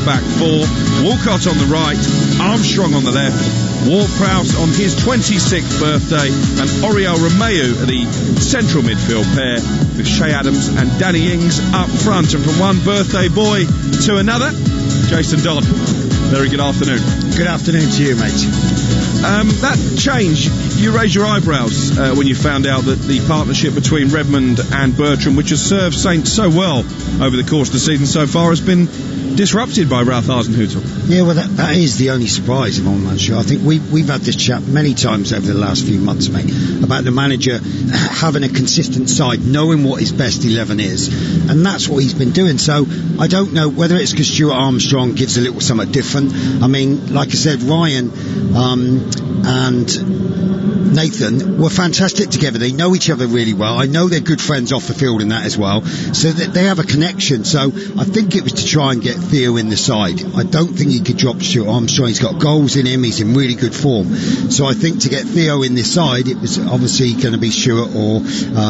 back four, Walcott on the right, Armstrong on the left, Ward-Prowse on his 26th birthday, and Oriol Romeu at the central midfield pair, with Che Adams and Danny Ings up front. And from one birthday boy to another, Jason Dodd. Very good afternoon. Good afternoon to you, mate. That change, you raised your eyebrows when you found out that the partnership between Redmond and Bertrand, which has served Saints so well over the course of the season so far, has been disrupted by Ralph Hasenhüttl. Yeah, well, that is the only surprise, if I'm unsure. I think we've had this chat many times over the last few months, mate, about the manager having a consistent side, knowing what his best 11 is, and that's what he's been doing. So I don't know whether it's because Stuart Armstrong gives a little something different. I mean, like I said, Ryan and Nathan were fantastic together. They know each other really well. I know they're good friends off the field in that as well, so that they have a connection. So I think it was to try and get Theo in the side. I don't think he could drop Stuart Armstrong. He's got goals in him. He's in really good form. So I think to get Theo in this side, it was obviously going to be Stuart or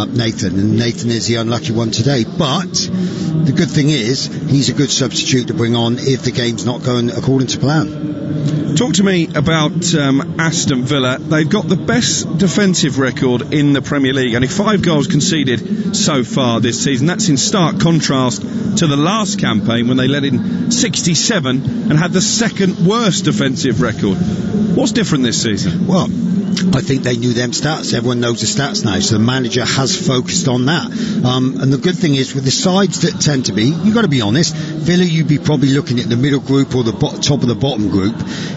Nathan, and Nathan is the unlucky one today. But the good thing is he's a good substitute to bring on if the game's not going according to plan. Talk to me about Aston Villa. They've got the best defensive record in the Premier League, only 5 goals conceded so far this season. That's in stark contrast to the last campaign when they let in 67 and had the second worst defensive record. What's different this season? Well, I think they knew them stats. Everyone knows the stats now, so the manager has focused on that. And the good thing is, with the sides that tend to be, you've got to be honest, Villa, you'd be probably looking at the middle group or the top of the bottom group.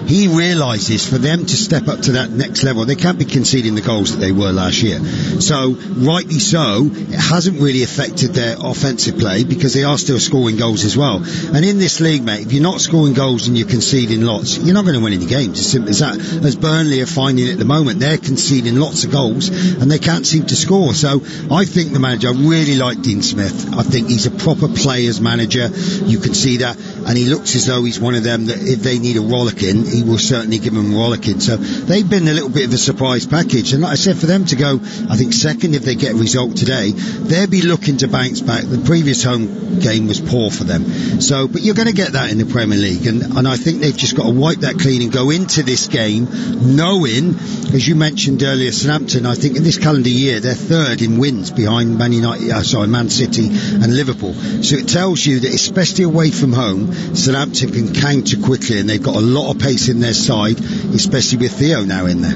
He realises for them to step up to that next level, they can't be conceding the goals that they were last year. So, rightly so, it hasn't really affected their offensive play because they are still scoring goals as well. And in this league, mate, if you're not scoring goals and you're conceding lots, you're not going to win any games. As simple as that. As Burnley are finding at the moment, they're conceding lots of goals and they can't seem to score. So I think the manager, I really like Dean Smith. I think he's a proper players manager. You can see that, and he looks as though he's one of them that if they need a rollicking, he will certainly give them a rollicking. So they've been a little bit of a surprise package, and like I said, for them to go, I think, second if they get a result today, they'll be looking to bounce back. The previous home game was poor for them. So, but you're going to get that in the Premier League, and I think they've just got to wipe that clean and go into this game knowing, as you mentioned earlier, Southampton, I think in this calendar year they're third in wins behind Man City and Liverpool. So it tells you that especially away from home, Southampton can counter quickly, and they've got a lot of pace in their side, especially with Theo now in there.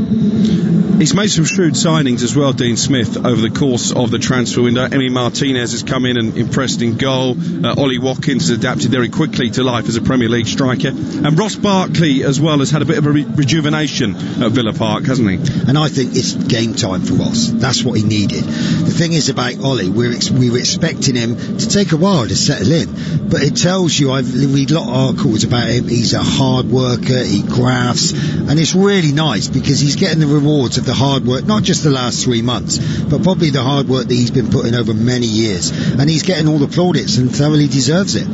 He's made some shrewd signings as well, Dean Smith, over the course of the transfer window. Martinez has come in and impressed in goal. Ollie Watkins has adapted very quickly to life as a Premier League striker. And Ross Barkley as well has had a bit of a rejuvenation at Villa Park, hasn't he? And I think it's game time for Ross. That's what he needed. The thing is about Ollie, we were expecting him to take a while to settle in. But it tells you, I've read a lot of articles about him, he's a hard worker, he grafts, and it's really nice because he's getting the rewards of the hard work, not just the last 3 months, but probably the hard work that he's been putting over many years, and he's getting all the plaudits and thoroughly deserves it.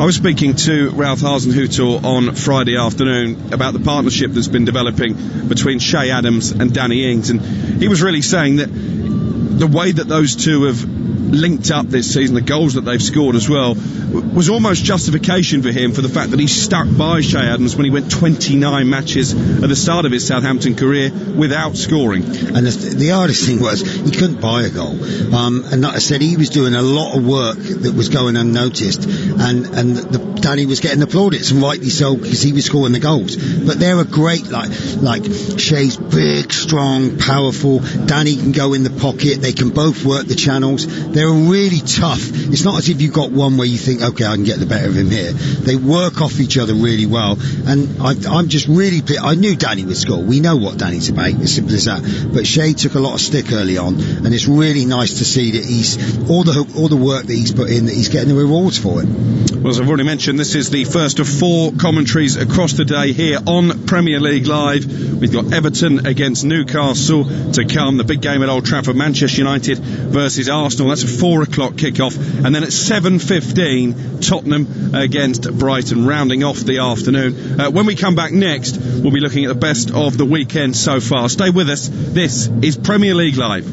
I was speaking to Ralph Hasenhüttl on Friday afternoon about the partnership that's been developing between Che Adams and Danny Ings, and he was really saying that the way that those two have linked up this season, the goals that they've scored as well, was almost justification for him for the fact that he stuck by Che Adams when he went 29 matches at the start of his Southampton career without scoring. And the hardest thing was he couldn't buy a goal, and like I said, he was doing a lot of work that was going unnoticed, and Danny was getting the plaudits, and rightly so, because he was scoring the goals. But they're a great, like Che's big, strong, powerful. Danny can go in the pocket. They can both work the channels. They're really tough. It's not as if you've got one where you think, okay, I can get the better of him here. They work off each other really well, and I'm just really I knew Danny would score. We know what Danny's about, as simple as that. But Che took a lot of stick early on, and it's really nice to see that he's all the work that he's put in, that he's getting the rewards for it. Well, as I've already mentioned, this is the first of 4 commentaries across the day here on Premier League Live. We've got Everton against Newcastle to come, the big game at Old Trafford, Manchester United versus Arsenal. That's a 4 o'clock kickoff, and then at 7:15 Tottenham against Brighton, rounding off the afternoon. When we come back next, we'll be looking at the best of the weekend so far. Stay with us. This is Premier League Live.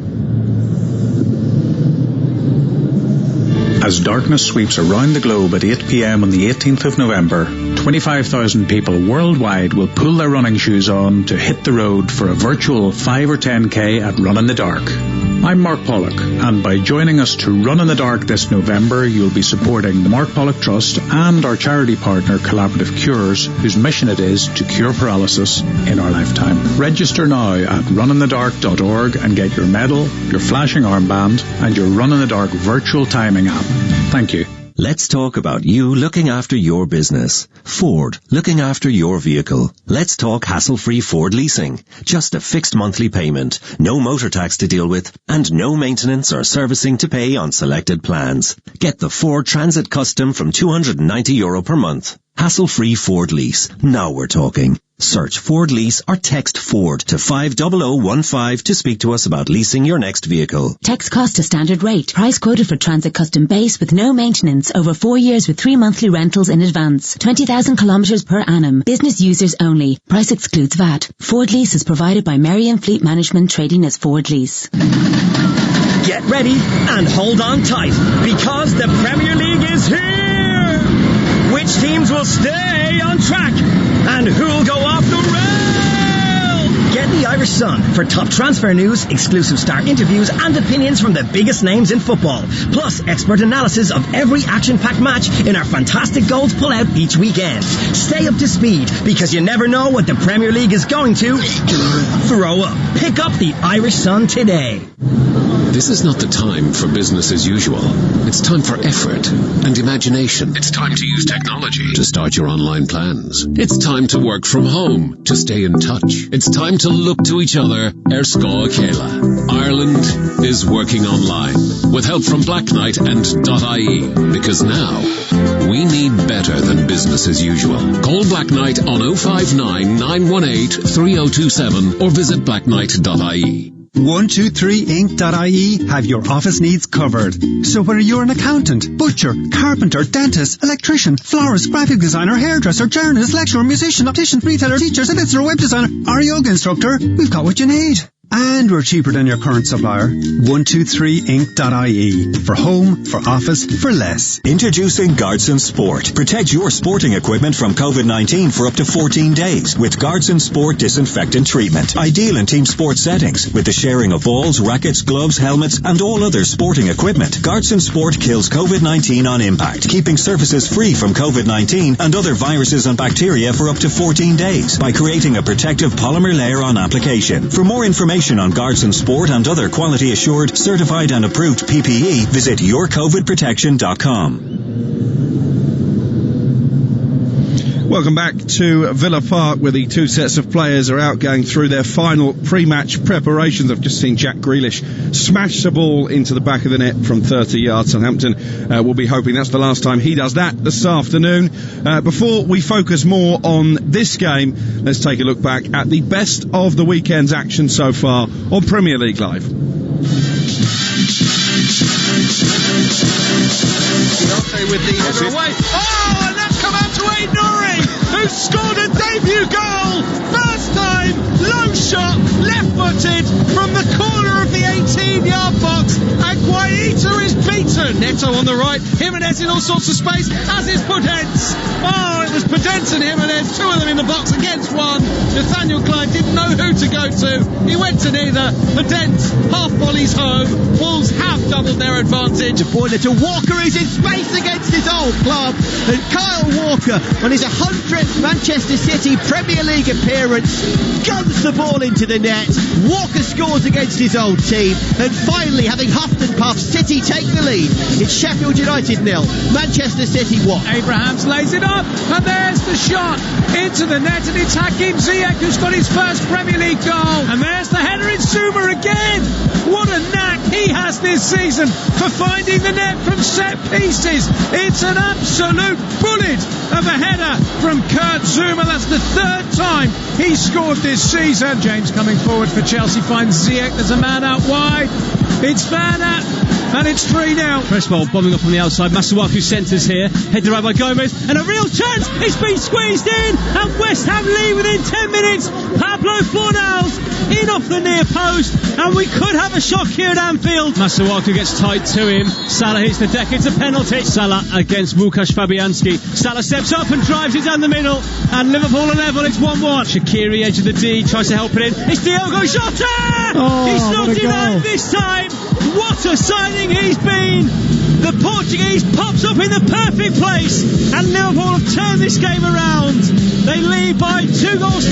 As darkness sweeps around the globe at 8 p.m. on the 18th of November, 25,000 people worldwide will pull their running shoes on to hit the road for a virtual 5 or 10k at Run in the Dark. I'm Mark Pollock, and by joining us to Run in the Dark this November, you'll be supporting the Mark Pollock Trust and our charity partner Collaborative Cures, whose mission it is to cure paralysis in our lifetime. Register now at runinthedark.org and get your medal, your flashing armband, and your Run in the Dark virtual timing app. Thank you. Let's talk about you looking after your business. Ford, looking after your vehicle. Let's talk hassle-free Ford leasing. Just a fixed monthly payment, no motor tax to deal with, and no maintenance or servicing to pay on selected plans. Get the Ford Transit Custom from €290 per month. Hassle-free Ford lease. Now we're talking. Search Ford Lease or text Ford to 50015 to speak to us about leasing your next vehicle. Text cost to standard rate. Price quoted for Transit Custom base with no maintenance over 4 years with 3 monthly rentals in advance. 20,000 kilometres per annum. Business users only. Price excludes VAT. Ford Lease is provided by Merriam Fleet Management, trading as Ford Lease. Get ready and hold on tight because the Premier League is here. Which teams will stay on track? And who'll go off the rail? Get the Irish Sun for top transfer news, exclusive star interviews and opinions from the biggest names in football. Plus expert analysis of every action-packed match in our fantastic goals pull-out each weekend. Stay up to speed because you never know what the Premier League is going to throw up. Pick up the Irish Sun today. This is not the time for business as usual. It's time for effort and imagination. It's time to use technology to start your online plans. It's time to work from home to stay in touch. It's time to look to each other. Erscoa Kayla. Ireland is working online with help from Black Knight and .ie, because now we need better than business as usual. Call Black Knight on 059 918 3027 or visit blackknight.ie. 123inc.ie have your office needs covered. So whether you're an accountant, butcher, carpenter, dentist, electrician, florist, graphic designer, hairdresser, journalist, lecturer, musician, optician, retailer, teacher, solicitor, web designer, or yoga instructor, we've got what you need. And we're cheaper than your current supplier. 123inc.ie. For home, for office, for less. Introducing Guardson Sport. Protect your sporting equipment from COVID-19 for up to 14 days with Guardson Sport disinfectant treatment. Ideal in team sport settings with the sharing of balls, rackets, gloves, helmets, and all other sporting equipment. Guardson Sport kills COVID-19 on impact, keeping surfaces free from COVID-19 and other viruses and bacteria for up to 14 days by creating a protective polymer layer on application. For more information on Guardson Sport and other quality assured, certified and approved PPE, visit yourcovidprotection.com. Welcome back to Villa Park, where the two sets of players are out going through their final pre-match preparations. I've just seen Jack Grealish smash the ball into the back of the net from 30 yards. Southampton will be hoping that's the last time he does that this afternoon. Before we focus more on this game, let's take a look back at the best of the weekend's action so far on Premier League Live. With the header away. Oh, and that's come out to Nuri, who scored a debut goal. First time, low shot, left-footed from the corner of the 18-yard box. And Guaita is beaten. Neto on the right, Jimenez in all sorts of space, as is Podence. Oh, it was Podence and Jimenez, two of them in the box against one. Nathaniel Klein didn't know who to go to. He went to neither. Podence, half volleys home. Wolves have doubled their advantage. A pointer to Walker, who's in space against his old club. And Kyle Walker, on his 100th Manchester City Premier League appearance, guns the ball into the net. Walker scores against his old team. And finally, having huffed and puffed, City take the lead. It's Sheffield United 0, Manchester City 1. Abrahams lays it up, and there's the shot into the net, and it's Hakim Ziyech who's got his first Premier League goal. And there's the header in Zuma again. What a knack he has this season for finding the net from set pieces. It's an absolute bullet of a header from Kurt Zuma. That's the third time he scored this season. James coming forward for Chelsea finds Ziyech. There's a man out wide. It's Van Aert, and it's 3-0. Cresswell bombing up on the outside. Masuaku centres here. Headed around by Gomez, and a real chance. It's been squeezed in, and West Ham lead within 10 minutes. Pablo Fornals in off the near post, and we could have a shock here at Anfield. Masuaku gets tight to him. Salah hits the deck. It's a penalty. Salah against Łukasz Fabianski. Salah steps up and drives it down the middle, and Liverpool are level. It's 1-1. Shaqiri, edge of the D, tries to help it in. It's Diogo Jota! He's not it out this time. What a signing he's been! The Portuguese pops up in the perfect place, and Liverpool have turned this game around. They lead by 2-1.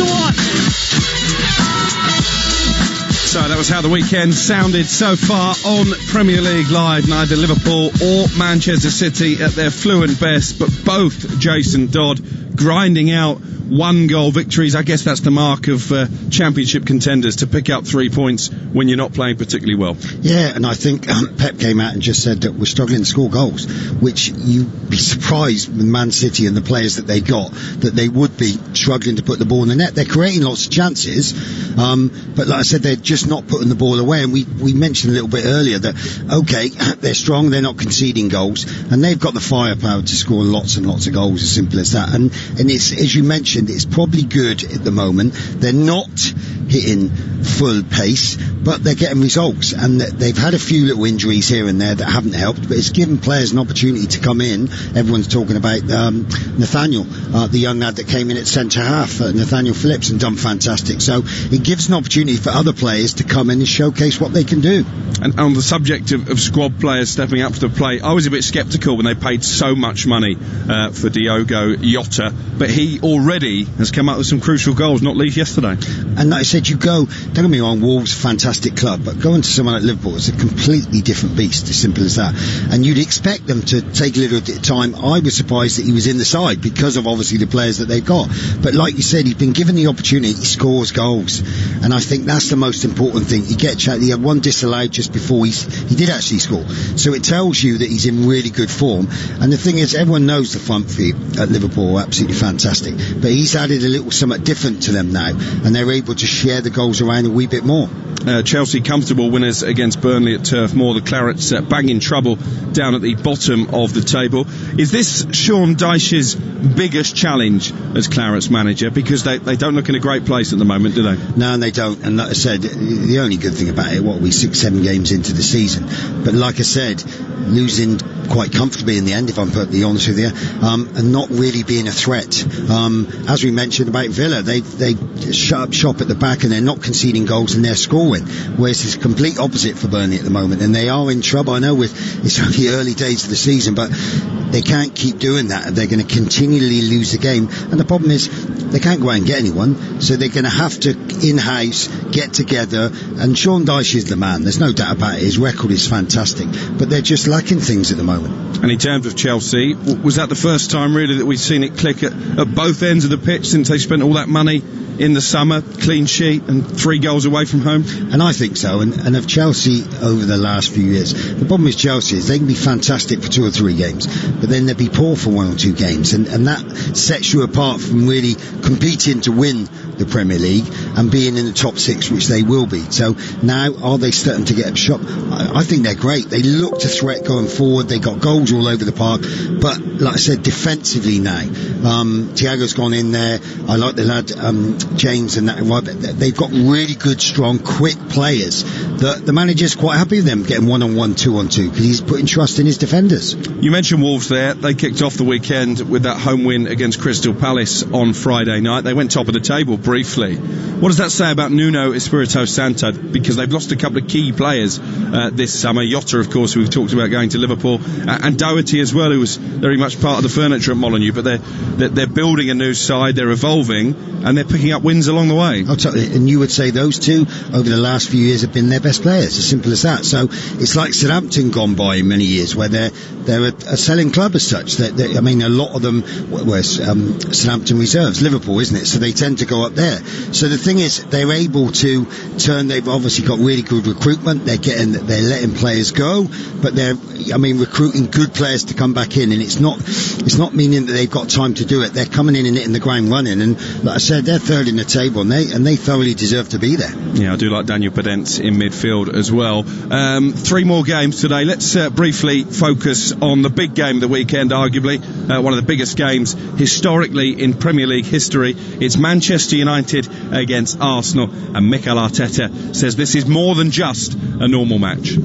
So that was how the weekend sounded so far on Premier League Live. Neither Liverpool or Manchester City at their fluent best, but both Jason Dodd grinding out 1-goal victories. I guess that's the mark of championship contenders, to pick up 3 points when you're not playing particularly well. Yeah, and I think Pep came out and just said that we're struggling to score goals, which you'd be surprised with Man City and the players that they got, that they would be struggling to put the ball in the net. They're creating lots of chances, but like I said, they're just not putting the ball away. And we mentioned a little bit earlier that, okay, they're strong, they're not conceding goals, and they've got the firepower to score lots and lots of goals, as simple as that. And it's, as you mentioned, it's probably good at the moment. They're not hitting full pace, but they're getting results, and they've had a few little injuries here and there that haven't helped, but it's given players an opportunity to come in. Everyone's talking about Nathaniel, the young lad that came in at centre half, Nathaniel Phillips, and done fantastic. So it gives an opportunity for other players to come in and showcase what they can do. And on the subject of squad players stepping up to the plate, I was a bit sceptical when they paid so much money for Diogo Jota, but he already has come up with some crucial goals, not least yesterday. And like I said, you go, don't get me wrong, Wolves, fantastic club, but going to someone like Liverpool, it's a completely different beast, as simple as that. And you'd expect them to take a little bit of time. I was surprised that he was in the side because of obviously the players that they've got. But like you said, he's been given the opportunity, he scores goals. And I think that's the most important thing. He had one disallowed just before he did actually score. So it tells you that he's in really good form. And the thing is, everyone knows the front three at Liverpool are absolutely fantastic. But he's added a little something different to them now, and they're able to share the goals around a wee bit more. Chelsea comfortable winners against Burnley at Turf Moor. The Clarets banging trouble down at the bottom of the table. Is this Sean Dyche's biggest challenge as Clarets manager? Because they don't look in a great place at the moment, do they? No, and they don't. And like I said, the only good thing about it, what are we, 6-7 games into the season? But like I said, losing quite comfortably in the end, if I'm perfectly honest with you, and not really being a threat. As we mentioned about Villa, they shut up shop at the back and they're not conceding goals and they're scoring, whereas it's the complete opposite for Burnley at the moment, and they are in trouble. I know it's only early days of the season, but they can't keep doing that. They're going to continually lose the game, and the problem is they can't go out and get anyone, so they're going to have to in-house get together, and Sean Dyche is the man, there's no doubt about it. His record is fantastic, but they're just lacking things at the moment. And in terms of Chelsea, was that the first time really that we've seen it click at both ends of the pitch since they spent all that money in the summer? Clean sheet and 3 goals away from home? And I think so, and of Chelsea over the last few years, the problem with Chelsea is they can be fantastic for 2 or 3 games, but then they'll be poor for 1 or 2 games, and that sets you apart from really competing to win the Premier League and being in the top 6, which they will be. So now, are they starting to get up shop? I think they're great. They look to threat going forward. They got goals all over the park, but like I said, defensively now, Thiago's gone in there. I like the lad James and that. They've got really good, strong, quick players. The manager's quite happy with them getting 1-on-1, 2-on-2, because he's putting trust in his defenders. You mentioned Wolves there. They kicked off the weekend with that home win against Crystal Palace on Friday night. They went top of the table briefly. What does that say about Nuno Espirito Santo? Because they've lost a couple of key players this summer. Jota, of course, who we've talked about going to Liverpool, and Doherty as well, who was very much part of the furniture at Molineux. But they're building a new side, they're evolving, and they're picking up wins along the way. I'll tell you, and you would say those two over the last few years have been their best players, as simple as that. So it's like Southampton gone by in many years, where they're a selling club as such. I mean, a lot of them were Southampton reserves, Liverpool, isn't it? So they tend to go up there. So the thing is, they're able to turn. They've obviously got really good recruitment. They're letting players go, but they're recruiting good players to come back in, and it's not meaning that they've got time to do it. They're coming in and hitting the ground running, and like I said, they're third in the table, and they thoroughly deserve to be there. Yeah, I do like Daniel Pedence in midfield as well. 3 more games today. Let's briefly focus on the big game of the weekend, arguably one of the biggest games historically in Premier League history. It's Manchester United against Arsenal, and Mikel Arteta says this is more than just a normal match.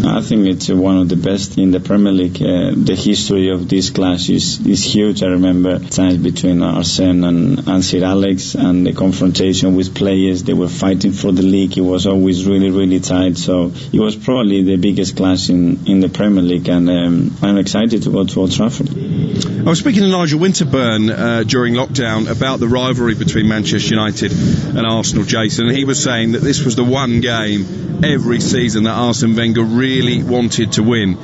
I think it's one of the best in the Premier League. The history of this clash is huge. I remember times between Arsene and Sir Alex, and the confrontation with players. They were fighting for the league. It was always really, really tight. So it was probably the biggest clash in the Premier League, and I'm excited to go to Old Trafford. I was speaking to Nigel Winterburn during lockdown about the rivalry between Manchester United and Arsenal, Jason, and he was saying that this was the one game every season that Arsene Wenger really wanted to win.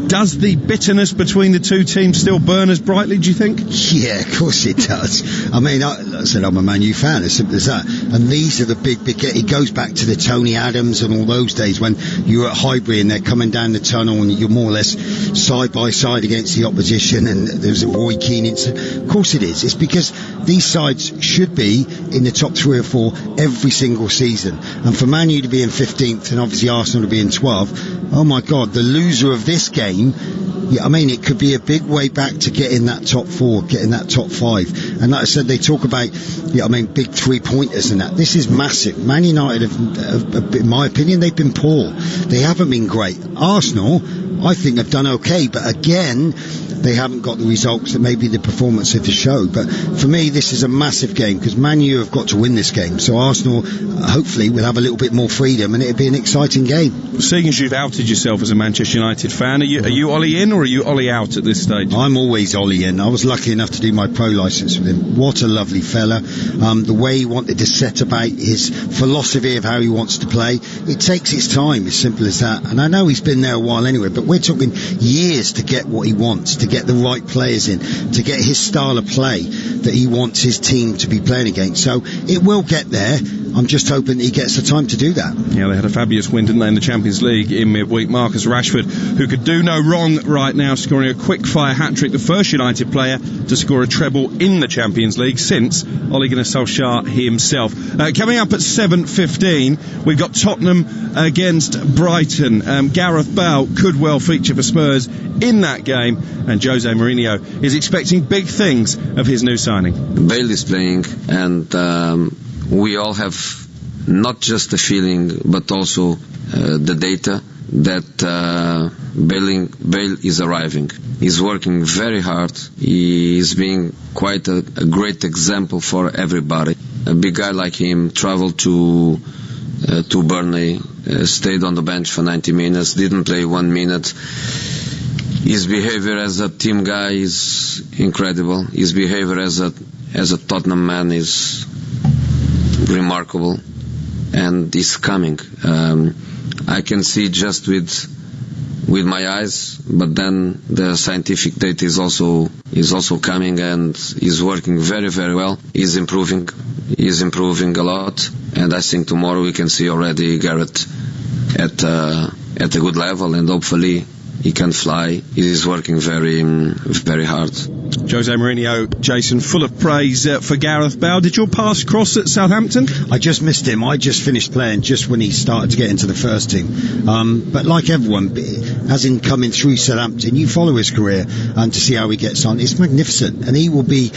Does the bitterness between the two teams still burn as brightly, do you think? Yeah, of course it does. I mean, I said I'm a Man U fan, as simple as that. And these are the big, it goes back to the Tony Adams and all those days when you were at Highbury and they're coming down the tunnel and you're more or less side by side against the opposition, and there's a Roy Keane incident. Of course it is. It's because these sides should be in the top 3 or 4 every single season. And for Man U to be in 15th and obviously Arsenal to be in 12th, oh my God, the loser of this game, yeah, I mean, it could be a big way back to getting that top 4, getting that top 5. And like I said, they talk about, yeah, I mean, big 3-pointers and that. This is massive. Man United have, in my opinion, they've been poor. They haven't been great. Arsenal, I think, have done okay, but again, they haven't got the results that maybe the performance of the show. But for me, this is a massive game because Man U have got to win this game. So Arsenal, hopefully, will have a little bit more freedom and it'll be an exciting game. Seeing as you've outed yourself as a Manchester United fan, are you Ollie in or are you Ollie out at this stage? I'm always Ollie in. I was lucky enough to do my pro licence with him. What a lovely fella. The way he wanted to set about his philosophy of how he wants to play, it takes its time, as simple as that. And I know he's been there a while anyway, but we're talking years to get what he wants, to get the right players in, to get his style of play that he wants his team to be playing against. So it will get there. I'm just hoping he gets the time to do that. Yeah, they had a fabulous win, didn't they, in the Champions League in midweek. Marcus Rashford, who could do no wrong right now, scoring a quick-fire hat-trick, the first United player to score a treble in the Champions League since Ole Gunnar Solskjaer himself. Coming up at 7:15, we've got Tottenham against Brighton. Gareth Bale could well feature for Spurs in that game, and Jose Mourinho is expecting big things of his new signing. Bale is playing, and we all have not just the feeling but also the data that Bale is arriving. He's working very hard. He is being quite a great example for everybody. A big guy like him traveled to Burnley, stayed on the bench for 90 minutes, didn't play 1 minute. His behavior as a team guy is incredible. His behavior as a Tottenham man is remarkable, and is coming. I can see just with my eyes, but then the scientific data is also coming, and is working very, very well. He's improving a lot, and I think tomorrow we can see already Gareth at a good level, and hopefully he can fly. He is working very, very hard. Jose Mourinho, Jason, full of praise for Gareth Bale. Did your pass cross at Southampton? I just missed him. I just finished playing just when he started to get into the first team. But like everyone, as in coming through Southampton, you follow his career and to see how he gets on. It's magnificent, and he will be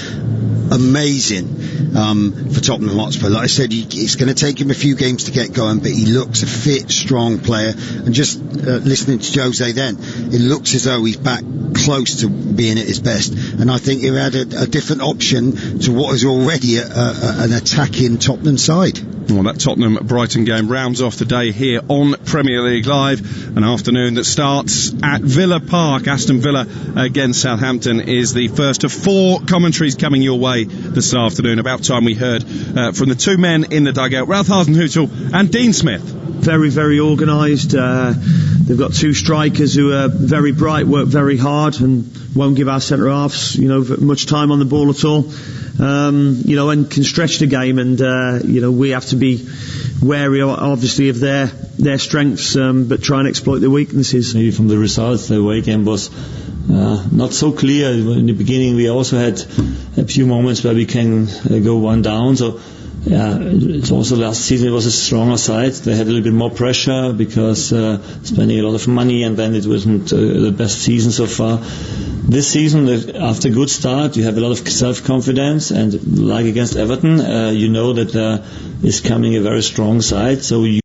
amazing for Tottenham Hotspur. Like I said, it's going to take him a few games to get going, but he looks a fit, strong player. And just listening to Jose then, it looks as though he's back close to being at his best. And I think he had a different option to what is already an attacking Tottenham side. Well, that Tottenham-Brighton game rounds off the day here on Premier League Live. An afternoon that starts at Villa Park. Aston Villa against Southampton is the first of 4 commentaries coming your way this afternoon. About time we heard from the 2 men in the dugout, Ralph Hasenhüttl and Dean Smith. Very, very organised. They've got 2 strikers who are very bright, work very hard, and won't give our centre halves, much time on the ball at all. And can stretch the game, and we have to be wary, obviously, of their strengths, but try and exploit their weaknesses. Maybe from the results, the away game was not so clear. In the beginning, we also had a few moments where we can go 1 down. So it's also last season it was a stronger side. They had a little bit more pressure because spending a lot of money, and then it wasn't the best season so far. This season, after a good start, you have a lot of self-confidence, and like against Everton, you know that there is coming a very strong side. So you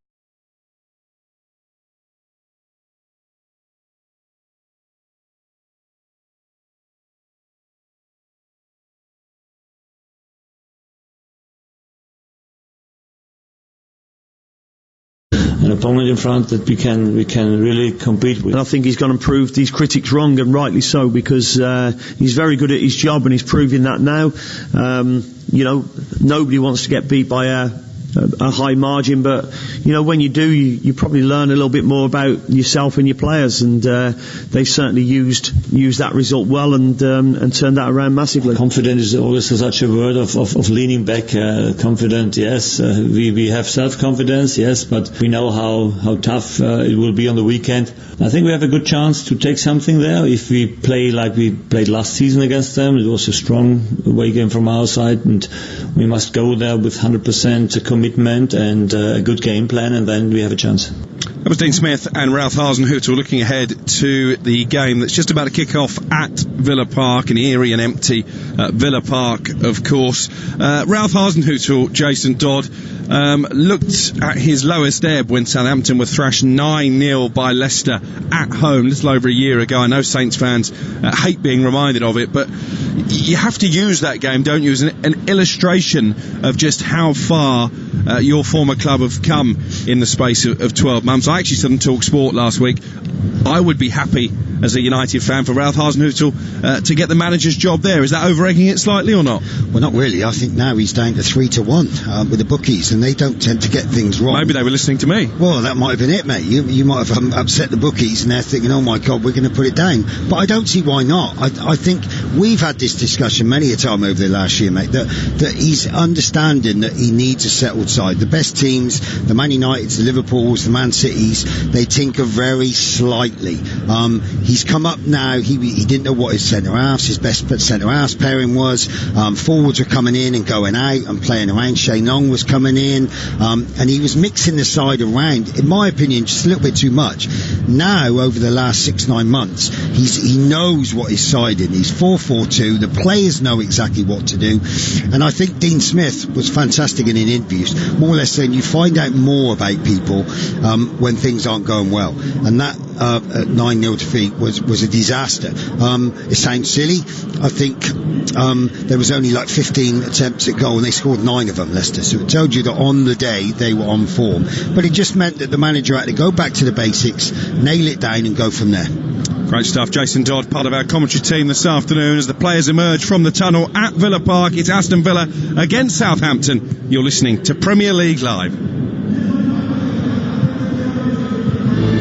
an opponent in front that we can really compete with. And I think he's going to prove these critics wrong, and rightly so, because he's very good at his job, and he's proving that now. Nobody wants to get beat by a high margin, but when you do, you probably learn a little bit more about yourself and your players, and they certainly used that result well and turned that around massively. Confident is always such a word of leaning back. Confident, yes. We have self-confidence, yes, but we know how tough it will be on the weekend. I think we have a good chance to take something there if we play like we played last season against them. It was a strong away game from our side, and we must go there with 100% commitment and a good game plan, and then we have a chance. That was Dean Smith and Ralph Hasenhüttl looking ahead to the game that's just about to kick off at Villa Park, an eerie and empty Villa Park, of course. Ralph Hasenhüttl, Jason Dodd, looked at his lowest ebb when Southampton were thrashed 9-0 by Leicester at home a little over a year ago. I know Saints fans hate being reminded of it, but you have to use that game, don't you, as an illustration of just how far your former club have come in the space of 12 months. I actually said on Talk Sport last week, I would be happy as a United fan for Ralph Hasenhüttl to get the manager's job there. Is that over-egging it slightly or not? Well, not really. I think now he's down to 3-1 with the bookies, and they don't tend to get things wrong. Maybe they were listening to me. Well, that might have been it, mate. You might have upset the bookies, and they're thinking, oh my God, we're going to put it down. But I don't see why not. I think we've had this discussion many a time over the last year, mate, that he's understanding that he needs a settled side. The best teams, the Man Uniteds, the Liverpools, the Man Cities, they tinker very slightly. He's come up now. He didn't know what his his best centre-half pairing was. Forwards were coming in and going out and playing around. Shane Long was coming in, and he was mixing the side around, in my opinion, just a little bit too much. Now, over the last 6-9 months, he knows what his side is. He's 4-4-2. The players know exactly what to do, and I think Dean Smith was fantastic in interviews, more or less saying you find out more about people when things aren't going well, and that 9-0 defeat was a disaster. It sounds silly. I think there was only like 15 attempts at goal, and they scored 9 of them, Leicester, so it told you that on the day they were on form, but it just meant that the manager had to go back to the basics, nail it down and go from there. Great stuff. Jason Dodd, part of our commentary team this afternoon as the players emerge from the tunnel at Villa Park. It's Aston Villa against Southampton. You're listening to Premier League Live.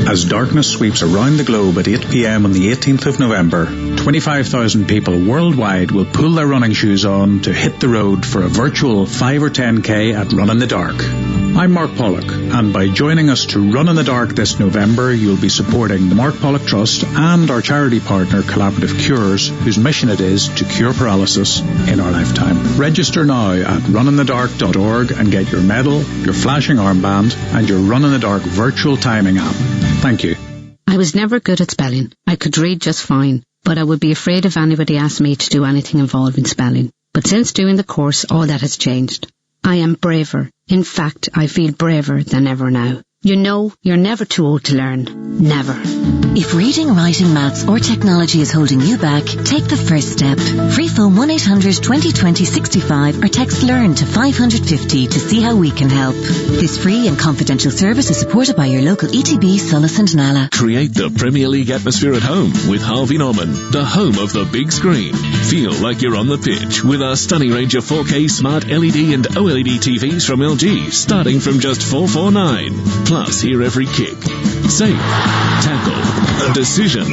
As darkness sweeps around the globe at 8 p.m. on the 18th of November, 25,000 people worldwide will pull their running shoes on to hit the road for a virtual 5 or 10k at Run in the Dark. I'm Mark Pollock, and by joining us to Run in the Dark this November, you'll be supporting the Mark Pollock Trust and our charity partner Collaborative Cures, whose mission it is to cure paralysis in our lifetime. Register now at runinthedark.org and get your medal, your flashing armband, and your Run in the Dark virtual timing app. Thank you. I was never good at spelling. I could read just fine, but I would be afraid if anybody asked me to do anything involving spelling. But since doing the course, all that has changed. I am braver. In fact, I feel braver than ever now. You know, you're never too old to learn. Never. If reading, writing, maths or technology is holding you back, take the first step. Free phone 1-800-2020-65 or text LEARN to 550 to see how we can help. This free and confidential service is supported by your local ETB, Solis and Nala. Create the Premier League atmosphere at home with Harvey Norman, the home of the big screen. Feel like you're on the pitch with our stunning range of 4K smart LED and OLED TVs from LG, starting from just $449. Plus, hear every kick, save, tackle, decision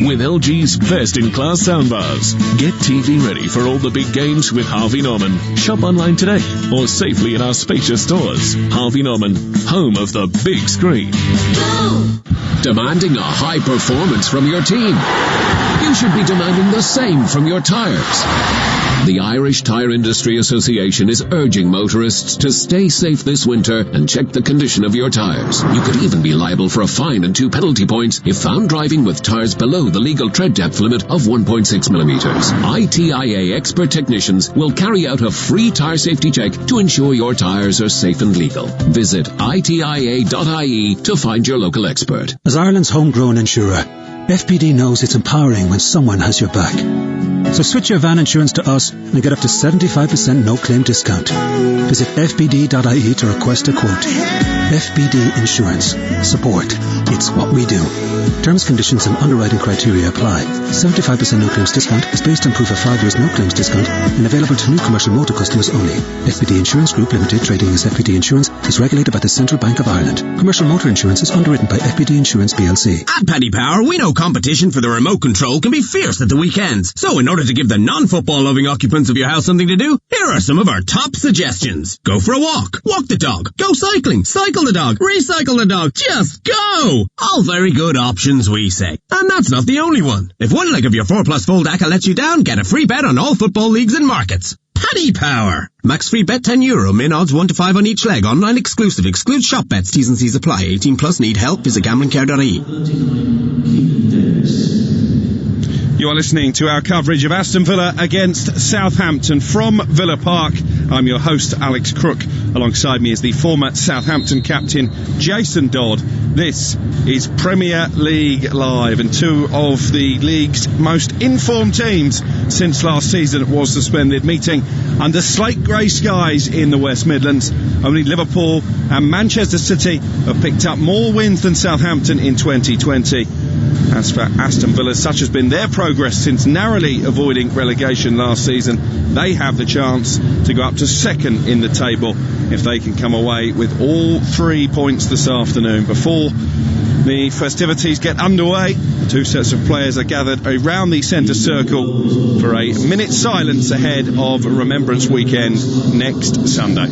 with LG's best-in-class soundbars. Get TV ready for all the big games with Harvey Norman. Shop online today or safely in our spacious stores. Harvey Norman, home of the big screen. Demanding a high performance from your team. you should be demanding the same from your tyres. The Irish Tyre Industry Association is urging motorists to stay safe this winter and check the condition of your tyres. You could even be liable for a fine and 2 penalty points if found driving with tyres below the legal tread depth limit of 1.6 millimetres. ITIA expert technicians will carry out a free tyre safety check to ensure your tyres are safe and legal. Visit itia.ie to find your local expert. As Ireland's homegrown insurer, FPD knows it's empowering when someone has your back. So switch your van insurance to us and get up to 75% no-claim discount. Visit fpd.ie to request a quote. FPD Insurance. Support. It's what we do. Terms, conditions and underwriting criteria apply. 75% no-claims discount is based on proof of 5 years no-claims discount and available to new commercial motor customers only. FPD Insurance Group Limited, trading as FPD Insurance, is regulated by the Central Bank of Ireland. Commercial motor insurance is underwritten by FPD Insurance PLC. At Paddy Power, we know competition for the remote control can be fierce at the weekends. So in order to give the non-football loving occupants of your house something to do, here are some of our top suggestions. Go for a walk. Walk the dog. Go cycling. Cycle the dog. Recycle the dog. Just go! All very good options, we say. And that's not the only one. If one leg of your 4+ fold ACCA lets you down, get a free bet on all football leagues and markets. Paddy Power. Max free bet €10. Min odds 1 to 5 on each leg. Online exclusive. Excludes shop bets. T's and C's apply. 18+. Need help? Visit gamblingcare.ie. You are listening to our coverage of Aston Villa against Southampton from Villa Park. I'm your host, Alex Crook. Alongside me is the former Southampton captain, Jason Dodd. This is Premier League Live, and two of the league's most informed teams since last season it was suspended, meeting under slate grey skies in the West Midlands. Only Liverpool and Manchester City have picked up more wins than Southampton in 2020. As for Aston Villa, such has been their progress since narrowly avoiding relegation last season, they have the chance to go up to second in the table if they can come away with all 3 points this afternoon. Before the festivities get underway, two sets of players are gathered around the centre circle for a minute's silence ahead of Remembrance Weekend next Sunday.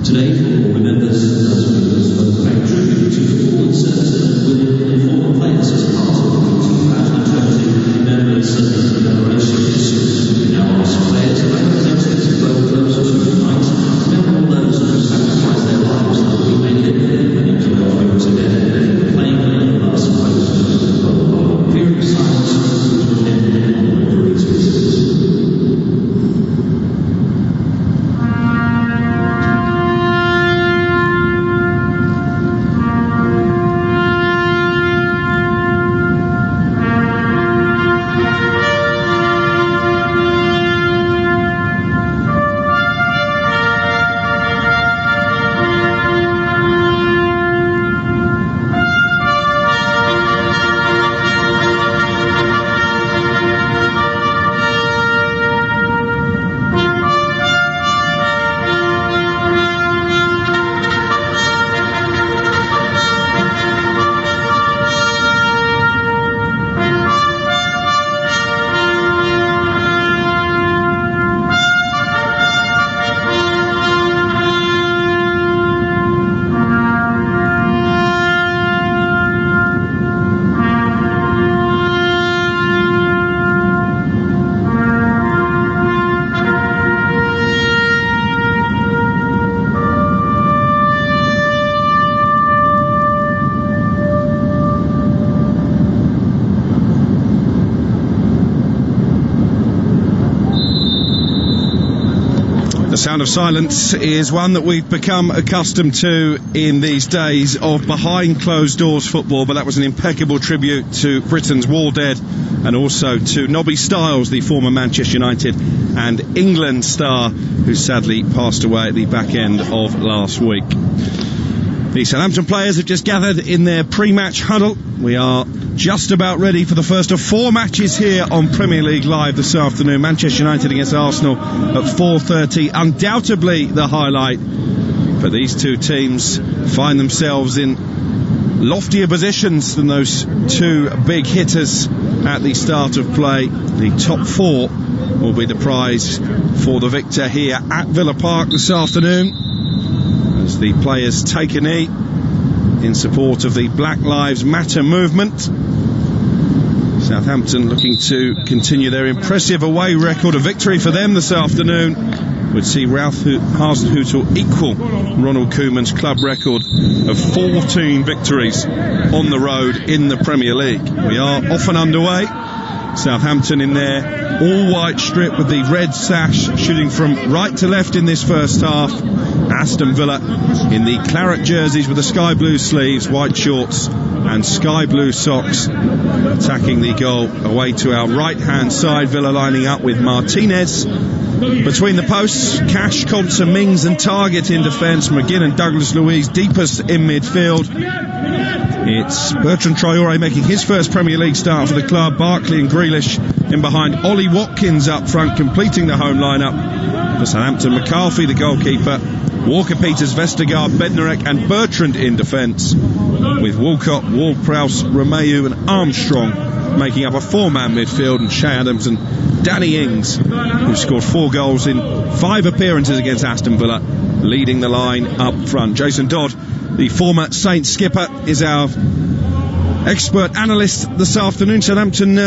Today, for remembers those who pay tribute to forward service women and former players as part of the 2020 Remembrance and Commemoration. We now ask players and representatives of both clubs to unite to remember all those who sacrificed their lives that we may live and enjoy offering together, playing in the last post. A period of silence will end on the breeze visitors. The sound of silence is one that we've become accustomed to in these days of behind closed doors football, but that was an impeccable tribute to Britain's war dead and also to Nobby Stiles, the former Manchester United and England star who sadly passed away at the back end of last week. The Southampton players have just gathered in their pre-match huddle. We are just about ready for the first of 4 matches here on Premier League Live this afternoon. Manchester United against Arsenal at 4:30. Undoubtedly the highlight. But these two teams find themselves in loftier positions than those two big hitters at the start of play. The top 4 will be the prize for the victor here at Villa Park this afternoon, as as the players take a knee in support of the Black Lives Matter movement. Southampton looking to continue their impressive away record. A victory for them this afternoon would see Hause equal Ronald Koeman's club record of 14 victories on the road in the Premier League. We are off and underway. Southampton in their all-white strip with the red sash, shooting from right to left in this first half. Aston Villa in the claret jerseys with the sky blue sleeves, white shorts and sky blue socks, attacking the goal away to our right-hand side. Villa lining up with Martinez between the posts, Cash, Konsa, Mings and Targett in defence, McGinn and Luiz deepest in midfield. It's Bertrand Traoré making his first Premier League start for the club. Barkley and Grealish in behind. Ollie Watkins up front, completing the home lineup for Southampton. McCarthy, the goalkeeper. Walker, Peters, Vestergaard, Bednarek and Bertrand in defence, with Walcott, Ward-Prowse, Romeu and Armstrong making up a four-man midfield, and Che Adams and Danny Ings, who scored 4 goals in 5 appearances against Aston Villa, leading the line up front. Jason Dodd, the former Saints skipper, is our expert analyst this afternoon. Southampton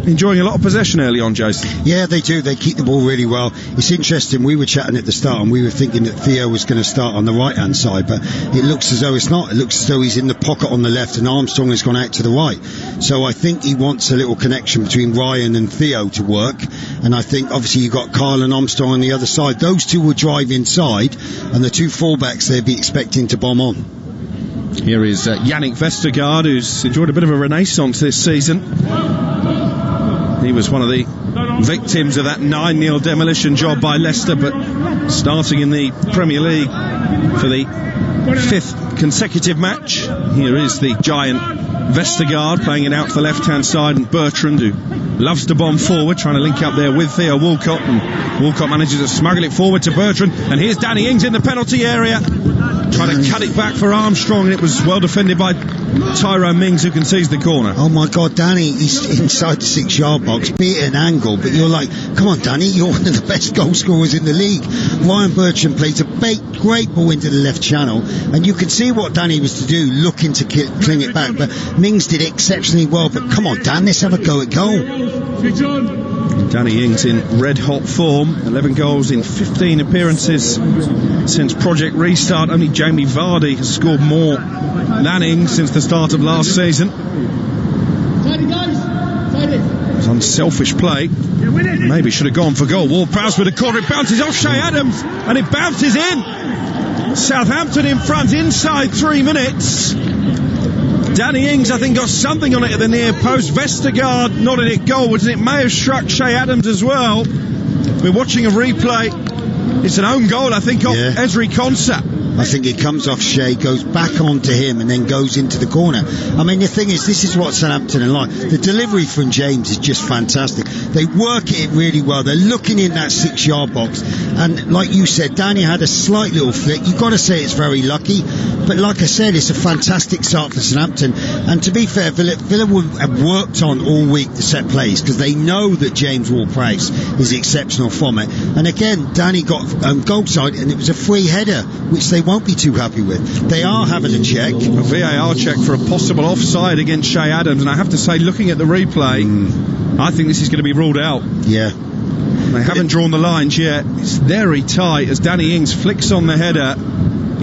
enjoying a lot of possession early on, Jason. Yeah, they do. They keep the ball really well. It's interesting. We were chatting at the start and we were thinking that Theo was going to start on the right-hand side, but it looks as though it's not. It looks as though he's in the pocket on the left and Armstrong has gone out to the right. So I think he wants a little connection between Ryan and Theo to work. And I think, obviously, you've got Kyle and Armstrong on the other side. Those two will drive inside, and the 2 fullbacks they'll be expecting to bomb on. Here is Yannick Vestergaard, who's enjoyed a bit of a renaissance this season. He was one of the victims of that 9-0 demolition job by Leicester, but starting in the Premier League for the 5th consecutive match. Here is the giant Vestergaard playing it out to the left-hand side, and Bertrand, who loves to bomb forward, trying to link up there with Theo Walcott, and Walcott manages to smuggle it forward to Bertrand, and here's Danny Ings in the penalty area, trying to cut it back for Armstrong, and it was well defended by Tyrone Mings, who concedes the corner. Oh my God, Danny, he's inside the 6-yard box, be it an angle, but you're like, come on Danny, you're one of the best goal scorers in the league. Ryan Bertrand plays a great ball into the left channel, and you can see what Danny was to do, looking to clean it back, but Mings did exceptionally well. But come on Dan, let's have a go at goal. Danny Ings in red hot form, 11 goals in 15 appearances since Project Restart. Only Jamie Vardy has scored more than Ings since the start of last season. It was unselfish play. Maybe should have gone for goal. Ward-Prowse with a corner, it bounces off Che Adams and it bounces in. Southampton in front inside 3 minutes. Danny Ings, I think, got something on it at the near post. Vestergaard nodded it goalwards, and it may have struck Che Adams as well. We're watching a replay. It's an own goal, I think, off Ezri Konsa. I think it comes off Shea, goes back onto him and then goes into the corner. I mean, the thing is, this is what Southampton are like. The delivery from James is just fantastic. They work it really well. They're looking in that 6-yard box, and like you said, Danny had a slight little flick. You've got to say it's very lucky, but like I said, it's a fantastic start for Southampton. And to be fair, Villa have worked on all week the set plays, because they know that James Ward-Prowse is exceptional from it. And again, Danny got goal side, and it was a free header, which they won't be too happy with. They are having a check. A VAR check for a possible offside against Che Adams, and I have to say, looking at the replay, I think this is going to be ruled out. Yeah. They haven't drawn the lines yet. It's very tight as Danny Ings flicks on the header.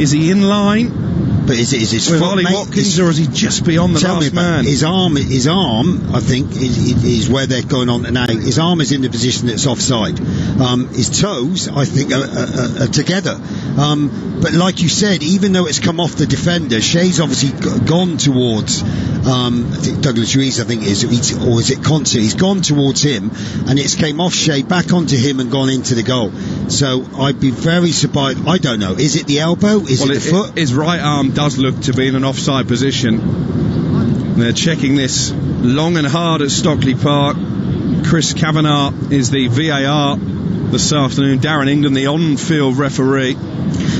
Is he in line? But is his with foot, Ollie Watkins, or is he just beyond the last man? His arm, I think, is where they're going on to now. His arm is in the position that's offside. His toes, I think, are together. But like you said, even though it's come off the defender, Shea's obviously gone towards, I think Luiz, I think or is it Konsa? He's gone towards him, and it's came off Shea, back onto him and gone into the goal. So I'd be very surprised. I don't know. Is it the elbow? Is it the foot? His right arm does look to be in an offside position. They're checking this long and hard at Stockley Park. Chris Kavanagh is the VAR this afternoon. Darren England, the on-field referee.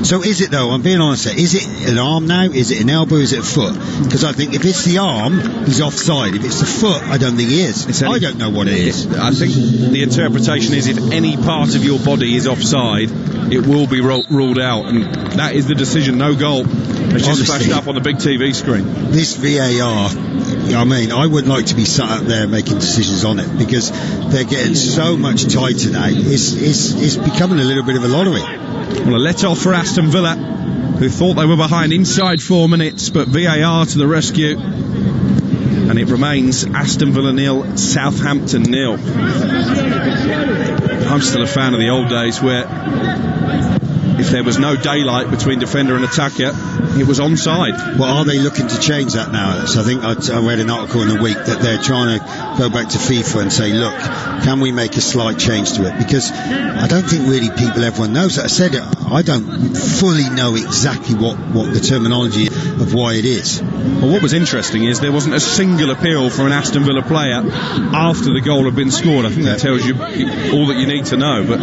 So is it though, I'm being honest here, is it an arm now, is it an elbow, is it a foot? Because I think if it's the arm, he's offside. If it's the foot, I don't think he is. I don't know what it is. I think the interpretation is if any part of your body is offside, it will be ruled out, and that is the decision. No goal. It's just flashed up on the big TV screen. This VAR, I mean, I wouldn't like to be sat out there making decisions on it, because they're getting so much tighter now. It's becoming a little bit of a lottery. Well, a let-off for Aston Villa, who thought they were behind inside 4 minutes, but VAR to the rescue, and it remains Aston Villa 0, Southampton 0. I'm still a fan of the old days where if there was no daylight between defender and attacker, it was onside. Well, are they looking to change that now? So I think I read an article in the week that they're trying to go back to FIFA and say, look, can we make a slight change to it? Because I don't think really everyone knows that. I said I don't fully know exactly what the terminology of why it is. Well, what was interesting is there wasn't a single appeal from an Aston Villa player after the goal had been scored. I think that tells you all that you need to know, but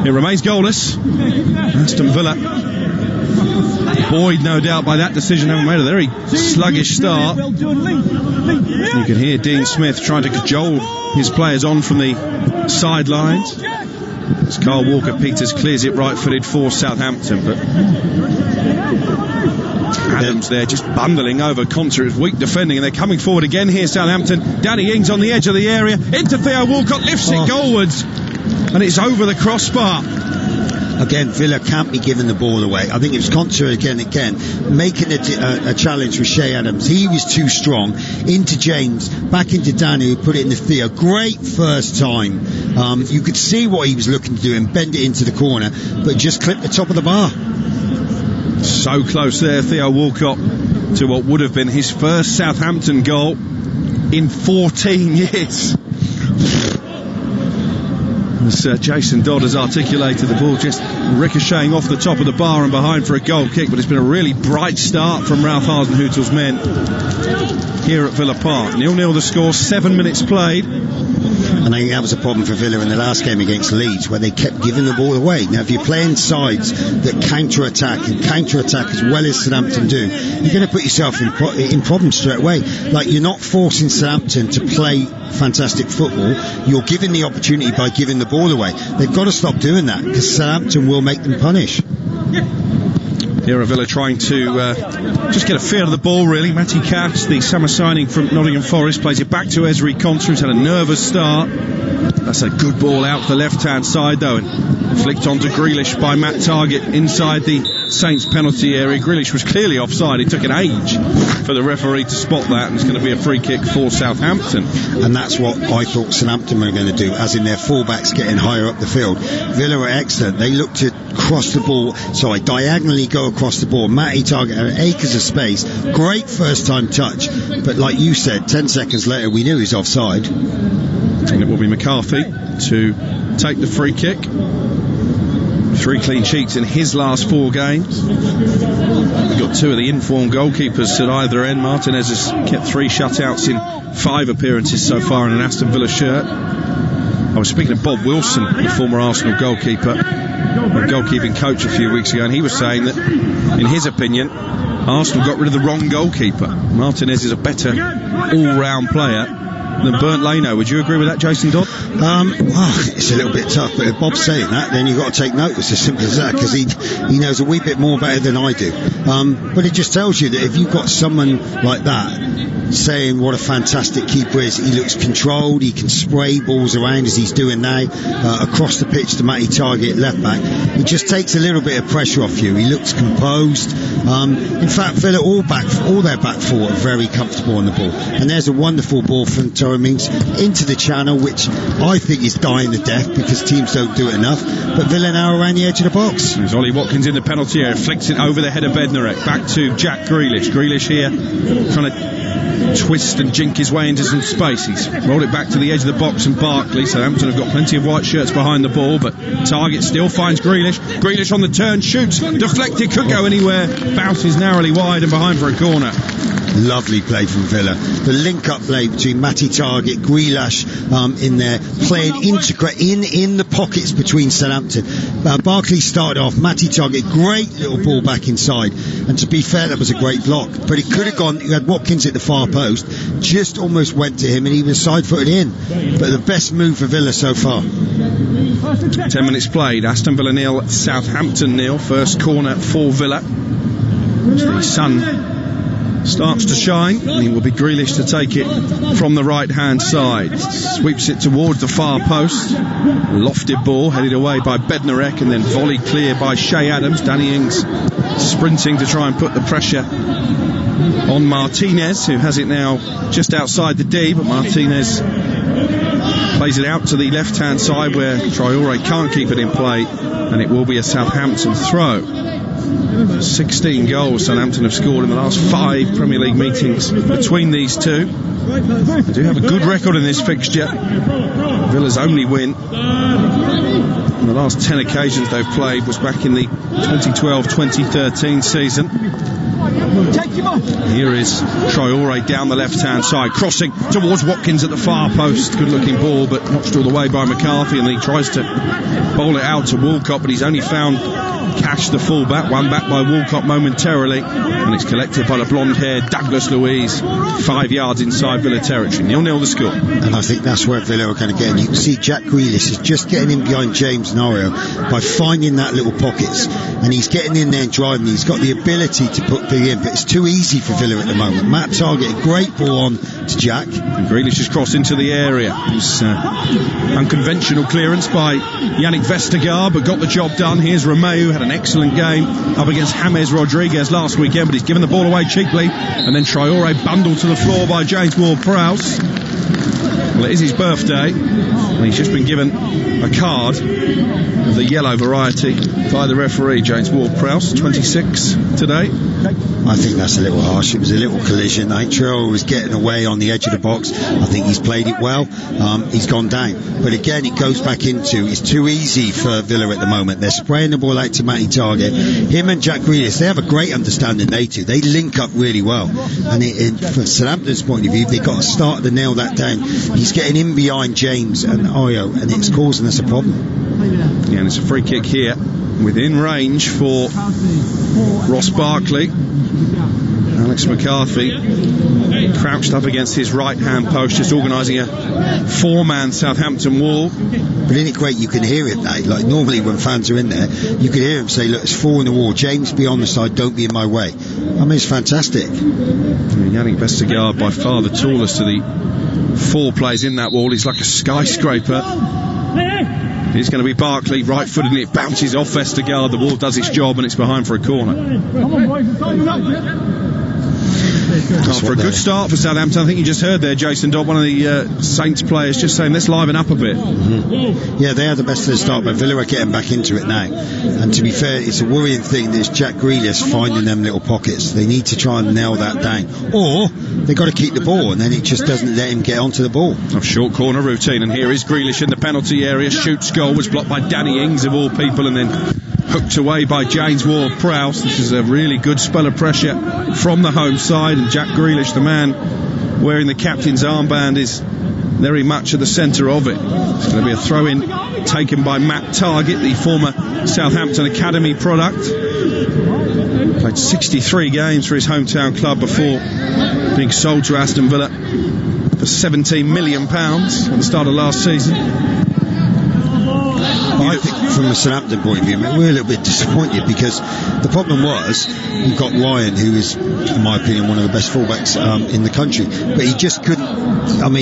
it remains goalless. Aston Villa, buoyed no doubt by that decision, haven't made a very sluggish start. You can hear Dean Smith trying to cajole his players on from the sidelines as Kyle Walker-Peters clears it right-footed for Southampton, but Adams there just bundling over Konsa. It's weak defending, and they're coming forward again here, Southampton. Danny Ings on the edge of the area, into Theo Walcott, lifts it goalwards, and it's over the crossbar. Again, Villa can't be giving the ball away. I think it was Konsa again, making a challenge with Che Adams. He was too strong. Into James, back into Danny, who put it into Theo. Great first time. You could see what he was looking to do and bend it into the corner, but just clipped the top of the bar. So close there, Theo Walcott, to what would have been his first Southampton goal in 14 years. As Jason Dodd has articulated, the ball just ricocheting off the top of the bar and behind for a goal kick, but it's been a really bright start from Ralph Hasenhüttl's men here at Villa Park. 0-0 the score, 7 minutes played. And I think that was a problem for Villa in the last game against Leeds, where they kept giving the ball away. Now, if you're playing sides that counter-attack as well as Southampton do, you're going to put yourself in problems straight away. Like, you're not forcing Southampton to play fantastic football. You're giving the opportunity by giving the ball away. They've got to stop doing that, because Southampton will make them punish. Here are Villa trying to just get a feel of the ball, really. Matty Cash, the summer signing from Nottingham Forest, plays it back to Ezri Konsa, who's had a nervous start. That's a good ball out the left-hand side, though, and flicked onto Grealish by Matt Targett inside the Saints penalty area. Grealish was clearly offside. It took an age for the referee to spot that, and it's going to be a free kick for Southampton. And that's what I thought Southampton were going to do, as in their fullbacks getting higher up the field. Villa were excellent. They looked to cross the ball, diagonally go across the ball. Matty Targett had acres of space. Great first time touch, but like you said, 10 seconds later we knew he was offside. And it will be McCarthy to take the free kick. 3 clean sheets in his last 4 games. We've got 2 of the informed goalkeepers at either end. Martinez has kept 3 shutouts in 5 appearances so far in an Aston Villa shirt. I was speaking to Bob Wilson, the former Arsenal goalkeeper, and goalkeeping coach a few weeks ago, and he was saying that, in his opinion, Arsenal got rid of the wrong goalkeeper. Martinez is a better all-round player than Bernd Leno. Would you agree with that, Jason Dodd? It's a little bit tough, but if Bob's saying that, then you've got to take notice, as simple as that, because he knows a wee bit more better than I do. But it just tells you that if you've got someone like that saying what a fantastic keeper is, he looks controlled, he can spray balls around as he's doing now, across the pitch to Matty Targett, left back. It just takes a little bit of pressure off you. He looks composed. In fact, Villa all their back four are very comfortable on the ball. And there's a wonderful ball from Mings into the channel, which I think is dying to death because teams don't do it enough. But Villa now around the edge of the box. There's Ollie Watkins in the penalty area, flicks it over the head of Bednarek, back to Jack Grealish. Grealish here trying to twist and jink his way into some space. He's rolled it back to the edge of the box, and Barkley. Southampton have got plenty of white shirts behind the ball, but Targett still finds Grealish. Grealish on the turn, shoots, deflected, could go anywhere, bounces narrowly wide and behind for a corner. Lovely play from Villa. The link-up play between Matty Targett, Grealish in there, playing in the pockets between Southampton. Barkley started off, Matty Targett, great little ball back inside, and to be fair, that was a great block, but it could have gone. You had Watkins at the far post, just almost went to him, and he was side-footed in. But the best move for Villa so far. 10 minutes played, Aston Villa 0, Southampton 0. First corner for Villa. The sun starts to shine, and it will be Grealish to take it from the right hand side. Sweeps it towards the far post. Lofted ball headed away by Bednarek, and then volleyed clear by Che Adams. Danny Ings sprinting to try and put the pressure on Martinez, who has it now just outside the D, but Martinez plays it out to the left hand side where Traore can't keep it in play, and it will be a Southampton throw. 16 goals Southampton have scored in the last 5 Premier League meetings between these two. They do have a good record in this fixture. Villa's only win on the last 10 occasions they've played was back in the 2012-2013 season. Here is Traore down the left hand side, crossing towards Watkins at the far post. Good looking ball, but notched all the way by McCarthy, and he tries to bowl it out to Walcott, but he's only found Cash, the fullback, one back by Walcott momentarily, and it's collected by the blonde-haired Douglas Luiz, 5 yards inside Villa territory. 0-0 the score. And I think that's where Villa are going to get. And you can see Jack Grealish is just getting in behind James and Oreo by finding that little pockets, and he's getting in there and driving. He's got the ability to put the in, but it's too easy for Villa at the moment. Matt Targett, a great ball on to Jack. And Grealish has crossed into the area. It's unconventional clearance by Yannick Vestergaard, but got the job done. Here's Romeu, had an excellent game up against James Rodriguez last weekend, but he's given the ball away cheaply, and then Traore bundled to the floor by James Ward-Prowse. Well, it is his birthday, and he's just been given a card of the yellow variety by the referee, James Ward-Prowse, 26 today. I think that's a little harsh. It was a little collision. I think Traore was getting away on the edge of the box. I think he's played it well. He's gone down. But again, it goes back into, it's too easy for Villa at the moment. They're spraying the ball out to Matty Targett. Him and Jack Grealish, they have a great understanding, they two. They link up really well. And from Southampton's point of view, they've got to start to nail that down. He's getting in behind James and Oreo, and it's causing us a problem. Yeah, and it's a free kick here within range for Ross Barkley. Alex McCarthy crouched up against his right hand post, just organising a 4-man Southampton wall. But isn't it great? You can hear it now. Like normally when fans are in there, you can hear him say, look, it's 4 in the wall, James be on the side, don't be in my way. I mean, it's fantastic. Yannick Vestergaard, by far the tallest of the 4 players in that wall. He's like a skyscraper. It's going to be Barkley, right-footed, and it bounces off Vestergaard. The ball does its job, and it's behind for a corner. After a good start for Southampton, I think you just heard there, Jason Dodd, one of the Saints players, just saying, let's liven up a bit. Mm-hmm. Yeah, they had the best of the start, but Villa are getting back into it now. And to be fair, it's a worrying thing that Jack Grealish finding them little pockets. They need to try and nail that down. Or they've got to keep the ball, and then it just doesn't let him get onto the ball. A short corner routine, and here is Grealish in the penalty area. Shoots goal, was blocked by Danny Ings of all people, and then hooked away by James Ward-Prowse. This is a really good spell of pressure from the home side, and Jack Grealish, the man wearing the captain's armband, is very much at the centre of it. It's going to be a throw-in taken by Matt Targett, the former Southampton Academy product. Played 63 games for his hometown club before being sold to Aston Villa for £17 million at the start of last season. I think from a Southampton point of view, we're a little bit disappointed because the problem was you've got Ryan, who is, in my opinion, one of the best fullbacks in the country, but he just couldn't,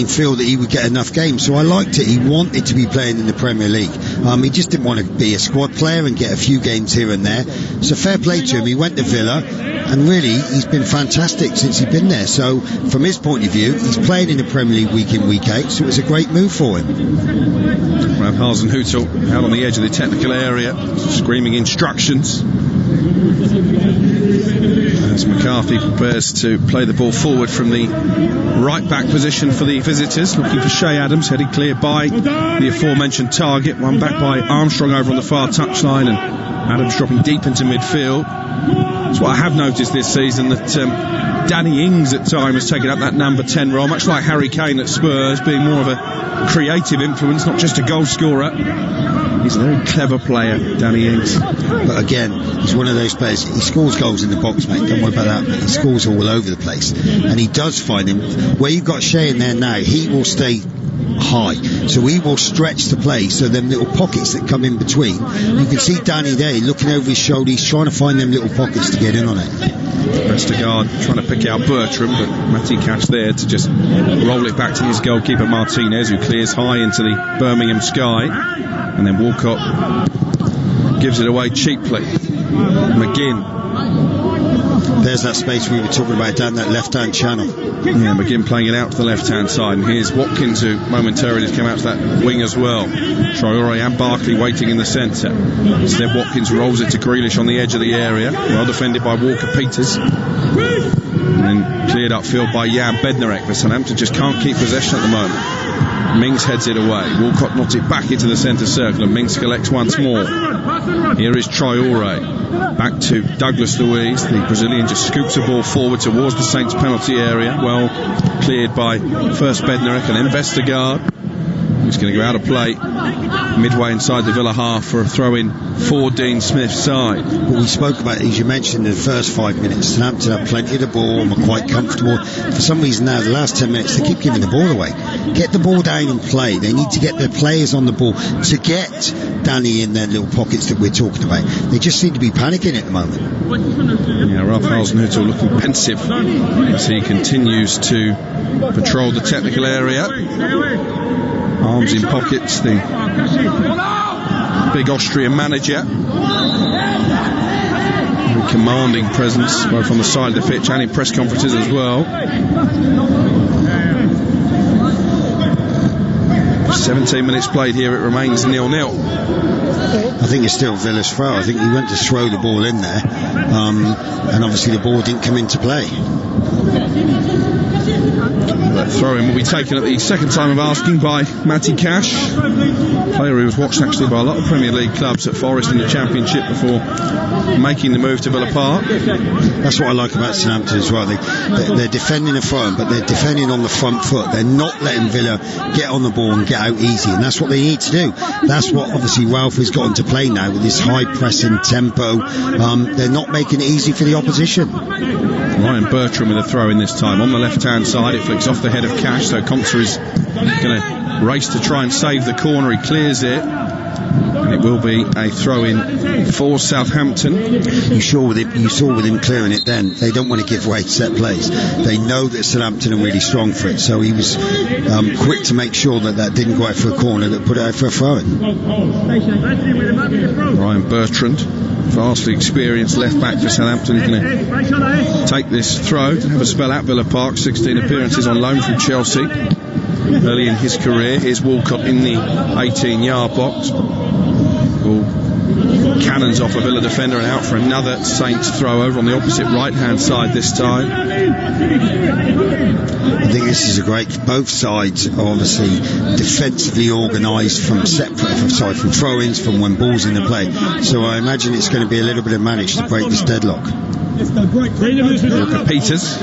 feel that he would get enough games. So I liked it. He wanted to be playing in the Premier League. He just didn't want to be a squad player and get a few games here and there. So fair play to him. He went to Villa, and really he's been fantastic since he's been there. So from his point of view, he's playing in the Premier League week in, week out, so it was a great move for him. Hause and Heaton out on the edge of the technical area, screaming instructions as McCarthy prepares to play the ball forward from the right back position for the visitors, looking for Che Adams, headed clear by the aforementioned Targett, one back by Armstrong over on the far touchline, and Adams dropping deep into midfield. That's what I have noticed this season, that Danny Ings at times has taken up that number 10 role, much like Harry Kane at Spurs, being more of a creative influence, not just a goal scorer. He's a very clever player, Danny Ings. But again, he's one of those players, he scores goals in the box, mate, don't worry about that, but he scores all over the place. And he does find him, where you've got Shea in there now, he will stay high, so he will stretch the play, so them little pockets that come in between, you can see Danny there looking over his shoulder, he's trying to find them little pockets to get in on it. Vestergaard trying to pick out Bertrand, but Matty Cash there to just roll it back to his goalkeeper Martinez, who clears high into the Birmingham sky, and then Walcott gives it away cheaply. McGinn, there's that space we were talking about down that left-hand channel. Yeah, McGinn playing it out to the left-hand side, and here's Watkins, who momentarily has come out to that wing as well. Traore and Barkley waiting in the centre. Instead, Watkins rolls it to Grealish on the edge of the area, well defended by Walker-Peters, and then cleared upfield by Jan Bednarek. But Southampton just can't keep possession at the moment. Mings heads it away. Walcott knocks it back into the centre circle, and Mings collects once more. Here is Traore. Back to Douglas Luiz. The Brazilian just scoops the ball forward towards the Saints penalty area. Well cleared by first Bednarek and then Vestergaard, who's going to go out of play midway inside the Villa half for a throw-in for Dean Smith's side. What we spoke about, as you mentioned, in the first 5 minutes, Southampton have plenty of the ball and were quite comfortable. For some reason now, the last 10 minutes, they keep giving the ball away. Get the ball down and play. They need to get their players on the ball to get Danny in their little pockets that we're talking about. They just seem to be panicking at the moment. Yeah, Ralph Hasenhüttl looking pensive as he continues to patrol the technical area. Arms in pockets, the big Austrian manager. Very commanding presence, both on the side of the pitch and in press conferences as well. 17 minutes played here, it remains 0-0. I think it's still Villa's throw. I think he went to throw the ball in there, and obviously the ball didn't come into play. That throw-in will be taken at the second time of asking by Matty Cash, player who was watched actually by a lot of Premier League clubs at Forest in the Championship before making the move to Villa Park. That's what I like about Southampton as well. They're defending the front, but they're defending on the front foot. They're not letting Villa get on the ball and get out easy, and that's what they need to do. That's what obviously Ralph has got into play now with this high pressing tempo. They're not making it easy for the opposition. Ryan Bertrand with a throw in this time on the left hand side. It flicks off the head of Cash, so Konsa is going to race to try and save the corner. He clears it, and it will be a throw in for Southampton. You saw with him clearing it then, they don't want to give away set plays. They know that Southampton are really strong for it, so he was quick to make sure that didn't go out for a corner, that put it out for a throw-in. Ryan Bertrand, vastly experienced left back for Southampton, is going to take this throw. Didn't have a spell at Villa Park, 16 appearances on loan from Chelsea early in his career. Here's Walcott in the 18-yard box. Ball cannons off a Villa defender and out for another Saints throw over on the opposite right-hand side this time. I think this is a great. Both sides are obviously defensively organised from throw-ins, from when balls in the play. So I imagine it's going to be a little bit of manage to break this deadlock. Walker-Peters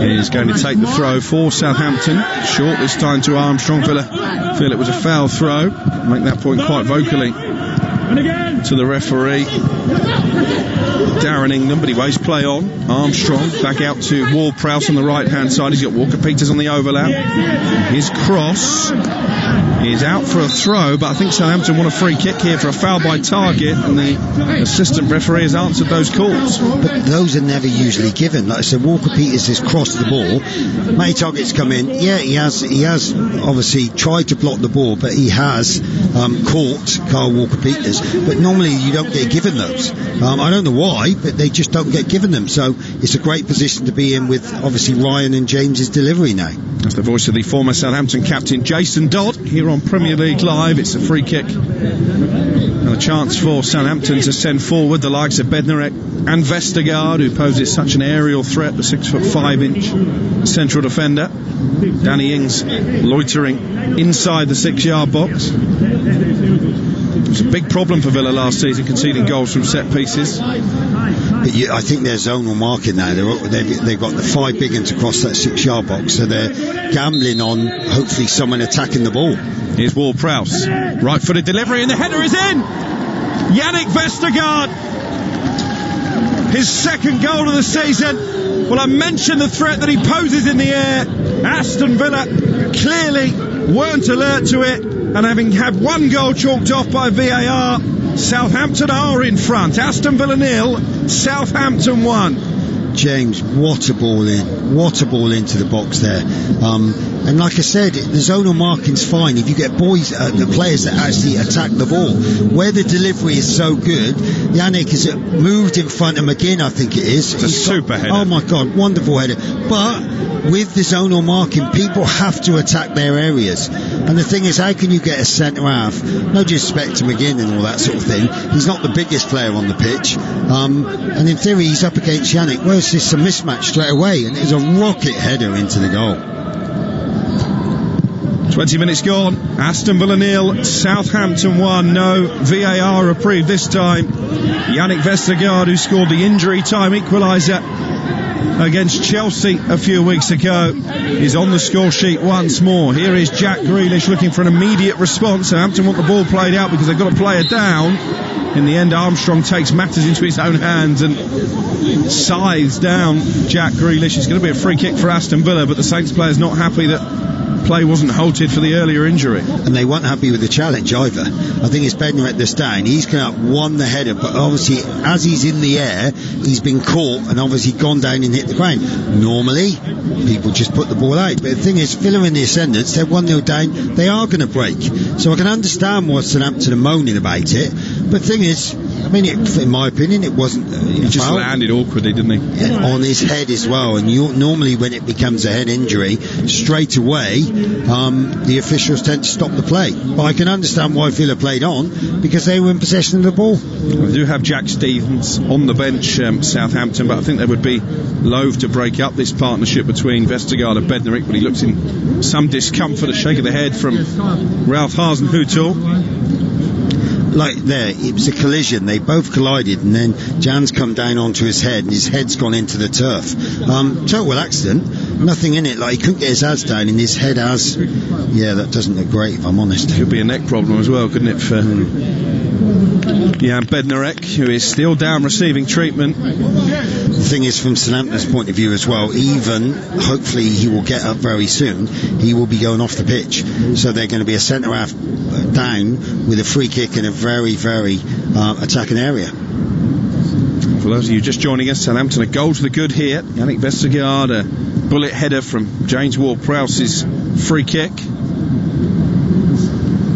is going to take the throw for Southampton. Short this time to Armstrong. Villa feel it was a foul throw. Make that point quite vocally to the referee, Darren England, but he waits play on. Armstrong back out to Ward-Prowse on the right hand side. He's got Walker-Peters on the overlap. His cross is out for a throw, but I think Southampton want a free kick here for a foul by Targett, and the assistant referee has answered those calls. But those are never usually given. Like I said, Walker-Peters has crossed the ball. Matty Targett's come in. Yeah, he has obviously tried to block the ball, but he has caught Carl Walker-Peters. But normally you don't get given those. I don't know why, but they just don't get given them. So it's a great position to be in with obviously Ryan and James's delivery now. That's the voice of the former Southampton captain Jason Dodd here on Premier League Live. It's a free kick and a chance for Southampton to send forward the likes of Bednarek and Vestergaard, who poses such an aerial threat, the 6'5" central defender. Danny Ings loitering inside the 6-yard box. It was a big problem for Villa last season, conceding goals from set pieces. But I think they're zonal marking now. They've got the 5 big ones across that 6-yard box, so they're gambling on hopefully someone attacking the ball. Here's Ward-Prowse, right-footed delivery, and the header is in. Yannick Vestergaard, his second goal of the season. Well, I mentioned the threat that he poses in the air. Aston Villa clearly weren't alert to it, and having had one goal chalked off by VAR, Southampton are in front. Aston Villa 0, Southampton 1. James, what a ball in. What a ball into the box there. And like I said, the zonal marking's fine if you get the players that actually attack the ball. Where the delivery is so good, Yannick is moved in front of McGinn, I think it is. It's a super header. Oh my God, wonderful header. But with the zonal marking, people have to attack their areas. And the thing is, how can you get a centre half? No disrespect to McGinn and all that sort of thing. He's not the biggest player on the pitch. And in theory, he's up against Yannick. Well, it's just a mismatch straight away. And it was a rocket header into the goal. 20 minutes gone. Aston Villa 0, Southampton 1. No VAR approved this time. Yannick Vestergaard, who scored the injury time equaliser against Chelsea a few weeks ago, is on the score sheet once more. Here is Jack Grealish looking for an immediate response. Southampton want the ball played out because they've got a player down. In the end, Armstrong takes matters into his own hands and scythes down Jack Grealish. It's going to be a free kick for Aston Villa, but the Saints player's not happy that play wasn't halted for the earlier injury. And they weren't happy with the challenge either. I think it's Bednarek that's down. He's going to won the header, but obviously as he's in the air, he's been caught and obviously gone down and hit the ground. Normally, people just put the ball out. But the thing is, Villa in the ascendants, they're 1-0 down, they are going to break. So I can understand why Southampton are moaning about it. But the thing is, I mean, in my opinion, it wasn't. He just landed awkwardly, didn't he? On his head as well. And normally, when it becomes a head injury, straight away, the officials tend to stop the play. But I can understand why Villa played on, because they were in possession of the ball. They do have Jack Stevens on the bench, Southampton, but I think they would be loath to break up this partnership between Vestergaard and Bednarek. But he looks in some discomfort, a shake of the head from Ralph Hause and Heaton. Like there, it was a collision. They both collided, and then Jan's come down onto his head, and his head's gone into the turf. Total accident, nothing in it. Like, he couldn't get his hands down, and his head has. Yeah, that doesn't look great, if I'm honest. Could be a neck problem as well, couldn't it? For Bednarek, who is still down receiving treatment. The thing is, from Southampton's point of view as well, even hopefully he will get up very soon, he will be going off the pitch. So they're going to be a centre half down with a free kick in a very, very attacking area. For those of you just joining us, Southampton a goal to the good here. Yannick Vestergaard, a bullet header from James Ward-Prowse's free kick.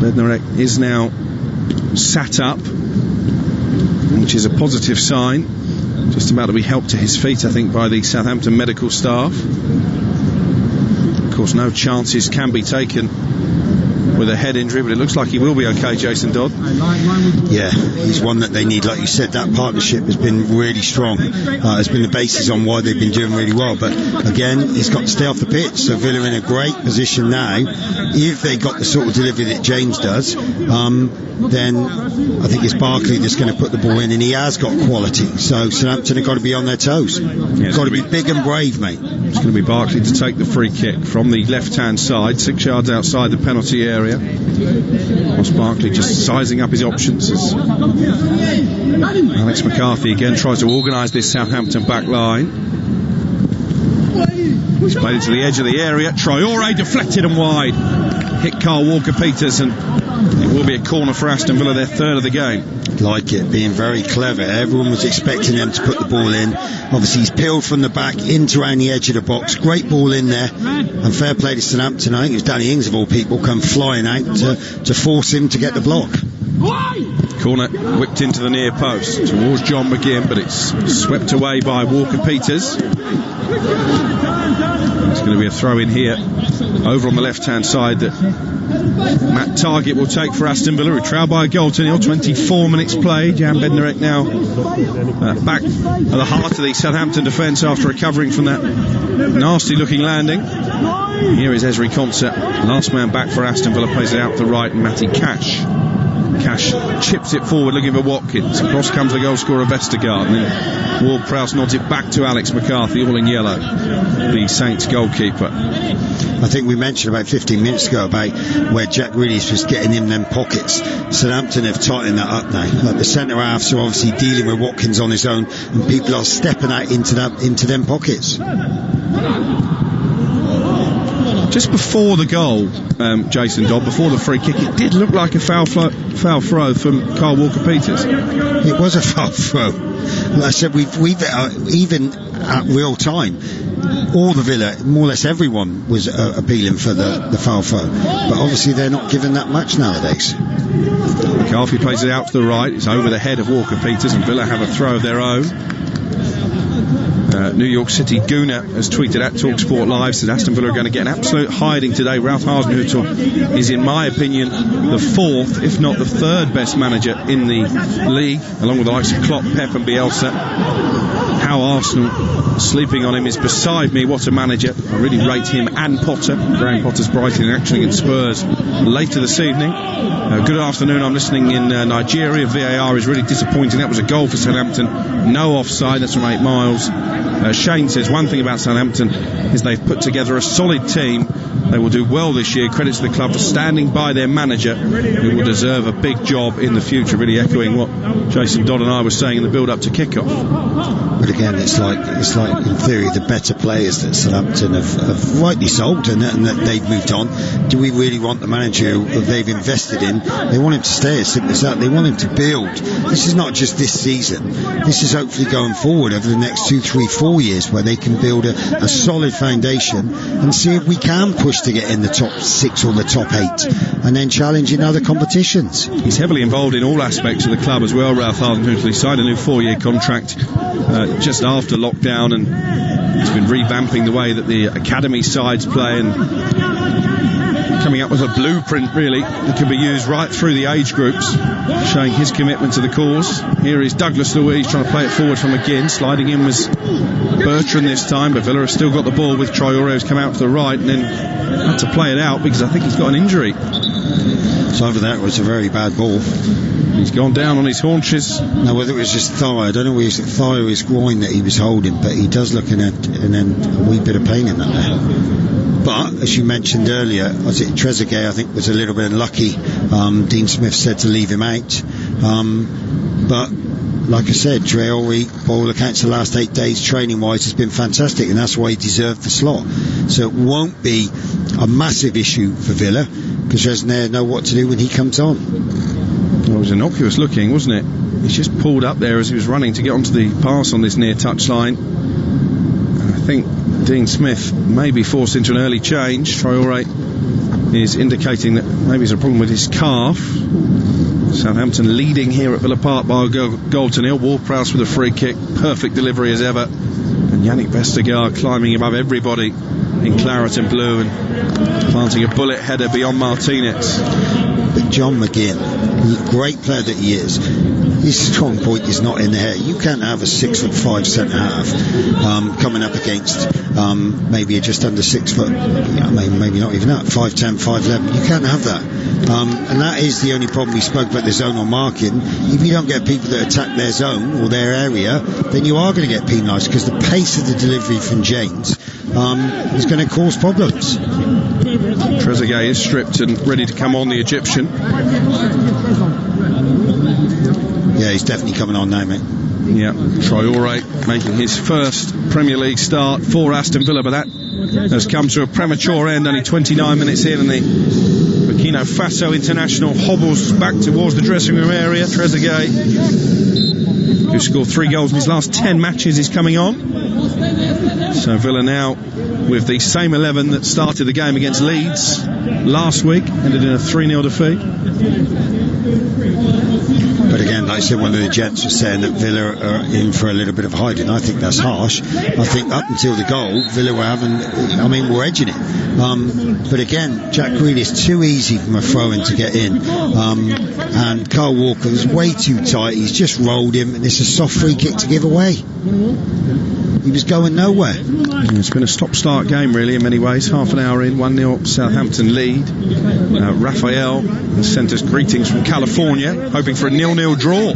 Bednarek is now sat up, which is a positive sign. Just about to be helped to his feet, I think, by the Southampton medical staff. Of course, no chances can be taken with a head injury, but it looks like he will be okay, Jason Dodd. Yeah, he's one that they need. Like you said, that partnership has been really strong. It's been the basis on why they've been doing really well. But again, he's got to stay off the pitch, so Villa in a great position now. If they got the sort of delivery that James does, then I think it's Barkley that's going to put the ball in, and he has got quality. So Southampton have got to be on their toes. Got to be big and brave, mate. It's going to be Barkley to take the free kick from the left-hand side, 6 yards outside the penalty area. Whilst Barkley just sizing up his options as Alex McCarthy again tries to organise this Southampton back line. He's played into the edge of the area. Traore deflected and wide. Hit Kyle Walker-Peters, and it will be a corner for Aston Villa, their third of the game. Like it, being very clever. Everyone was expecting them to put the ball in. Obviously he's peeled from the back into around the edge of the box. Great ball in there, and fair play to Southampton. I think it was Danny Ings of all people come flying out to force him to get the block. Corner whipped into the near post towards John McGinn, but it's swept away by Walker-Peters. It's going to be a throw in here over on the left hand side that Matt Targett will take for Aston Villa, who trail by a goal to nil. 24 minutes played. Jan Bednarek now back at the heart of the Southampton defence after recovering from that nasty looking landing. Here is Ezri Konsa, last man back for Aston Villa, plays it out to the right, and Matty Cash Cash chips it forward looking for Watkins. Across comes the goal scorer Vestergaard, and then Ward-Prowse nods it back to Alex McCarthy, all in yellow, the Saints goalkeeper. I think we mentioned about 15 minutes ago about where Jack Grealish was getting in them pockets. Southampton have tightened that up now. Like the centre halves are obviously dealing with Watkins on his own, and people are stepping out into them pockets. Just before the goal, Jason Dodd, before the free kick, it did look like a foul throw from Kyle Walker-Peters. It was a foul throw. Like I said, we've even at real time, all the Villa, more or less everyone was appealing for the foul throw. But obviously they're not given that much nowadays. McCarthy plays it out to the right. It's over the head of Walker-Peters, and Villa have a throw of their own. New York City Gooner has tweeted at TalkSport Live, said Aston Villa are going to get an absolute hiding today. Ralph Hasenhüttl is, in my opinion, the fourth, if not the third best manager in the league, along with the likes of Klopp, Pep and Bielsa. How Arsenal sleeping on him is beside me. What a manager. I really rate him and Potter. Graham Potter's Brighton in action against Spurs later this evening. Good afternoon, I'm listening in Nigeria. VAR is really disappointing. That was a goal for Southampton. No offside, that's from 8 miles. Shane says one thing about Southampton is they've put together a solid team. They will do well this year. Credit to the club for standing by their manager, who will deserve a big job in the future. Really echoing what Jason Dodd and I were saying in the build-up to kick-off. But again, it's like in theory the better players that Southampton have rightly sold and that they've moved on. Do we really want the manager who they've invested in? They want him to stay, as simple as that. They want him to build. This is not just this season. This is hopefully going forward over the next 2, 3, 4 years, where they can build a solid foundation and see if we can push to get in the top 6 or the top 8 and then challenge in other competitions. He's heavily involved in all aspects of the club as well, Ralph Hasenhüttl. He signed a new 4-year contract just after lockdown, and he's been revamping the way that the academy sides play and coming up with a blueprint really that can be used right through the age groups, showing his commitment to the cause. Here is Douglas Luiz trying to play it forward from McGinn. Sliding in was Bertrand this time, but Villa has still got the ball with Traoré, who's come out to the right and then had to play it out because I think he's got an injury. So over that was a very bad ball. He's gone down on his haunches. Now, whether it was his thigh, I don't know whether it was his thigh or his groin that he was holding, but he does look in a wee bit of pain in that there. But, as you mentioned earlier, was it Trezeguet, I think, was a little bit unlucky. Dean Smith said to leave him out. But, like I said, Traoré, by all accounts, the last 8 days, training-wise, has been fantastic, and that's why he deserved the slot. So it won't be a massive issue for Villa, because Resner know what to do when he comes on. Well, it was innocuous looking, wasn't it? He's just pulled up there as he was running to get onto the pass on this near touch line. And I think Dean Smith may be forced into an early change. Traoré is indicating that maybe there's a problem with his calf. Southampton leading here at Villa Park by a goal to nil. Ward-Prowse with a free kick. Perfect delivery as ever. And Yannick Vestergaard climbing above everybody in claret and blue and planting a bullet header beyond Martinez. But John McGinn, great player that he is, his strong point is not in the hair. You can't have a 6'5" centre half coming up against maybe just under 6 foot, maybe not even that, 5'10", 5'11". You can't have that. And that is the only problem. We spoke about the zonal marking. If you don't get people that attack their zone or their area, then you are going to get penalised, because the pace of the delivery from James is going to cause problems. Trezeguet is stripped and ready to come on, the Egyptian. Yeah, he's definitely coming on now, mate. Yeah, Traoré making his first Premier League start for Aston Villa, but that has come to a premature end. Only 29 minutes in, and the Burkina Faso international hobbles back towards the dressing room area. Trezeguet, who scored 3 goals in his last 10 matches, is coming on. So Villa now with the same 11 that started the game against Leeds last week, ended in a 3-0 defeat. But again, like I said, one of the gents was saying that Villa are in for a little bit of hiding. I think that's harsh. I think up until the goal, Villa were we're edging it. But again, Jack Grealish, too easy from a throw-in to get in. And Kyle Walker was way too tight. He's just rolled him, and it's a soft free kick to give away. He was going nowhere. It's been a stop-start game, really, in many ways. Half an hour in, 1-0 Southampton lead. Raphael sent us greetings from California, hoping for a 0-0 draw,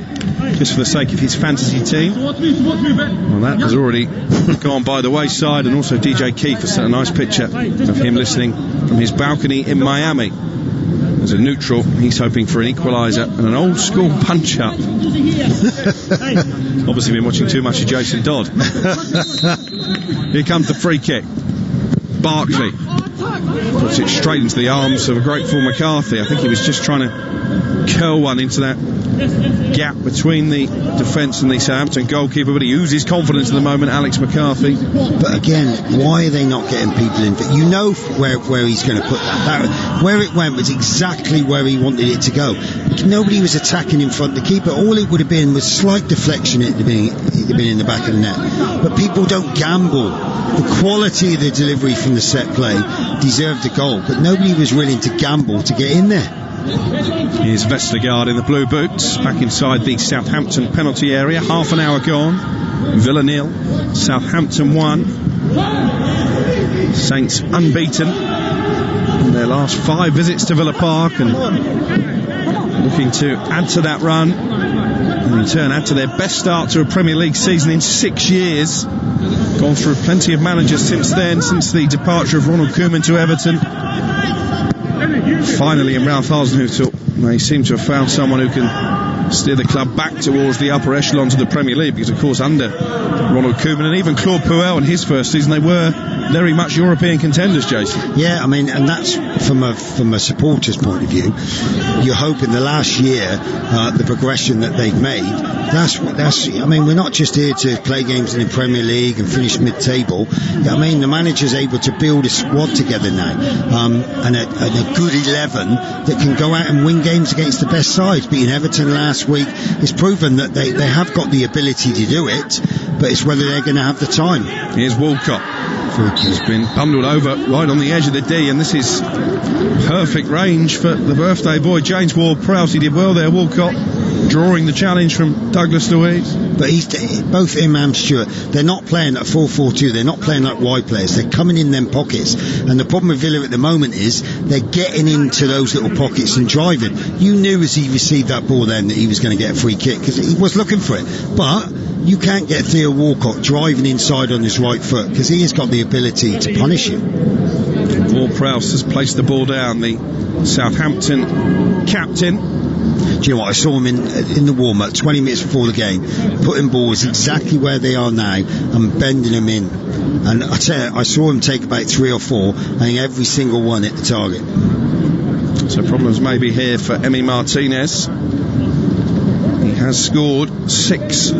just for the sake of his fantasy team. Well, that has already gone by the wayside, and also DJ Keefe has sent a nice picture of him listening from his balcony in Miami. As a neutral, he's hoping for an equaliser and an old-school punch-up. Obviously been watching too much of Jason Dodd. Here comes the free kick. Barkley puts it straight into the arms of a grateful McCarthy. I think he was just trying to curl one into that gap between the defence and the Southampton goalkeeper, but he oozes confidence at the moment, Alex McCarthy. But again, why are they not getting people in? You know where he's going to put that. Where it went was exactly where he wanted it to go. Nobody was attacking in front of the keeper. All it would have been was slight deflection. It would have been in the back of the net. But people don't gamble. The quality of the delivery from the set play deserved the goal, but nobody was willing to gamble to get in there. Here's Vestergaard in the blue boots, back inside the Southampton penalty area. Half an hour gone. Villa 0, Southampton 1. Saints unbeaten in their last 5 visits to Villa Park, and looking to add to that run and in turn add to their best start to a Premier League season in 6 years. Gone through plenty of managers since then, since the departure of Ronald Koeman to Everton. Finally, in Ralph Hasenhüttl, they seem to have found someone who can steer the club back towards the upper echelons of the Premier League, because of course under Ronald Koeman and even Claude Puel in his first season, they were very much European contenders, Jason. Yeah, I mean, and that's from a supporter's point of view. You hope in the last year the progression that they've made. That's. I mean, we're not just here to play games in the Premier League and finish mid-table. I mean, the manager's able to build a squad together now, and a good 11 that can go out and win games against the best sides. Beating Everton last week, it's proven that they have got the ability to do it, but it's whether they're going to have the time. Here's Walcott. He's been bundled over right on the edge of the D, and this is perfect range for the birthday boy James Ward-Prowse. He did well there, Walcott, drawing the challenge from Douglas Luiz. But both him and Stewart, they're not playing at 4-4-2, they're not playing like wide players, they're coming in them pockets, and the problem with Villa at the moment is they're getting into those little pockets and driving. You knew as he received that ball then that he was going to get a free kick, because he was looking for it, but you can't get Theo Walcott driving inside on his right foot, because he has got the ability to punish you. Ward-Prowse has placed the ball down, the Southampton captain. Do you know what, I saw him in the warm-up 20 minutes before the game, putting balls exactly where they are now and bending them in, and I tell you, I saw him take about 3 or 4, and every single one hit the target. So problems maybe here for Emi Martinez. He has scored 6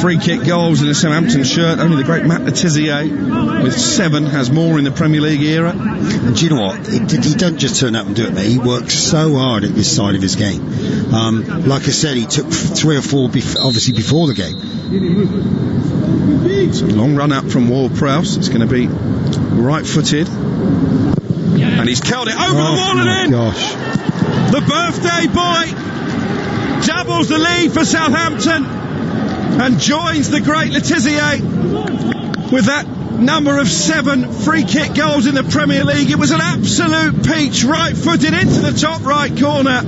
free kick goals in a Southampton shirt. Only the great Matt Letizia with 7 has more in the Premier League era. And do you know what, he doesn't just turn up and do it, mate. He works so hard at this side of his game. Like I said, he took 3 or 4 obviously before the game. It's a long run up from Ward-Prowse. It's going to be right-footed, and he's curled it over the wall and in. Gosh, the birthday boy doubles the lead for Southampton and joins the great Letizia with that number of 7 free kick goals in the Premier League. It was an absolute peach, right-footed into the top right corner.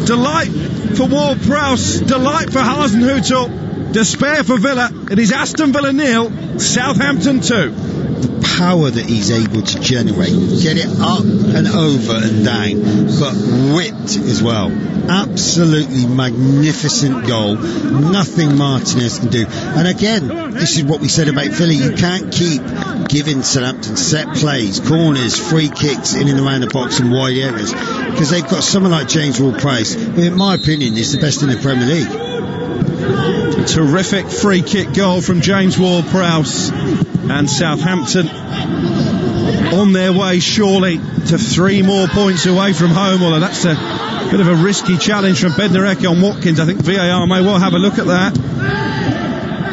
Delight for Ward-Prowse, delight for Hasenhüttl, despair for Villa. It is Aston Villa 0, Southampton 2. The power that he's able to generate, get it up and over and down, but whipped as well. Absolutely magnificent goal. Nothing Martinez can do. And again, this is what we said about Villa. You can't keep giving Southampton set plays, corners, free kicks in and around the box and wide areas, because they've got someone like James Ward-Prowse, who in my opinion is the best in the Premier League. A terrific free kick goal from James Ward-Prowse, and Southampton on their way surely to 3 more points away from home, although that's a bit of a risky challenge from Bednarek on Watkins. I think VAR may well have a look at that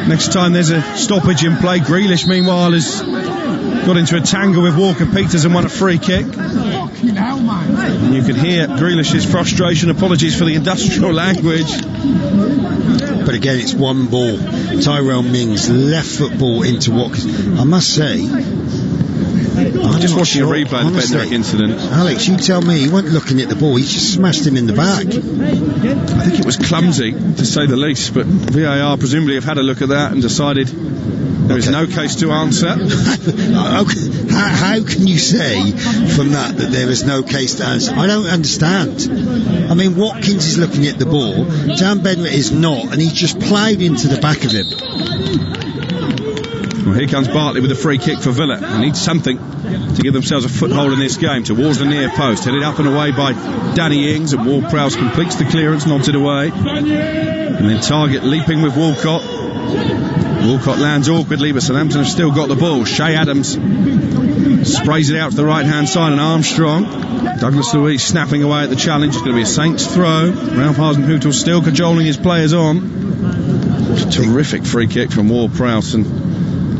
next time there's a stoppage in play. Grealish meanwhile has got into a tangle with Walker-Peters and won a free kick. And you can hear Grealish's frustration. Apologies for the industrial language. But again, it's one ball. Tyrone Mings, left foot ball into Watkins. I must say, I'm just watching a replay of the Bednarek incident. Alex, you tell me, he wasn't looking at the ball, he just smashed him in the back. I think it was clumsy, to say the least, but VAR presumably have had a look at that and decided there is no case to answer. How can you say from that there is no case to answer? I don't understand. I mean, Watkins is looking at the ball, Jan Bednarek is not, and he's just ploughed into the back of him. Well, here comes Barkley with a free kick for Villa. They need something to give themselves a foothold in this game. Towards the near post, headed up and away by Danny Ings, and Ward-Prowse completes the clearance, nodded away. And then Targett leaping with Walcott. Walcott lands awkwardly, but Southampton have still got the ball. Che Adams sprays it out to the right-hand side, and Armstrong. Douglas Luiz snapping away at the challenge. It's going to be a Saints throw. Ralph Hasenhüttl still cajoling his players on. It's a terrific free kick from Ward-Prowse, and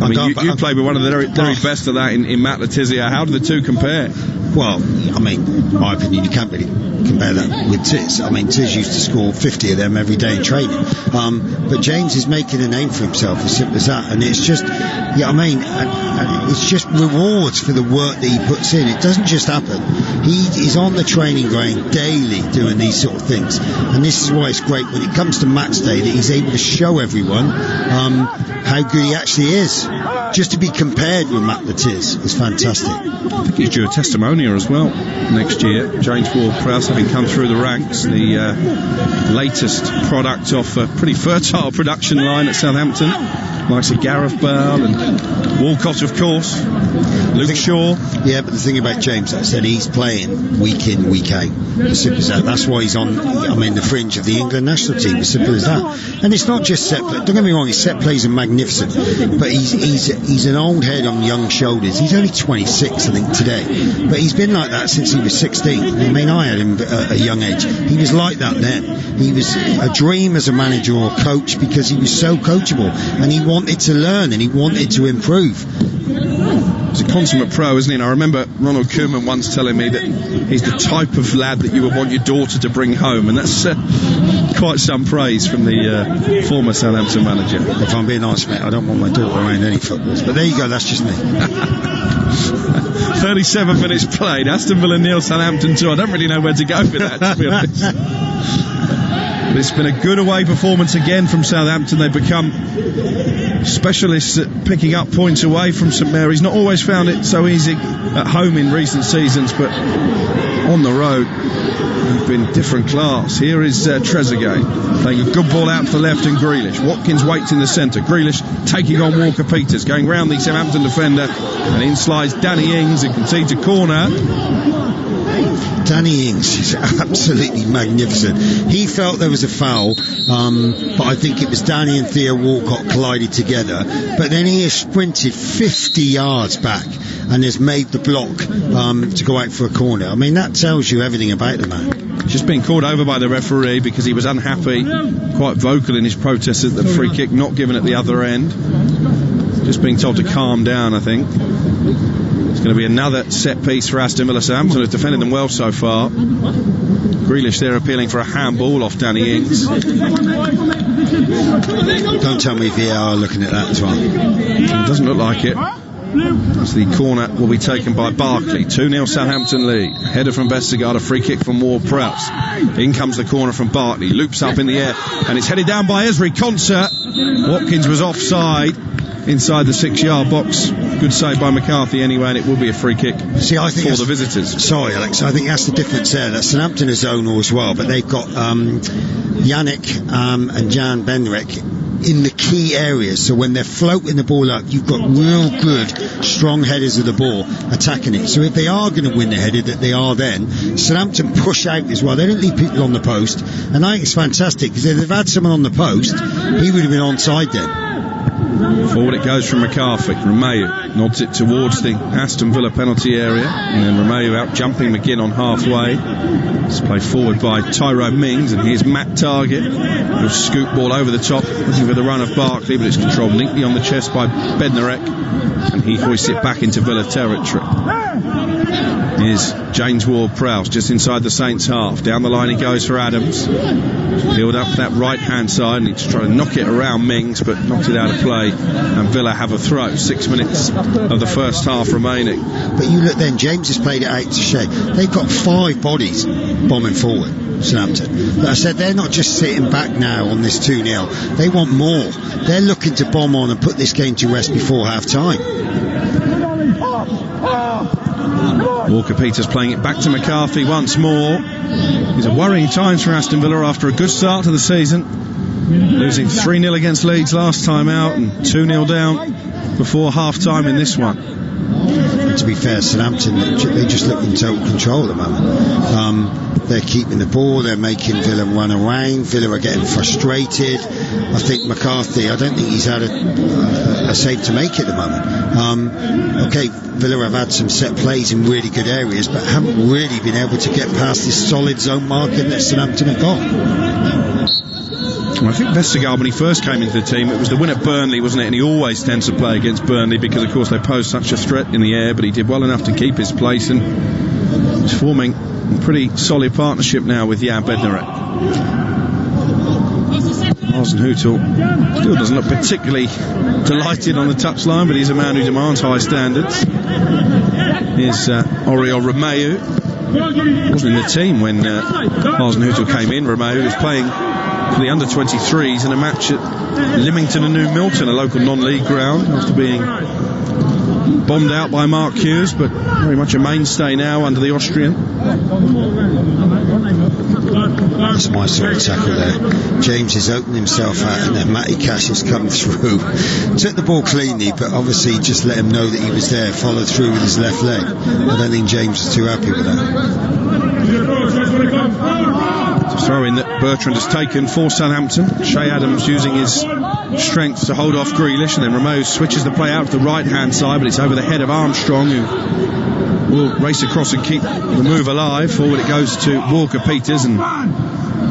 I mean, you played with one of the very best of that in Matt Le Tissier. How do the two compare? Well, I mean, in my opinion, you can't really compare that with Tiz. I mean, Tiz used to score 50 of them every day in training. But James is making a name for himself, as simple as that. And it's just, and it's just rewards for the work that he puts in. It doesn't just happen. He's on the training ground daily doing these sort of things. And this is why it's great when it comes to match day that he's able to show everyone how good he actually is. Just to be compared with Matt Le Tissier is fantastic. I think he's due a testimonial as well next year. James Ward-Prowse, having come through the ranks, the latest product of a pretty fertile production line at Southampton, likes of Gareth Bale and Walcott, of course, Luke Shaw. Yeah, but the thing about James, like I said, he's playing week in, week out. As simple as that. That's why he's on, the fringe of the England national team. As simple as that. And it's not just set play. Don't get me wrong, his set plays are magnificent, but he's an old head on young shoulders. He's only 26, I think, today, but he's been like that since he was 16. I mean, I had him at a young age. He was like that then. He was a dream as a manager or coach because he was so coachable, and he wanted to learn and he wanted to improve. He's a consummate pro, isn't he? And I remember Ronald Koeman once telling me that he's the type of lad that you would want your daughter to bring home, and that's quite some praise from the former Southampton manager. If I'm being honest, mate, I don't want my daughter around any footballers, but there you go, that's just me. 37 minutes played, Aston Villa 0, Southampton 2. I don't really know where to go with that, to be honest. But it's been a good away performance again from Southampton. They've become specialists at picking up points away from St Mary's. Not always found it so easy at home in recent seasons, but on the road they've been different class. Here is Trezeguet playing a good ball out to the left, and Grealish. Watkins waits in the centre. Grealish taking on Walker-Peters, going round the Southampton defender, and in slides Danny Ings and concedes a corner. Danny Ings is absolutely magnificent. He felt there was a foul, but I think it was Danny and Theo Walcott collided together, but then he has sprinted 50 yards back and has made the block to go out for a corner. I mean, that tells you everything about the man. Just being called over by the referee because he was unhappy, quite vocal in his protest at the free kick not given at the other end. Just being told to calm down, I think. It's going to be another set piece for Aston Villa. Southampton has defended them well so far. Grealish there appealing for a handball off Danny Ings. Don't tell me VAR are looking at that as well. It doesn't look like it. So the corner will be taken by Barkley. 2-0 Southampton lead. Header from Vestergaard, a free kick from Ward-Prowse. In comes the corner from Barkley. Loops up in the air and it's headed down by Ezri Konsa. Watkins was offside inside the 6-yard box. Good save by McCarthy anyway, and it will be a free kick for the visitors. Sorry, Alex, I think that's the difference there. That Southampton is zonal as well, but they've got Yannick and Jan Bednarek in the key areas, so when they're floating the ball up, you've got real good strong headers of the ball attacking it. So if they are going to win the header, that they are then, Southampton push out as well. They don't leave people on the post, and I think it's fantastic because if they've had someone on the post, he would have been onside then. Forward it goes from McCarthy. Romeu nods it towards the Aston Villa penalty area, and then Romeu out jumping McGinn on halfway. It's played forward by Tyrone Mings, and here's Matt Targett. He'll scoop ball over the top, looking for the run of Barkley, but it's controlled neatly on the chest by Bednarek, and he hoists it back into Villa territory. Here's James Ward-Prowse just inside the Saints half. Down the line he goes for Adams. Peeled up that right hand side and he's trying to knock it around Mings, but knocked it out of play, and Villa have a throw. 6 minutes of the first half remaining. But you look then, James has played it out to Shea. They've got 5 bodies bombing forward, Southampton. But I said they're not just sitting back now on this 2-0. They want more. They're looking to bomb on and put this game to rest before half time. Walker-Peters playing it back to McCarthy once more. These are worrying times for Aston Villa after a good start to the season, losing 3-0 against Leeds last time out and 2-0 down before half-time in this one. And to be fair, Southampton, they just look in total control at the moment. They're keeping the ball, they're making Villa run around. Villa are getting frustrated. I think McCarthy, I don't think he's had a save to make at the moment. Okay, Villa have had some set plays in really good areas, but haven't really been able to get past this solid zone marking that Southampton have got. Well, I think Vestergaard, when he first came into the team, it was the win at Burnley, wasn't it? And he always tends to play against Burnley because, of course, they pose such a threat in the air, but he did well enough to keep his place, and he's forming a pretty solid partnership now with Bednarek. Huse still doesn't look particularly delighted on the touchline, but he's a man who demands high standards. Here's Romeu. Wasn't in the team when Huse came in. Romeu was playing for the under-23s in a match at Lymington and New Milton, a local non-league ground, after being bombed out by Mark Hughes, but very much a mainstay now under the Austrian. That's my sort of tackle there. James has opened himself out, and then Matty Cash has come through. Took the ball cleanly, but obviously just let him know that he was there, followed through with his left leg. I don't think James was too happy with that. Throw in that Bertrand has taken for Southampton. Shea Adams using his strength to hold off Grealish, and then Romeu switches the play out to the right hand side, but it's over the head of Armstrong, who will race across and keep the move alive. Forward it goes to Walker-Peters, and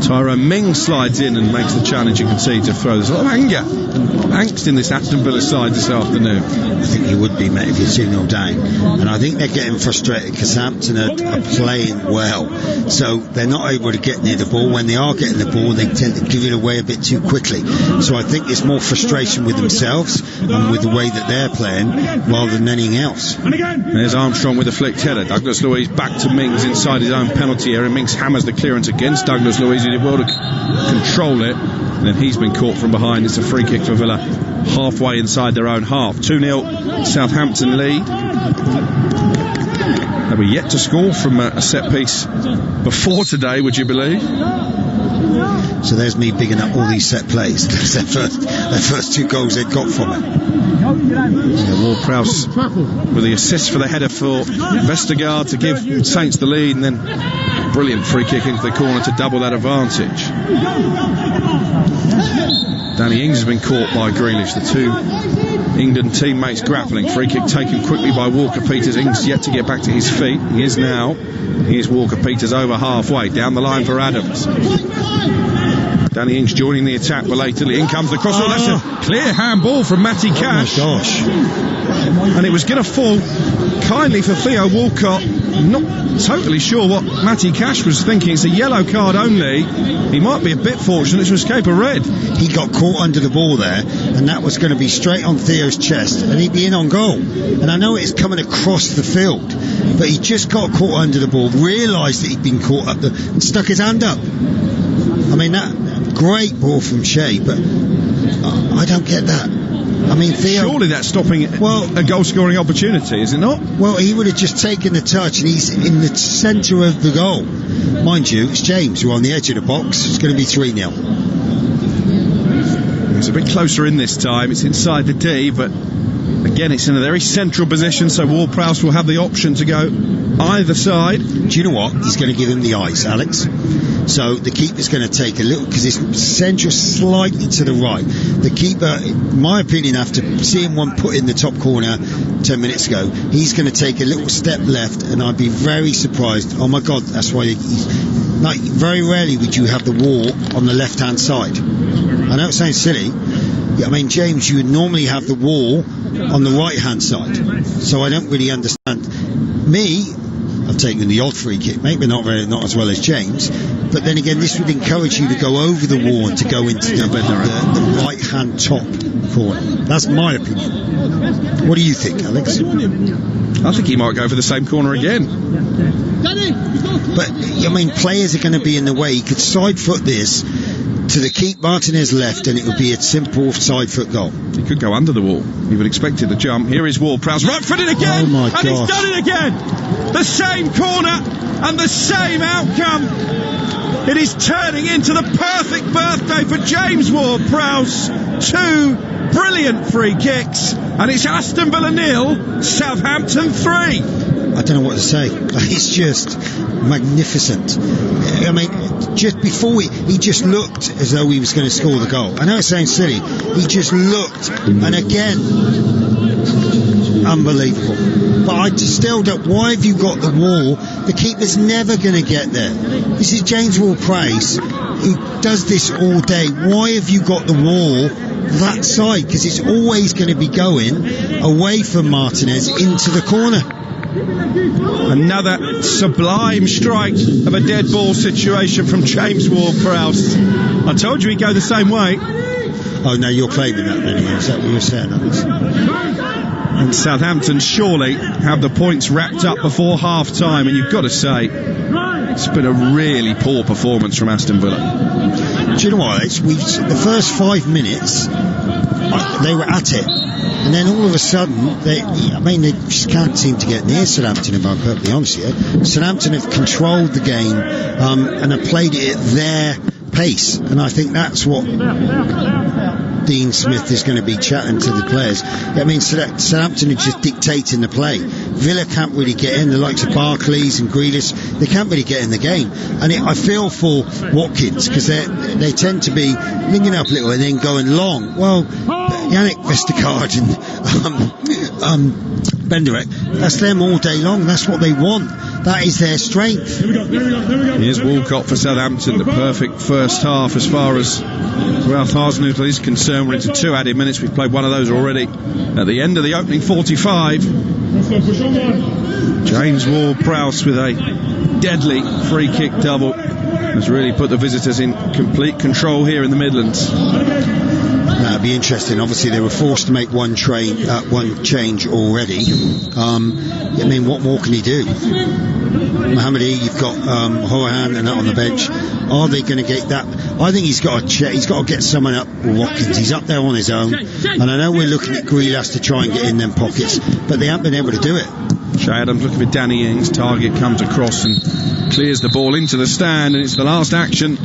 Tyrone Mings slides in and makes the challenge and concedes a throw. There's a lot of anger, angst in this Aston Villa side this afternoon. I think you would be, mate, if you're 2-0 down. And I think they're getting frustrated because Southampton are playing well, so they're not able to get near the ball. When they are getting the ball, they tend to give it away a bit too quickly. So I think it's more frustration with themselves and with the way that they're playing rather than anything else. There's Armstrong with a flicked header. Douglas Luiz back to Mings inside his own penalty area. Mings hammers the clearance against Douglas Luiz, who did well to control it, and then he's been caught from behind. It's a free kick for Villa halfway inside their own half. 2-0 Southampton lead. They were yet to score from a set piece before today, would you believe? So there's me bigging up all these set plays. That's their first 2 goals they've got from it. Ward-Prowse with the assist for the header for Vestergaard to give Saints the lead, and then brilliant free kick into the corner to double that advantage. Danny Ings has been caught by Grealish. The 2 England teammates grappling. Free kick taken quickly by Walker-Peters. Ings yet to get back to his feet. He is now. Here's Walker-Peters over halfway. Down the line for Adams. Danny Ings joining the attack belatedly. In comes the cross. Oh, that's a clear handball from Matty Cash. Oh my gosh. And it was going to fall kindly for Theo Walcott. Not totally sure what Matty Cash was thinking. It's a yellow card only. He might be a bit fortunate to escape a red. He got caught under the ball there, and that was going to be straight on Theo's chest, and he'd be in on goal. And I know it's coming across the field, but he just got caught under the ball, realised that he'd been caught up there, and stuck his hand up. I mean, that great ball from Shea, but I don't get that. I mean, Theo, surely that's stopping a goal-scoring opportunity, is it not? Well, he would have just taken the touch, and he's in the centre of the goal. Mind you, it's James who on the edge of the box. It's going to be 3-0. It's a bit closer in this time. It's inside the D, but again, it's in a very central position, so Ward-Prowse will have the option to go either side. Do you know what? He's going to give him the ice, Alex. So the keeper's going to take a little, because it's central slightly to the right. The keeper, in my opinion, after seeing one put in the top corner 10 minutes ago, he's going to take a little step left, and I'd be very surprised. Oh my God, that's why like, very rarely would you have the wall on the left-hand side. I know it sounds silly. I mean, James, you would normally have the wall on the right-hand side. So I don't really understand. I've taken the odd free kick, maybe not as well as James, but then again, this would encourage you to go over the wall and to go into the right-hand top corner. That's my opinion. What do you think, Alex? I think he might go for the same corner again. But, I mean, players are going to be in the way. He could side foot this to keep Martinez left, and it would be a simple side foot goal. He could go under the wall. He would expect it to jump. Here is Ward-Prowse, right footed again, and he's done it again. The same corner and the same outcome. It is turning into the perfect birthday for James Ward-Prowse. 2 brilliant free kicks, and it's Aston Villa 0, Southampton 3. I don't know what to say. It's just magnificent. I mean, just before he just looked as though he was going to score the goal. I know it sounds silly. He just looked, and again, unbelievable. But I still don't. Why have you got the wall? The keeper's never going to get there. This is James Ward-Prowse. He does this all day. Why have you got the wall that side? Because it's always going to be going away from Martinez into the corner. Another sublime strike of a dead ball situation from James Ward-Prowse. I told you he'd go the same way. Oh, no, you're claiming that then. Is that what you're saying, Alex? And Southampton surely have the points wrapped up before half-time, and you've got to say, it's been a really poor performance from Aston Villa. Do you know what, Alex? The first 5 minutes, they were at it. And then all of a sudden, they just can't seem to get near Southampton, if I'm perfectly honest here. Southampton have controlled the game and have played it at their pace. And I think that's what Dean Smith is going to be chatting to the players. I mean, Southampton are just dictating the play. Villa can't really get in. The likes of Barkley's and Grealish, they can't really get in the game. And I feel for Watkins, because they tend to be linking up a little and then going long. Well, Yannick Vestergaard and Bednarek, that's them all day long. That's what they want. That is their strength. Here's Walcott for Southampton. The perfect first half as far as Ralph Hasenhüttl is concerned. We're into 2 added minutes. We've played one of those already at the end of the opening 45. James Ward-Prowse with a deadly free kick double has really put the visitors in complete control here in the Midlands. That'd be interesting. Obviously, they were forced to make one change already. I mean, what more can he do? Mohamedi, you've got Horahan and that on the bench. Are they going to get that? I think he's got to get someone up with Watkins. He's up there on his own, and I know we're looking at Grealish to try and get in them pockets, but they haven't been able to do it. Shay Adams looking for Danny Ings. Targett comes across and clears the ball into the stand, and it's the last action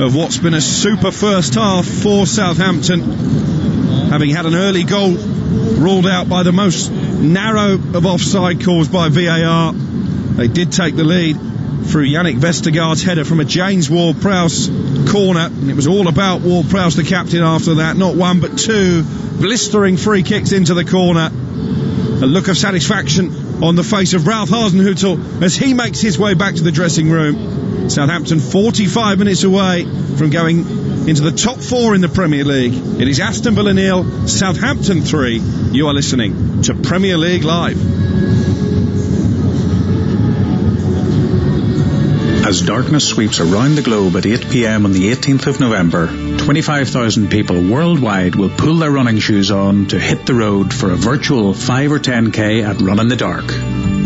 of what's been a super first half for Southampton, having had an early goal ruled out by the most narrow of offside calls by VAR. They did take the lead through Yannick Vestergaard's header from a James Ward-Prowse corner, and it was all about Ward-Prowse, the captain, after that. Not one but 2 blistering free kicks into the corner. A look of satisfaction on the face of Ralph Hasenhüttl as he makes his way back to the dressing room. Southampton 45 minutes away from going into the top 4 in the Premier League. It is Aston Villa 0, Southampton 3. You are listening to Premier League Live. As darkness sweeps around the globe at 8 p.m. on the 18th of November, 25,000 people worldwide will pull their running shoes on to hit the road for a virtual 5 or 10k at Run in the Dark.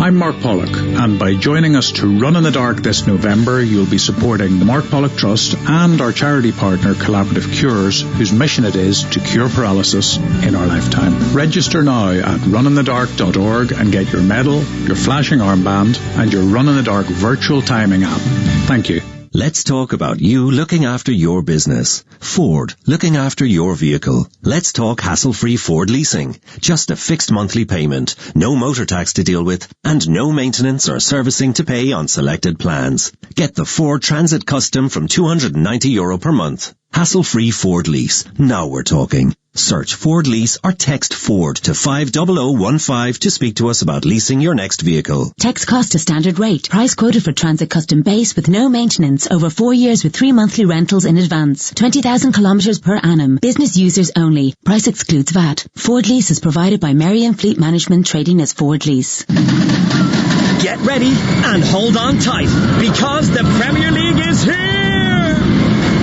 I'm Mark Pollock, and by joining us to Run in the Dark this November, you'll be supporting the Mark Pollock Trust and our charity partner Collaborative Cures, whose mission it is to cure paralysis in our lifetime. Register now at runinthedark.org and get your medal, your flashing armband, and your Run in the Dark virtual timing app. Thank you. Let's talk about you looking after your business. Ford, looking after your vehicle. Let's talk hassle-free Ford leasing. Just a fixed monthly payment, no motor tax to deal with, and no maintenance or servicing to pay on selected plans. Get the Ford Transit Custom from €290 per month. Hassle-free Ford lease. Now we're talking. Search Ford Lease or text Ford to 50015 to speak to us about leasing your next vehicle. Text cost to standard rate. Price quoted for Transit Custom Base with no maintenance over 4 years with 3 monthly rentals in advance. 20,000 kilometres per annum. Business users only. Price excludes VAT. Ford Lease is provided by Merriam Fleet Management, trading as Ford Lease. Get ready and hold on tight, because the Premier League is here!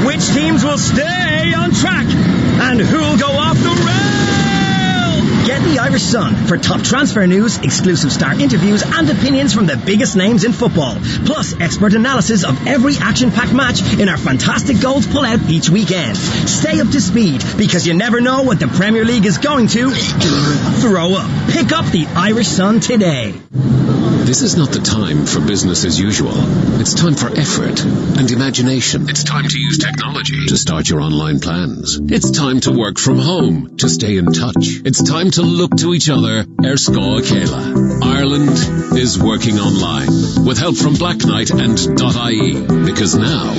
Which teams will stay on track, and who'll go off the rail? Get the Irish Sun for top transfer news, exclusive star interviews and opinions from the biggest names in football, plus expert analysis of every action-packed match in our fantastic goals pull-out each weekend. Stay up to speed, because you never know what the Premier League is going to throw up. Pick up the Irish Sun today. This is not the time for business as usual. It's time for effort and imagination. It's time to use technology to start your online plans. It's time to work from home to stay in touch. It's time to look to each other. Erscoa Kayla. Ireland is working online with help from Black Knight and .ie, because now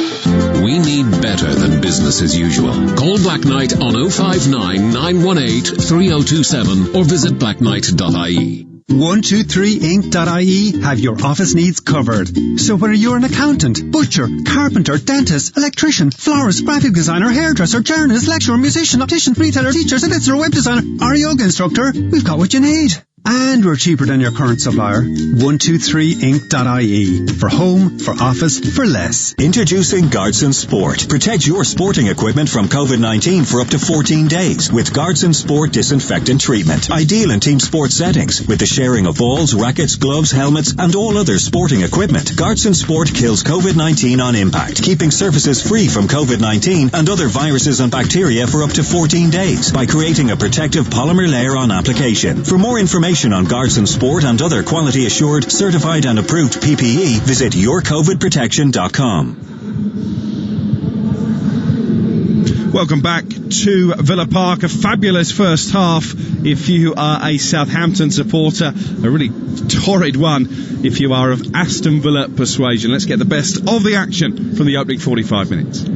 we need better than business as usual. Call Black Knight on 059 918 3027 or visit blackknight.ie. 123inc.ie have your office needs covered. So whether you're an accountant, butcher, carpenter, dentist, electrician, florist, graphic designer, hairdresser, journalist, lecturer, musician, optician, retailer, teacher, solicitor, web designer, or yoga instructor, we've got what you need. And we're cheaper than your current supplier. 123inc.ie. For home, for office, for less. Introducing Guardson Sport. Protect your sporting equipment from COVID-19 for up to 14 days with Guardson Sport disinfectant treatment. Ideal in team sport settings with the sharing of balls, rackets, gloves, helmets, and all other sporting equipment. Guardson Sport kills COVID-19 on impact, keeping surfaces free from COVID-19 and other viruses and bacteria for up to 14 days by creating a protective polymer layer on application. For more information on Guardson Sport and other quality assured, certified and approved PPE, visit yourcovidprotection.com. Welcome back to Villa Park. A fabulous first half if you are a Southampton supporter. A really torrid one if you are of Aston Villa persuasion. Let's get the best of the action from the opening 45 minutes.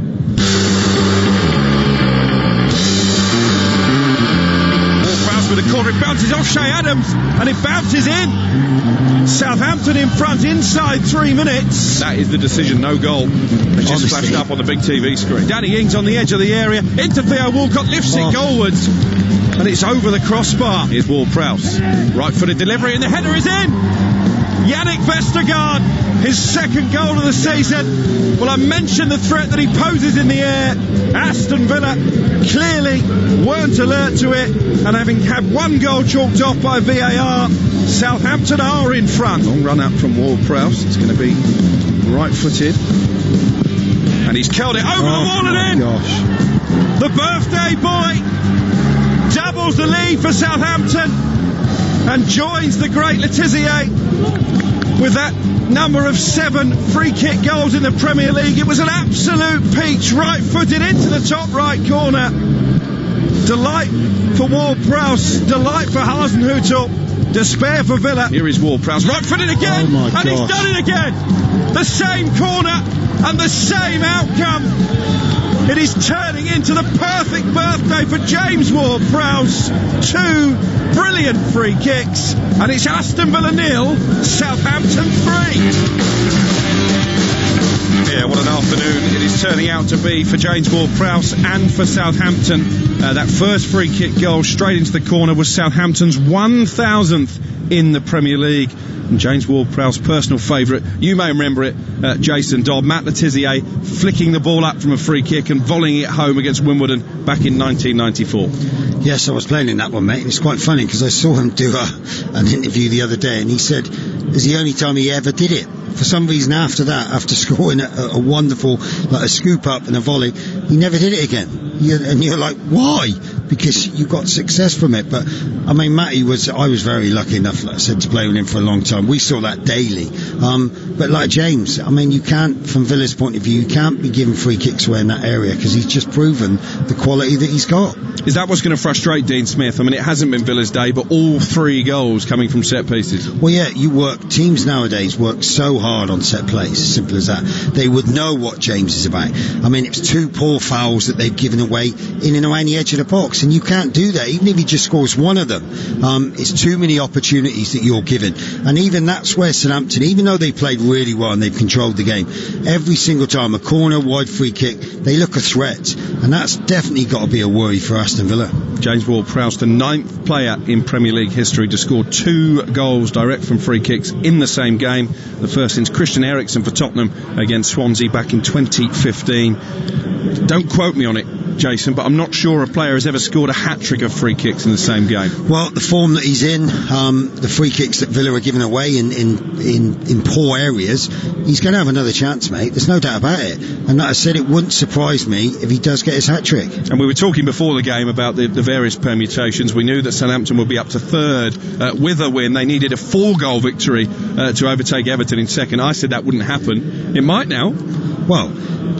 With a corner, it bounces off Che Adams and it bounces in. Southampton in front inside 3 minutes. That is the decision, no goal. It's just flashed up on the big TV screen. Danny Ings on the edge of the area, into Theo Walcott, lifts it goalwards, and it's over the crossbar. Here's Ward-Prowse, right-footed delivery, and the header is in. Yannick Vestergaard, his second goal of the season. Well, I mentioned the threat that he poses in the air. Aston Villa clearly weren't alert to it, and having had one goal chalked off by VAR, Southampton are in front. Long run up from Ward-Prowse. It's going to be right-footed, and he's curled it over the wall and in. Gosh. The birthday boy doubles the lead for Southampton and joins the great Trezeguet with that number of 7 free kick goals in the Premier League. It was an absolute peach, right-footed into the top right corner. Delight for Ward-Prowse, delight for Hause, despair for Villa. Here is Ward-Prowse, right-footed again, and he's done it again. The same corner and the same outcome. It is turning into the perfect birthday for James Ward-Prowse. 2 brilliant free kicks, and it's Aston Villa 0, Southampton 3. Yeah, what an afternoon it is turning out to be for James Ward-Prowse and for Southampton. That first free kick goal straight into the corner was Southampton's 1,000th in the Premier League. And James Ward-Prowse, personal favourite, you may remember it, Jason Dodd, Matt Letizia flicking the ball up from a free kick and volleying it home against Wimbledon back in 1994. Yes, I was playing in that one, mate. It's quite funny because I saw him do an interview the other day, and he said it was the only time he ever did it. For some reason after that, after scoring a wonderful, like a scoop up and a volley, he never did it again. And you're like, why? Because you got success from it. But I mean, I was very lucky enough, like I said, to play with him for a long time. We saw that daily. But like James, I mean, you can't, from Villa's point of view, you can't be giving free kicks away in that area because he's just proven the quality that he's got. Is that what's going to frustrate Dean Smith? I mean, it hasn't been Villa's day, but all 3 goals coming from set pieces. Well, yeah, teams nowadays work so hard on set plays, simple as that. They would know what James is about. I mean, it's 2 poor fouls that they've given away in and around the edge of the box. free-kicks, and you can't do that. Even if he just scores one of them, it's too many opportunities that you're given. And even that's where Southampton, even though they played really well and they've controlled the game, every single time, a corner, wide free kick, they look a threat. And that's definitely got to be a worry for Aston Villa. James Ward-Prowse, the 9th player in Premier League history to score 2 goals direct from free kicks in the same game. The first since Christian Eriksen for Tottenham against Swansea back in 2015. Don't quote me on it, Jason, but I'm not sure a player has ever scored a hat-trick of free kicks in the same game. Well, the form that he's in, the free kicks that Villa are giving away in poor areas, he's going to have another chance, mate. There's no doubt about it. And like I said, it wouldn't surprise me if he does get his hat-trick. And we were talking before the game about the various permutations. We knew that Southampton would be up to third with a win. They needed a 4-goal victory to overtake Everton in second. I said that wouldn't happen. It might now. Well,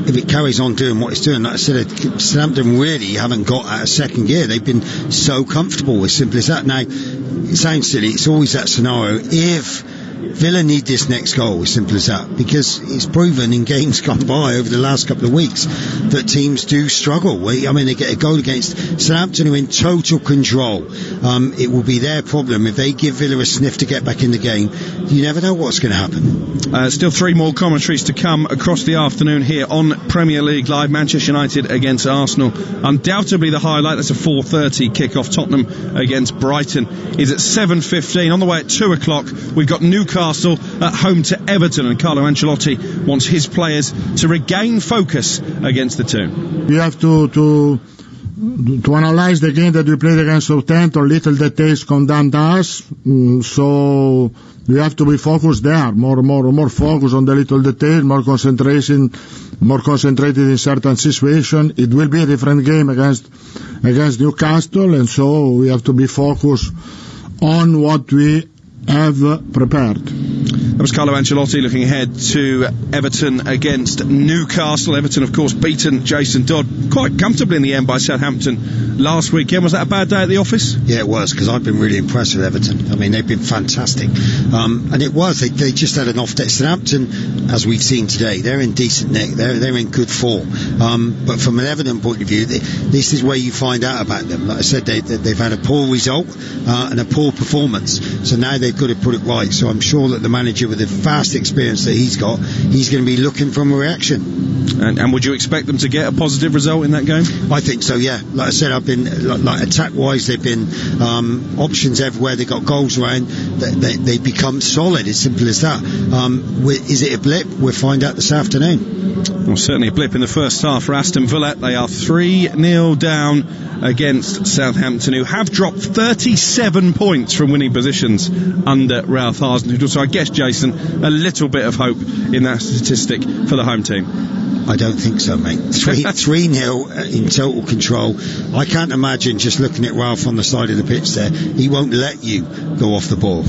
if it carries on doing what it's doing, like I said, Southampton really haven't got out of second gear. They've been so comfortable, as simple as that. Now, it sounds silly, it's always that scenario. If Villa need this next goal, as simple as that, because it's proven in games gone by over the last couple of weeks that teams do struggle. I mean, they get a goal against Southampton, who are in total control. It will be their problem if they give Villa a sniff to get back in the game. You never know what's going to happen. Still 3 more commentaries to come across the afternoon here on Premier League Live. Manchester United against Arsenal, undoubtedly the highlight. That's a 4:30 kick-off. Tottenham against Brighton is at 7:15. On the way at 2 o'clock, we've got Newcastle at home to Everton, and Carlo Ancelotti wants his players to regain focus against the two. We have to analyze the game that we played against Southampton. Little details condemned us, so we have to be focused there, more focus on the little detail, more concentration, more concentrated in certain situations. It will be a different game against Newcastle, and so we have to be focused on what we have prepared. That was Carlo Ancelotti looking ahead to Everton against Newcastle. Everton, of course, beaten Jason Dodd quite comfortably in the end by Southampton last weekend. Was that a bad day at the office? Yeah, it was, because I've been really impressed with Everton. I mean, they've been fantastic. And it was. They just had an off day. Southampton, as we've seen today, they're in decent nick. They're in good form. But from an Everton point of view, this is where you find out about them. Like I said, they've had a poor result and a poor performance. So now they've got to put it right. So I'm sure that the manager, with the vast experience that he's got, he's going to be looking for a reaction. And would you expect them to get a positive result in that game? I think so, yeah. Like I said, I've been like attack-wise, they've been options everywhere. They got goals around. They become solid. As simple as that. Is it a blip? We'll find out this afternoon. Well, certainly a blip in the first half for Aston Villa. They are 3-0 down against Southampton, who have dropped 37 points from winning positions under Ralph Hause. So I guess, Jason, a little bit of hope in that statistic for the home team. I don't think so, mate. 3-0 in total control. I can't imagine, just looking at Ralph on the side of the pitch there, he won't let you go off the ball.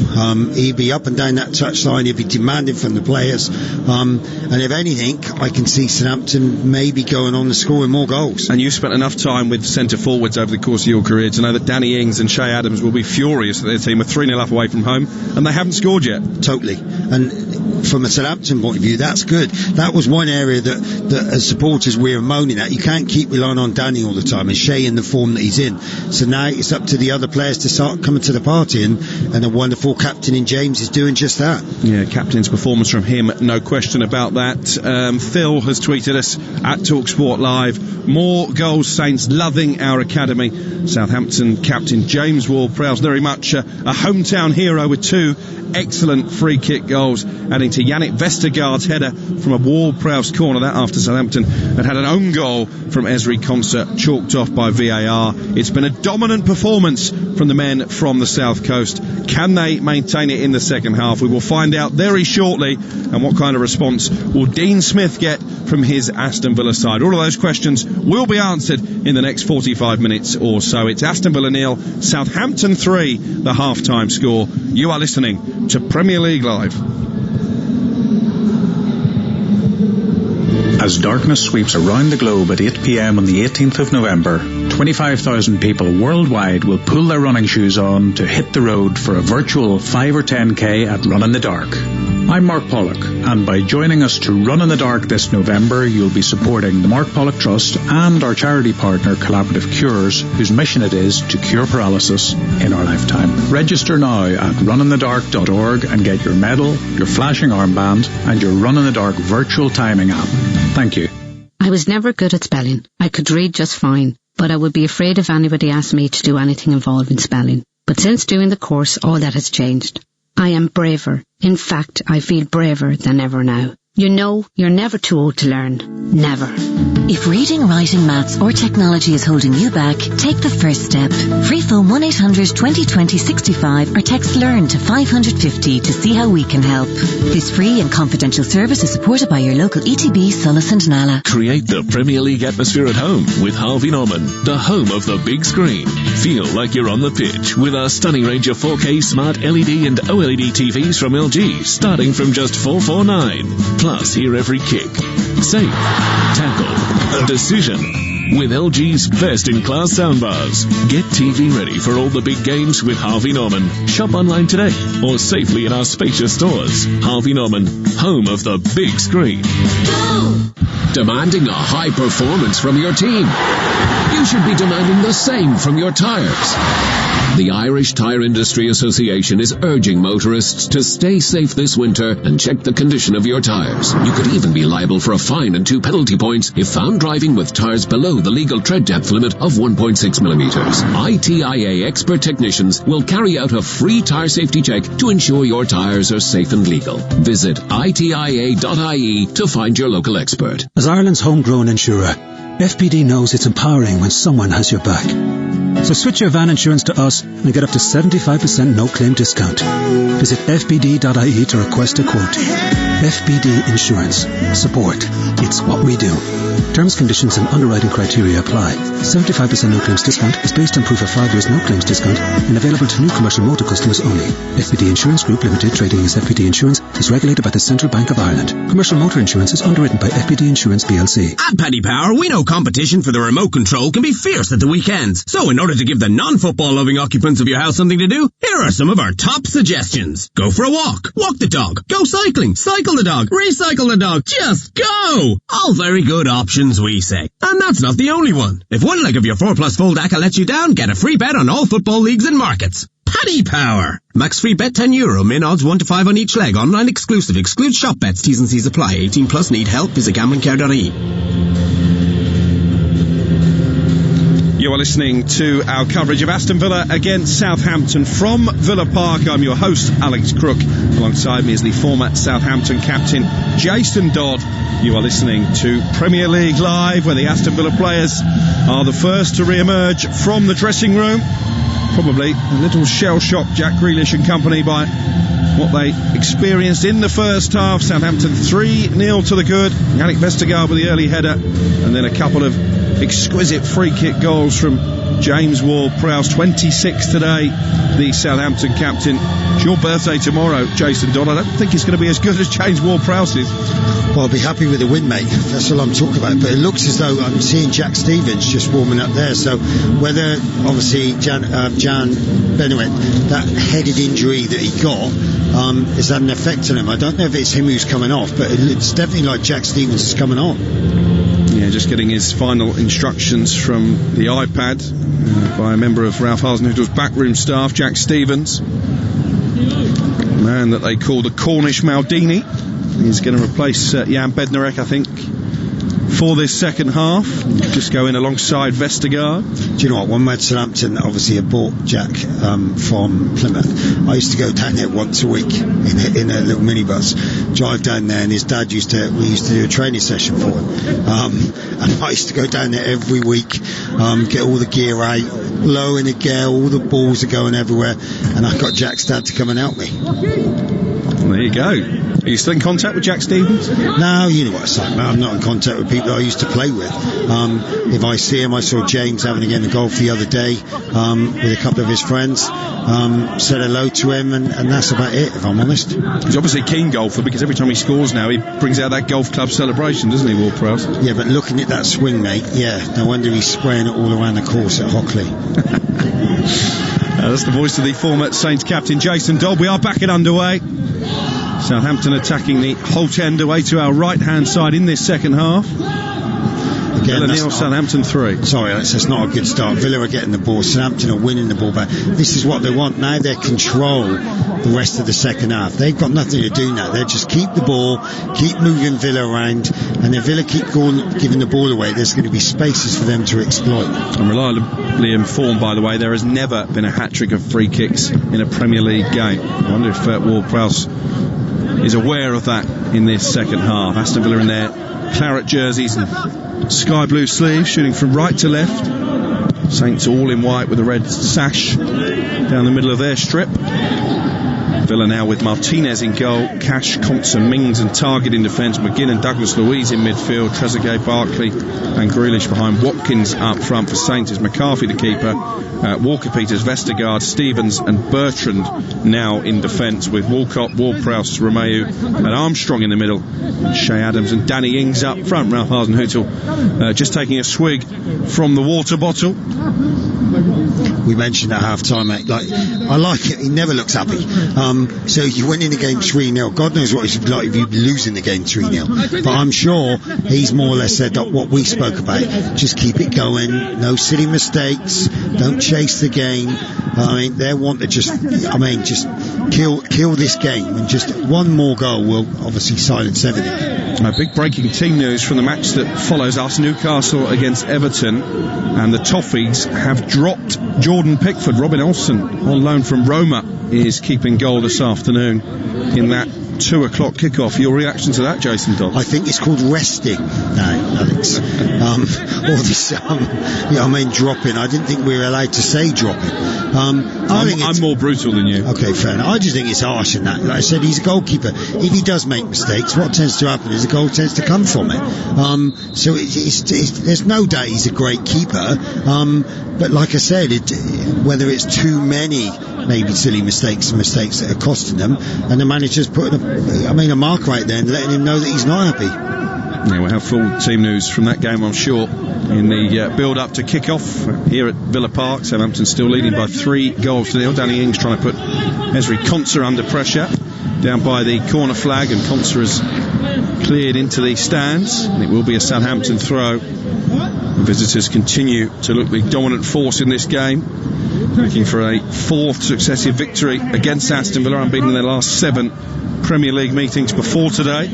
He'd be up and down that touchline. He'd be demanding from the players. And if anything, I can see Southampton maybe going on and scoring more goals. And you've spent enough time with centre forwards over the course of your career to know that Danny Ings and Che Adams will be furious that their team are 3-0 up away from home and they haven't scored yet. Totally. And from a Southampton point of view, that's good. That was one area that as supporters we're moaning at. You can't keep relying on Danny all the time, and Shea in the form that he's in. So now it's up to the other players to start coming to the party, and a wonderful captain in James is doing just that. Yeah, captain's performance from him, no question about that. Phil has tweeted us at TalkSport Live, more goals, Saints loving our academy. Southampton captain James Ward-Prowse, very much a hometown hero with 2 excellent free kick goals, adding to Yannick Vestergaard's header from a Ward-Prowse corner. That after Southampton had an own goal from Ezri Konsa, chalked off by VAR. It's been a dominant performance from the men from the South Coast. Can they maintain it in the second half? We will find out very shortly. And what kind of response will Dean Smith get from his Aston Villa side? All of those questions will be answered in the next 45 minutes or so. It's Aston Villa 0, Southampton 3, the half-time score. You are listening to Premier League Live. As darkness sweeps around the globe at 8 p.m. on the 18th of November, 25,000 people worldwide will pull their running shoes on to hit the road for a virtual 5 or 10k at Run in the Dark. I'm Mark Pollock, and by joining us to Run in the Dark this November, you'll be supporting the Mark Pollock Trust and our charity partner Collaborative Cures, whose mission it is to cure paralysis in our lifetime. Register now at runinthedark.org and get your medal, your flashing armband, and your Run in the Dark virtual timing app. Thank you. I was never good at spelling. I could read just fine, but I would be afraid if anybody asked me to do anything involving spelling. But since doing the course, all that has changed. I am braver. In fact, I feel braver than ever now. You know, you're never too old to learn. Never. If reading, writing, maths or technology is holding you back, take the first step. Free phone 1-800-2020-65 or text LEARN to 550 to see how we can help. This free and confidential service is supported by your local ETB, Solis and Nala. Create the Premier League atmosphere at home with Harvey Norman, the home of the big screen. Feel like you're on the pitch with our stunning range of 4K smart LED and OLED TVs from LG, starting from just $449. Plus, hear every kick, save, tackle, decision with LG's best-in-class soundbars. Get TV ready for all the big games with Harvey Norman. Shop online today or safely in our spacious stores. Harvey Norman, home of the big screen. Demanding a high performance from your team? You should be demanding the same from your tires. The Irish Tire Industry Association is urging motorists to stay safe this winter and check the condition of your tires. You could even be liable for a fine and 2 penalty points if found driving with tires below the legal tread depth limit of 1.6 millimeters. ITIA expert technicians will carry out a free tire safety check to ensure your tires are safe and legal. Visit itia.ie to find your local expert. As Ireland's homegrown insurer, FPD knows it's empowering when someone has your back. So switch your van insurance to us and get up to 75% no-claim discount. Visit fbd.ie to request a quote. FPD Insurance. Support. It's what we do. Terms, conditions and underwriting criteria apply. 75% no-claims discount is based on proof of 5 years no-claims discount and available to new commercial motor customers only. FPD Insurance Group Limited, trading as FPD Insurance, is regulated by the Central Bank of Ireland. Commercial motor insurance is underwritten by FPD Insurance PLC. At Paddy Power, we know competition for the remote control can be fierce at the weekends. So in order to give the non-football loving occupants of your house something to do, here are some of our top suggestions. Go for a walk. Walk the dog. Go cycling. Cycle the dog. Recycle the dog. Just go! All very good options, we say. And that's not the only one. If one leg of your 4+ fold ACCA lets you down, get a free bet on all football leagues and markets. Paddy Power. Max free bet €10. Min odds 1 to 5 on each leg. Online exclusive. Excludes shop bets. T's and C's apply. 18 plus. Need help? Visit gamblingcare.ie. You are listening to our coverage of Aston Villa against Southampton from Villa Park. I'm your host, Alex Crook. Alongside me is the former Southampton captain, Jason Dodd. You are listening to Premier League Live, where the Aston Villa players are the first to re-emerge from the dressing room. Probably a little shell-shocked, Jack Grealish and company, by what they experienced in the first half. Southampton 3-0 to the good. Yannick Vestergaard with the early header, and then a couple of exquisite free-kick goals from James Ward-Prowse. 26 today, the Southampton captain. It's your birthday tomorrow, Jason Dodd. I don't think it's going to be as good as James Ward-Prowse's. Well, I'll be happy with the win, mate. That's all I'm talking about. But it looks as though I'm seeing Jack Stevens just warming up there. So whether, obviously, Bednarek, that headed injury that he got, is that an effect on him? I don't know if it's him who's coming off, but it's definitely like Jack Stevens is coming on. Yeah, just getting his final instructions from the iPad by a member of Ralph Hasenhüttl's backroom staff, Jack Stevens. A man that they call the Cornish Maldini. He's going to replace Jan Bednarek, I think, for this second half. Just go in alongside Vestergaard. Do you know what? When we had Southampton, obviously I bought Jack from Plymouth. I used to go down there once a week in a little minibus, drive down there, and his dad we used to do a training session for him. And I used to go down there every week, get all the gear out, low in the gale, all the balls are going everywhere, and I got Jack's dad to come and help me. Well, there you go. Are you still in contact with Jack Stevens? No, you know what it's like, man. I'm not in contact with people I used to play with. If I see him, I saw James having a game of golf the other day with a couple of his friends. Said hello to him, and that's about it, if I'm honest. He's obviously a keen golfer, because every time he scores now, he brings out that golf club celebration, doesn't he, Ward-Prowse? Yeah, but looking at that swing, mate, yeah, no wonder he's spraying it all around the course at Hockley. That's the voice of the former Saints captain, Jason Dodd. We are back and underway. Southampton attacking the Holt end away to our right-hand side in this second half. Villa nil, Southampton 3. Sorry, Alex, that's not a good start. Villa are getting the ball, Southampton are winning the ball back. This is what they want. Now they control the rest of the second half. They've got nothing to do now. They just keep the ball, keep moving Villa around, and if Villa keep giving the ball away, there's going to be spaces for them to exploit. I'm reliably informed, by the way, there has never been a hat-trick of free kicks in a Premier League game. I wonder if Ward-Prowse is aware of that in this second half. Aston Villa in their claret jerseys and sky blue sleeves, shooting from right to left. Saints all in white with a red sash down the middle of their strip. Villa now with Martinez in goal, Cash, Konsa, Mings and Targett in defence, McGinn and Douglas Luiz in midfield, Trezeguet, Barkley and Grealish behind. Watkins up front for Saints is McCarthy the keeper, Walker-Peters, Vestergaard, Stevens and Bertrand now in defence, with Walcott, Ward-Prowse, Romeu and Armstrong in the middle, Che Adams and Danny Ings up front. Ralph Hasenhüttl just taking a swig from the water bottle. We mentioned at half time, mate, I like it, he never looks happy. So you went in the game 3-0. God knows what it's like if you'd be losing the game 3-0. But I'm sure he's more or less said what we spoke about. Just keep it going, no silly mistakes, don't chase the game. I mean, they want to just kill this game, and just one more goal will obviously silence everything. A big breaking team news from the match that follows us, Newcastle against Everton, and the Toffees have dropped Jordan Pickford. Robin Olsen on loan from Roma is keeping goal this afternoon in that 2 o'clock kickoff. Your reaction to that, Jason Dodd? I think it's called resting now, Alex. Or this, dropping. I didn't think we were allowed to say dropping. I'm more brutal than you. Okay, fair enough. I just think it's harsh in that. Like I said, he's a goalkeeper. If he does make mistakes, what tends to happen is the goal tends to come from it. So there's no doubt he's a great keeper. But like I said, whether it's too many maybe silly mistakes and mistakes that are costing them, and the manager's putting a mark right there and letting him know that he's not happy. Yeah, we'll have full team news from that game, I'm sure, in the build-up to kick-off here at Villa Park. Southampton still leading by 3-0. Danny Ings trying to put Ezri Konsa under pressure down by the corner flag, and Konsa has cleared into the stands, and it will be a Southampton throw. The visitors continue to look the dominant force in this game, looking for a 4th successive victory against Aston Villa, unbeaten in their last 7 Premier League meetings before today.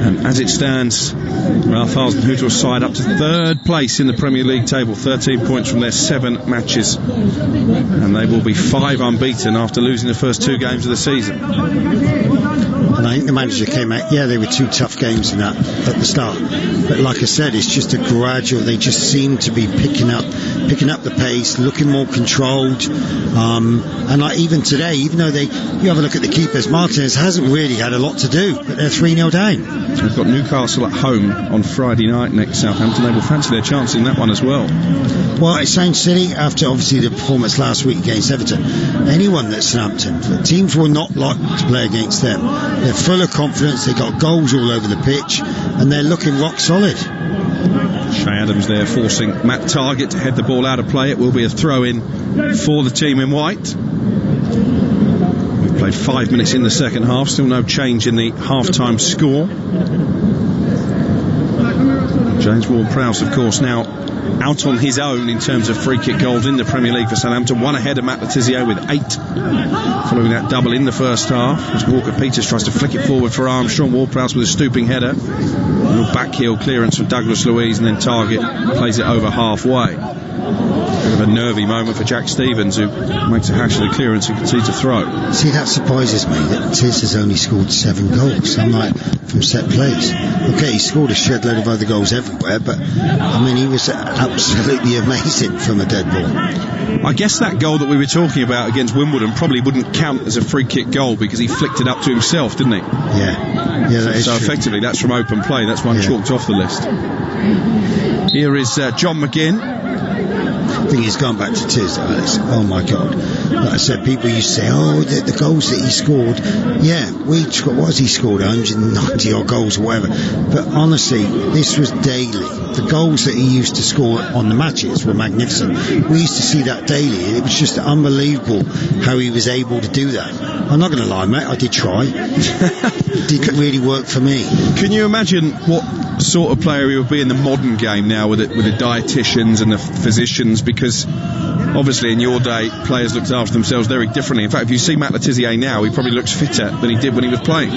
And as it stands, Ralph Hasenhüttl's side up to 3rd place in the Premier League table, 13 points from their 7 matches, and they will be 5 unbeaten after losing the first 2 games of the season. And I think the manager came out, they were 2 tough games in that at the start, but like I said, it's just a gradual. They just seem to be picking up the pace, looking more controlled, and like even today, even though you have a look at the keepers, Martinez hasn't really had a lot to do, but they're 3-0 down. We've got Newcastle at home on Friday night next Southampton. They will fancy their chance in that one as well. Well, it sounds silly after obviously the performance last week against Everton. Anyone that's Southampton, teams will not like to play against them. They're full of confidence, they've got goals all over the pitch, and they're looking rock solid. Che Adams there forcing Matt Targett to head the ball out of play. It will be a throw-in for the team in white. We've played 5 minutes in the second half, still no change in the half-time score. James Ward-Prowse, of course, now out on his own in terms of free kick goals in the Premier League for Southampton, 1 ahead of Matt Le Tissier with 8, following that double in the first half as Walker-Peters tries to flick it forward for Armstrong. Ward-Prowse with a stooping header, a little backheel clearance from Douglas Luiz, and then Targett plays it over halfway. Bit of a nervy moment for Jack Stevens, who makes a hash of the clearance and concedes a throw. See, that surprises me that Tiz has only scored 7 goals. I'm like, from set plays. Okay, he scored a shed load of other goals everywhere, but I mean, he was absolutely amazing from a dead ball. I guess that goal that we were talking about against Wimbledon probably wouldn't count as a free kick goal because he flicked it up to himself, didn't he? Yeah, that is so true. Effectively that's from open play. That's one chalked off the list. Here is John McGinn. I think he's gone back to Tiz, Alex. Oh my God. Like I said, people used to say, the goals that he scored. Yeah, what has he scored? 190 odd goals or whatever. But honestly, this was daily. the goals that he used to score on the matches were magnificent. We used to see that daily, and it was just unbelievable how he was able to do that. I'm not going to lie, mate, I did try. Didn't really work for me. Can you imagine what sort of player he would be in the modern game now with the dietitians and the physicians? Because obviously in your day players looked after themselves very differently. In fact, if you see Matt Le Tissier now, he probably looks fitter than he did when he was playing.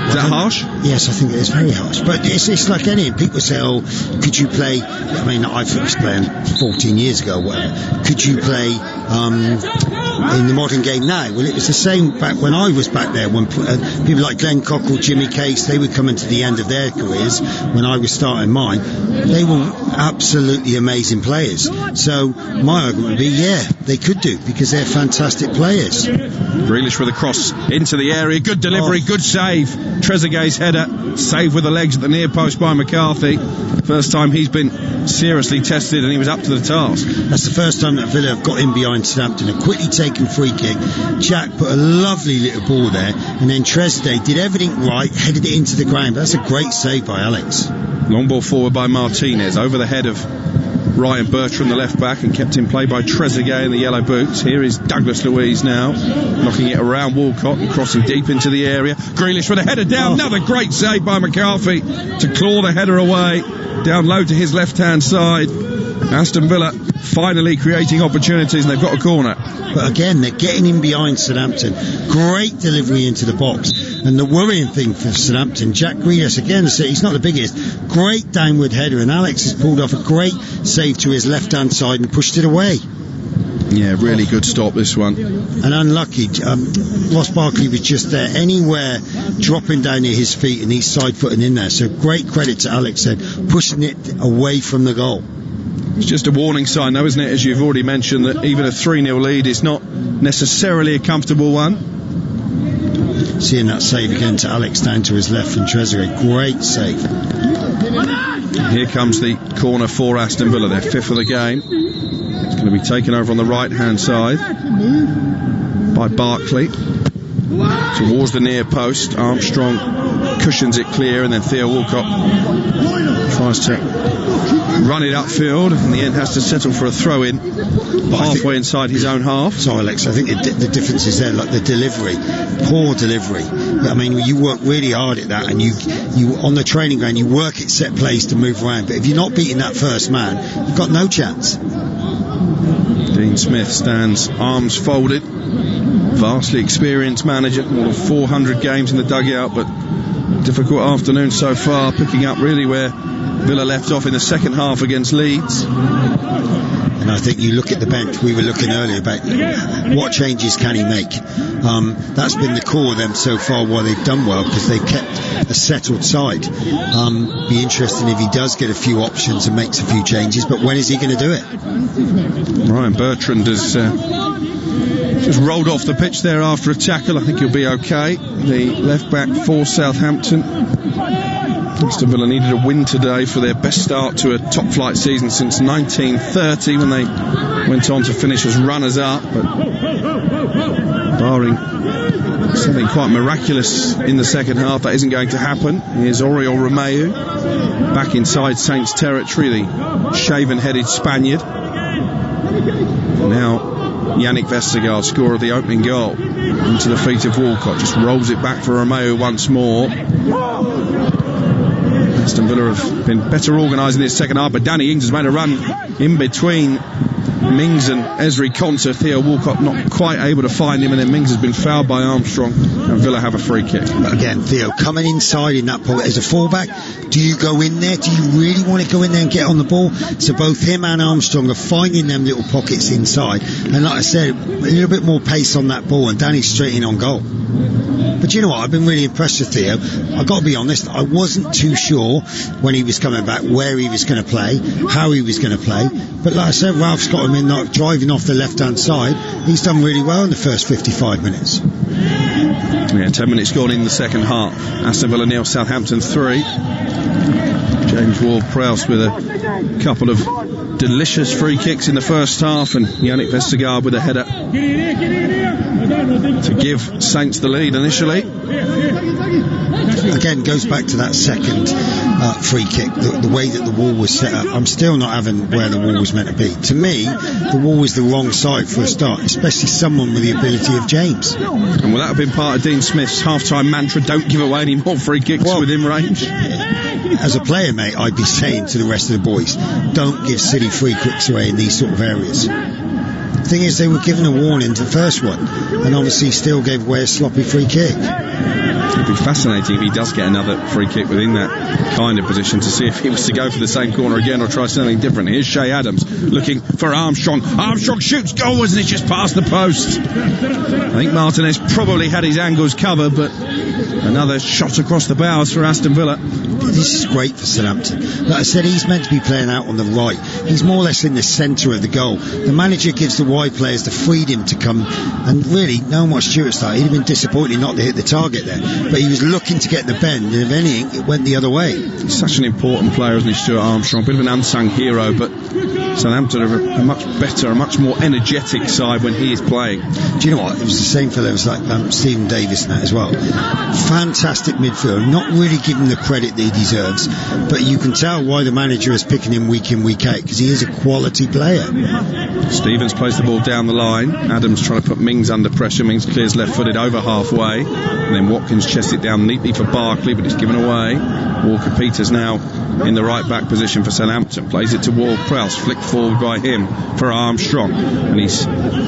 Is that harsh? Yes, I think it is very harsh. But it's like anything. People say, oh, could you play... I mean, I was playing 14 years ago, whatever. Could you play in the modern game now? Well, it was the same back when I was back there, when people like Glenn Cockle, Jimmy Case, they were coming to the end of their careers when I was starting mine. They were absolutely amazing players. So my argument would be, yeah, they could do, because they're fantastic players. Grealish with a cross into the area. Good delivery, good save. Trezeguet's header, saved with the legs at the near post by McCarthy. First time he's been seriously tested, and he was up to the task. That's the first time that Villa have got in behind Southampton. A quickly taken free kick. Jack put a lovely little ball there, and then Trezeguet did everything right, headed it into the ground. That's a great save by Alex. Long ball forward by Martinez, over the head of Ryan Bertrand, the left back, and kept in play by Trezeguet in the yellow boots. Here is Douglas Luiz now, knocking it around Walcott and crossing deep into the area. Grealish with a header down. Another great save by McCarthy to claw the header away. Down low to his left-hand side. Aston Villa finally creating opportunities, and they've got a corner. But again, they're getting in behind Southampton. Great delivery into the box. And the worrying thing for Southampton, Jack Grealish, again, he's not the biggest. Great downward header, and Alex has pulled off a great save to his left-hand side and pushed it away. Yeah, really good stop, this one. And unlucky. Ross Barkley was just there, anywhere dropping down near his feet, and he's side-footing in there. So great credit to Alex then, pushing it away from the goal. It's just a warning sign, though, isn't it, as you've already mentioned, that even a 3-0 lead is not necessarily a comfortable one. Seeing that save again to Alex down to his left from Trezeguet. Great save. Here comes the corner for Aston Villa, their fifth of the game. It's going to be taken over on the right-hand side by Barkley. Towards the near post, Armstrong cushions it clear, and then Theo Walcott tries to run it upfield, and in the end has to settle for a throw-in halfway inside his own half. Sorry, Alex, I think the difference is there, like the delivery, poor delivery. I mean, you work really hard at that, and you on the training ground, you work at set plays to move around, but if you're not beating that first man, you've got no chance. Dean Smith stands arms folded, vastly experienced manager, more than 400 games in the dugout, but difficult afternoon so far, picking up really where Villa left off in the second half against Leeds. And I think you look at the bench, we were looking earlier about what changes can he make. That's been the core of them so far, why they've done well, because they've kept a settled side. Be interesting if he does get a few options and makes a few changes, but when is he going to do it? Ryan Bertrand has just rolled off the pitch there after a tackle. I think he'll be okay. The left back for Southampton. Aston Villa needed a win today for their best start to a top flight season since 1930, when they went on to finish as runners-up, but barring something quite miraculous in the second half, that isn't going to happen. Here's Oriol Romeu back inside Saints territory, the shaven-headed Spaniard. Now Yannick Vestergaard, scorer of the opening goal, into the feet of Walcott, just rolls it back for Romeu once more. Aston Villa have been better organised in this second half, but Danny Ings has made a run in between Mings and Ezri Konsa. Theo Walcott not quite able to find him, and then Mings has been fouled by Armstrong, and Villa have a free kick. But again, Theo coming inside in that pocket as a fullback. Do you go in there? Do you really want to go in there and get on the ball? So both him and Armstrong are finding them little pockets inside, and like I said, a little bit more pace on that ball, and Danny's straight in on goal. But you know what, I've been really impressed with Theo. I've got to be honest, I wasn't too sure when he was coming back where he was going to play, how he was going to play, but like I said, Ralph's got him in, driving off the left hand side. He's done really well in the first 55 minutes. Yeah, 10 minutes gone in the second half. Aston Villa 0, Southampton 3. James Ward-Prowse with a couple of delicious free kicks in the first half, and Yannick Vestergaard with a header to give Saints the lead initially. Again, goes back to that second free kick, the way that the wall was set up. I'm still not having where the wall was meant to be. To me, the wall is the wrong side for a start, especially someone with the ability of James. And will that have been part of Dean Smith's half-time mantra, don't give away any more free kicks within range? As a player, mate, I'd be saying to the rest of the boys, don't give silly free kicks away in these sort of areas. The thing is, they were given a warning to the first one, and obviously still gave away a sloppy free kick. It'd be fascinating if he does get another free kick within that kind of position, to see if he was to go for the same corner again or try something different. Here's Che Adams looking for Armstrong. Armstrong shoots goal, wasn't it? Just past the post. I think Martinez probably had his angles covered, but another shot across the bows for Aston Villa. This is great for Southampton. Like I said, he's meant to be playing out on the right. He's more or less in the centre of the goal. The manager gives the wide players the freedom to come, and really, knowing what Stewart started, he'd have been disappointed not to hit the target there. But he was looking to get the bend, and if anything, it went the other way. He's such an important player, isn't he, Stuart Armstrong? Bit of an unsung hero, but Southampton are a much better, a much more energetic side when he is playing. Do you know what? It was the same for those like Stephen Davis and that as well. Fantastic midfield, not really given the credit that he deserves, but you can tell why the manager is picking him week in, week out, because he is a quality player. Stevens plays the ball down the line. Adams trying to put Mings under pressure. Mings clears left-footed over halfway, and then Watkins chests it down neatly for Barkley, but it's given away. Walker-Peters now in the right-back position for Southampton. Plays it to Ward-Prowse, flicked forward by him for Armstrong, and he's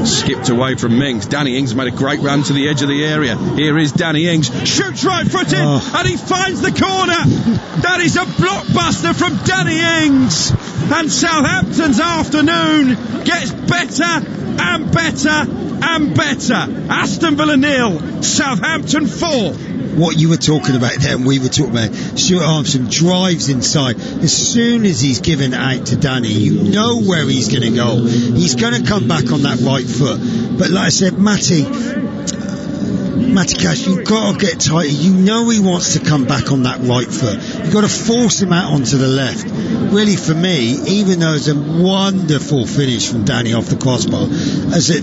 skipped away from Mings. Danny Ings made a great run to the edge of the area. Here is Danny Ings, shoots right-footed, and he finds the corner. That is a blockbuster from Danny Ings, and Southampton's afternoon gets better and better and better. Aston Villa 0, Southampton 4. What you were talking about there and we were talking about, Stuart Armstrong drives inside. As soon as he's given out to Danny, you know where he's going to go. He's going to come back on that right foot. But like I said, Matty Cash, you've got to get tighter. You know he wants to come back on that right foot. You've got to force him out onto the left. Really, for me, even though it's a wonderful finish from Danny off the crossbar,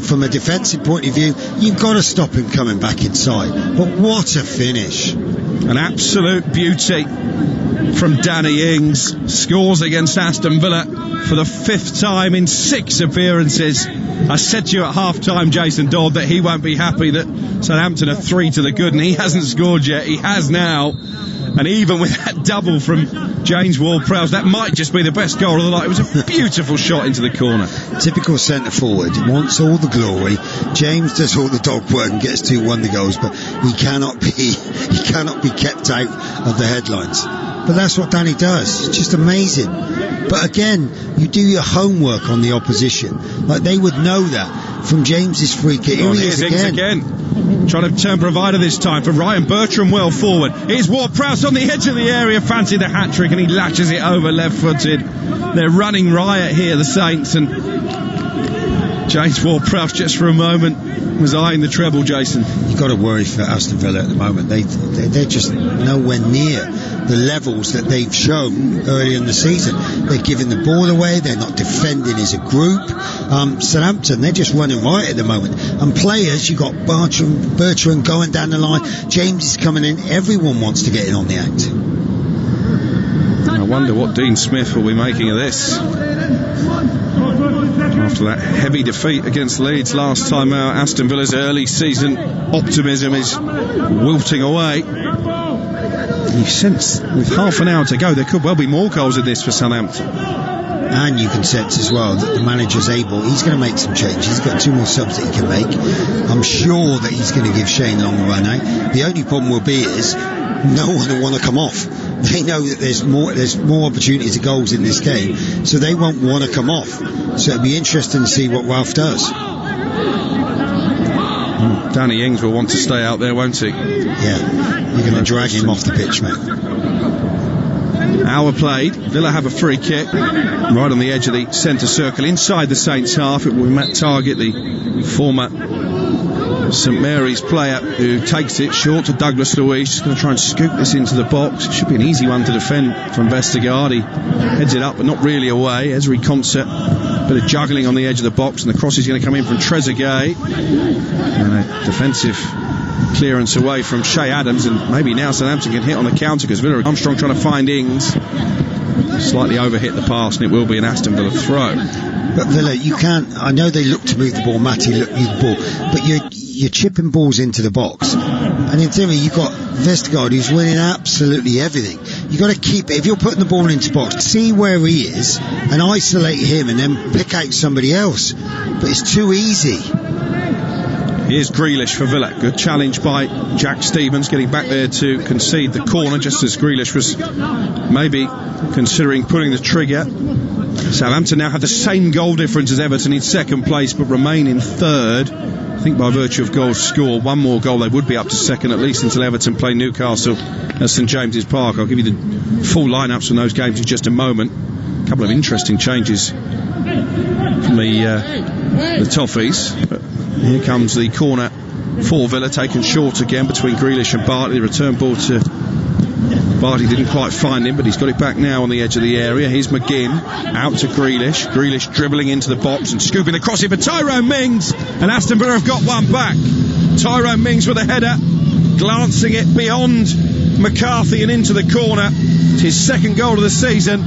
from a defensive point of view, you've got to stop him coming back inside. But what a finish. An absolute beauty from Danny Ings. Scores against Aston Villa for the 5th time in 6 appearances. I said to you at half-time, Jason Dodd, that he won't be happy that Southampton are 3 to the good, and he hasn't scored yet. He has now. And even with that double from James Ward-Prowse, that might just be the best goal of the night. It was a beautiful shot into the corner. Typical centre forward, wants all the glory. James does all the dog work and gets 2 wonder goals, but he cannot be kept out of the headlines. But that's what Danny does. It's just amazing. But again, you do your homework on the opposition. Like, they would know that from James's free kick. Here he is again. Trying to turn provider this time for Ryan Bertrand, well forward. Here's Ward-Prowse on the edge of the area, fancied the hat-trick, and he latches it over left-footed. They're running riot here, the Saints, and James Ward-Prowse just for a moment was eyeing the treble, Jason. You've got to worry for Aston Villa at the moment. They're just nowhere near the levels that they've shown early in the season. They're giving the ball away, they're not defending as a group. Southampton, they're just running riot at the moment. And players, you've got Bertrand going down the line, James is coming in, everyone wants to get in on the act. I wonder what Dean Smith will be making of this. After that heavy defeat against Leeds last time out, Aston Villa's early season optimism is wilting away. You sense with half an hour to go there could well be more goals in this for Southampton. And you can sense as well that the manager's able, he's going to make some changes. He's got 2 more subs that he can make. I'm sure that he's going to give Shane Long a run out. The only problem will be is no one will want to come off. They know that there's more opportunities of goals in this game, so they won't want to come off. So it'll be interesting to see what Ralph does. Danny Ings will want to stay out there, won't he? Yeah, you're going to drag him off the pitch, mate. Hour played. Villa have a free kick right on the edge of the centre circle inside the Saints half. It will be Matt Targett, the former St Mary's player, who takes it short to Douglas Luiz. Just going to try and scoop this into the box. It should be an easy one to defend from Vestergaard. He heads it up but not really away. Ezri Konsa, bit of juggling on the edge of the box, and the cross is going to come in from Trezeguet, and a defensive clearance away from Che Adams, and maybe now Southampton can hit on the counter because Villa. Armstrong trying to find Ings. Slightly overhit the pass, and it will be an Aston Villa throw. But Villa, you can't. I know they look to move the ball, Matty look move the ball, but you're chipping balls into the box, and in theory you've got Vestergaard who's winning absolutely everything. You've got to keep it. If you're putting the ball into the box, see where he is and isolate him, and then pick out somebody else. But it's too easy. Here's Grealish for Villa. Good challenge by Jack Stevens, getting back there to concede the corner just as Grealish was maybe considering pulling the trigger. Southampton now have the same goal difference as Everton in second place, but remain in third. I think by virtue of goals scored, one more goal they would be up to second, at least until Everton play Newcastle at St James's Park. I'll give you the full lineups from those games in just a moment. A couple of interesting changes from the Toffees. But here comes the corner for Villa, taken short again between Grealish and Barkley. The return ball to Barkley didn't quite find him, but he's got it back now on the edge of the area. Here's McGinn out to Grealish. Grealish dribbling into the box and scooping across it for Tyrone Mings, and Aston Villa have got one back. Tyrone Mings with a header, glancing it beyond McCarthy and into the corner. It's his second goal of the season.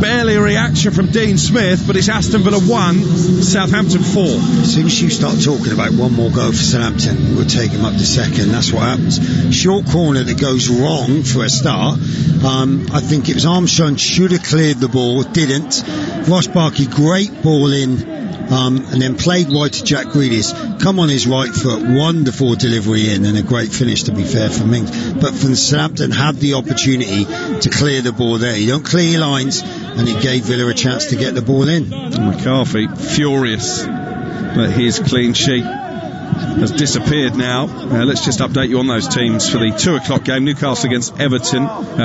Barely a reaction from Dean Smith, but it's Aston Villa 1, Southampton 4. As soon as you start talking about one more goal for Southampton, we'll take him up to second. That's what happens. Short corner that goes wrong for a start. I think it was Armstrong should have cleared the ball, didn't. Ross Barkley, great ball in, and then played wide to Jack Grealish. Come on his right foot, wonderful delivery in, and a great finish, to be fair, for Mings. But from Southampton had the opportunity to clear the ball there. You don't clear your lines, and it gave Villa a chance to get the ball in. McCarthy furious that his clean sheet has disappeared now. Let's just update you on those teams for the 2 o'clock game. Newcastle against Everton.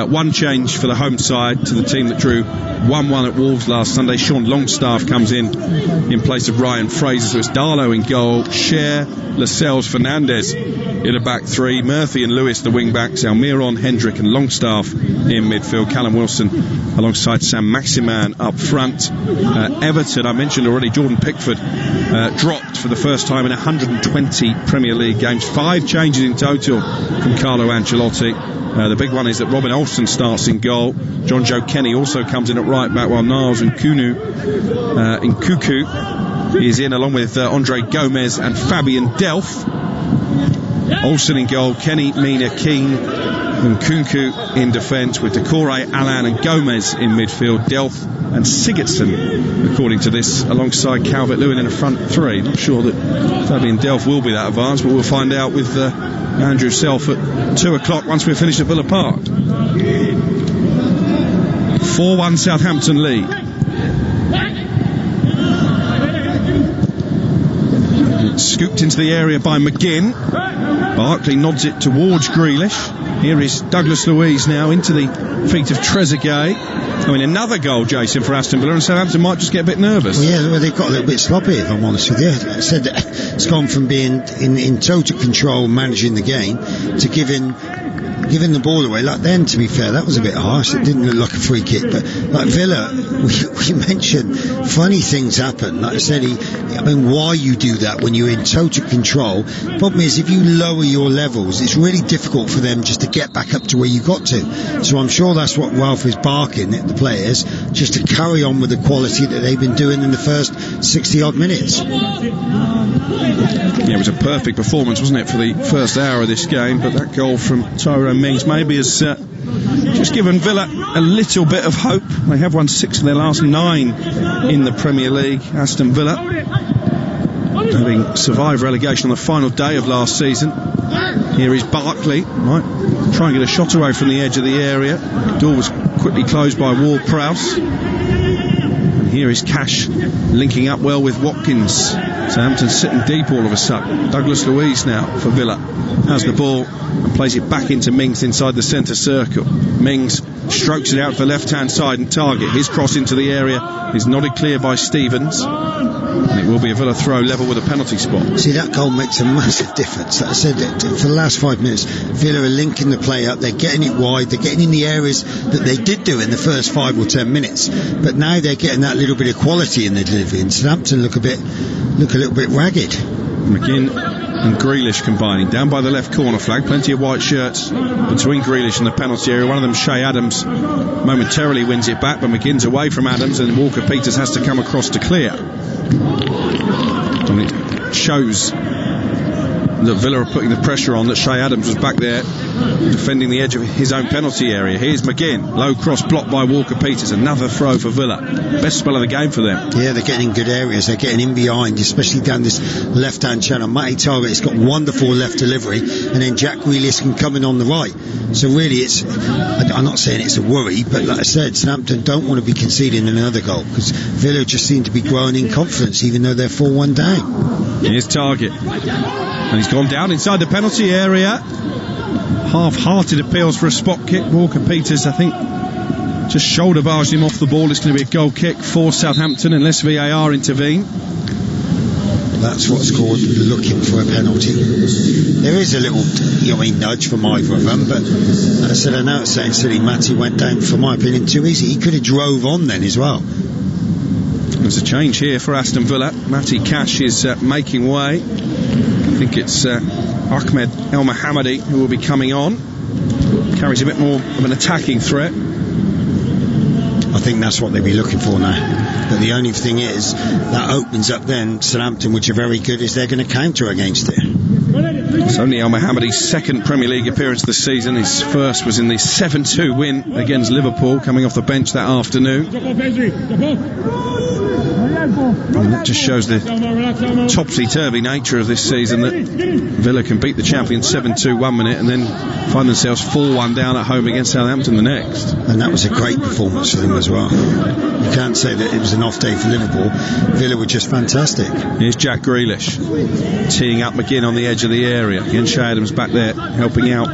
One change for the home side to the team that drew 1-1 at Wolves last Sunday. Sean Longstaff comes in place of Ryan Fraser. So it's Darlow in goal, Cher, Lascelles, Fernandez in a back three, Murphy and Luiz the wing backs, Almiron, Hendrick and Longstaff in midfield, Callum Wilson alongside Sam Maximan up front. Everton, I mentioned already, Jordan Pickford dropped for the first time in 120 Premier League games. 5 changes in total from Carlo Ancelotti. The big one is that Robin Olsen starts in goal. John Joe Kenny also comes in at right back, while Niles and Kuku is in along with Andre Gomez and Fabian Delph. Olsen in goal, Kenny, Mina, Keane and Kunku in defence, with Decore, Allan and Gomez in midfield, Delph and Sigurdsson, according to this, alongside Calvert-Lewin in a front three. Not sure that Fabian Delph will be that advanced, but we'll find out with Andrew Self at 2 o'clock once we're finished at Villa Park. 4-1 Southampton lead. Scooped into the area by McGinn. Barkley nods it towards Grealish. Here is Douglas Luiz now into the feet of Trezeguet. I mean, another goal, Jason, for Aston Villa, and Southampton might just get a bit nervous. Well, they've got a little bit sloppy, if I'm honest with you. I said that it's gone from being in total control, managing the game, to giving the ball away. Like then, to be fair, that was a bit harsh. It didn't look like a free kick, but like Villa, we mentioned funny things happen. Like I said, why you do that when you're in total control? Problem is, if you lower your levels, it's really difficult for them just to get back up to where you got to. So I'm sure that's what Ralph is barking at the players, just to carry on with the quality that they've been doing in the first 60 odd minutes. Yeah, it was a perfect performance, wasn't it, for the first hour of this game? But that goal from Tyrone Mings maybe has just given Villa a little bit of hope. They have won 6 of their last 9 in the Premier League. Aston Villa, having survived relegation on the final day of last season. Here is Barkley, right, try and get a shot away from the edge of the area. The door was quickly closed by Ward-Prowse. And here is Cash linking up well with Watkins. Southampton sitting deep all of a sudden. Douglas Luiz now for Villa has the ball and plays it back into Mings inside the centre circle. Mings strokes it out to the left hand side, and Targett, his cross into the area is nodded clear by Stevens, and it will be a Villa throw level with a penalty spot. See, that goal makes a massive difference. Like I said, for the last 5 minutes, Villa are linking the play up, they're getting it wide, they're getting in the areas that they did do in the first 5 or 10 minutes, but now they're getting that little bit of quality in their delivery, and Southampton look a little bit ragged. McGinn and Grealish combining. Down by the left corner flag, plenty of white shirts between Grealish and the penalty area. One of them, Shea Adams, momentarily wins it back, but McGinn's away from Adams, and Walker-Peters has to come across to clear. And it shows that Villa are putting the pressure on, that Shea Adams was back there defending the edge of his own penalty area. Here's McGinn, low cross blocked by Walker-Peters, another throw for Villa. Best spell of the game for them. Yeah, they're getting in good areas, they're getting in behind, especially down this left hand channel. Matty Targett's got wonderful left delivery, and then Jack Grealish can come in on the right. So really it's, I'm not saying it's a worry, but like I said, Southampton don't want to be conceding another goal, because Villa just seem to be growing in confidence even though they're 4-1 down. Here's Targett, and he's gone down inside the penalty area. Half-hearted appeals for a spot kick. Walker-Peters, I think, just shoulder barged him off the ball. It's going to be a goal kick for Southampton unless VAR intervene. That's what's called looking for a penalty. There is a little, nudge from either of them, but like I said, I know it's saying silly. Matty went down, for my opinion, too easy. He could have drove on then as well. There's a change here for Aston Villa. Matty Cash is making way. I think it's Ahmed El Mohammadi who will be coming on. Carries a bit more of an attacking threat. I think that's what they'll be looking for now. But the only thing is, that opens up then Southampton, which are very good, is they're going to counter against it. It's only El Mohammadi's second Premier League appearance this season. His first was in the 7-2 win against Liverpool, coming off the bench that afternoon. And that just shows the topsy-turvy nature of this season, that Villa can beat the champions 7-2 one minute and then find themselves 4-1 down at home against Southampton the next. And that was a great performance for them as well. You can't say that it was an off day for Liverpool. Villa were just fantastic. Here's Jack Grealish teeing up McGinn on the edge of the area. Again, Shea Adams back there helping out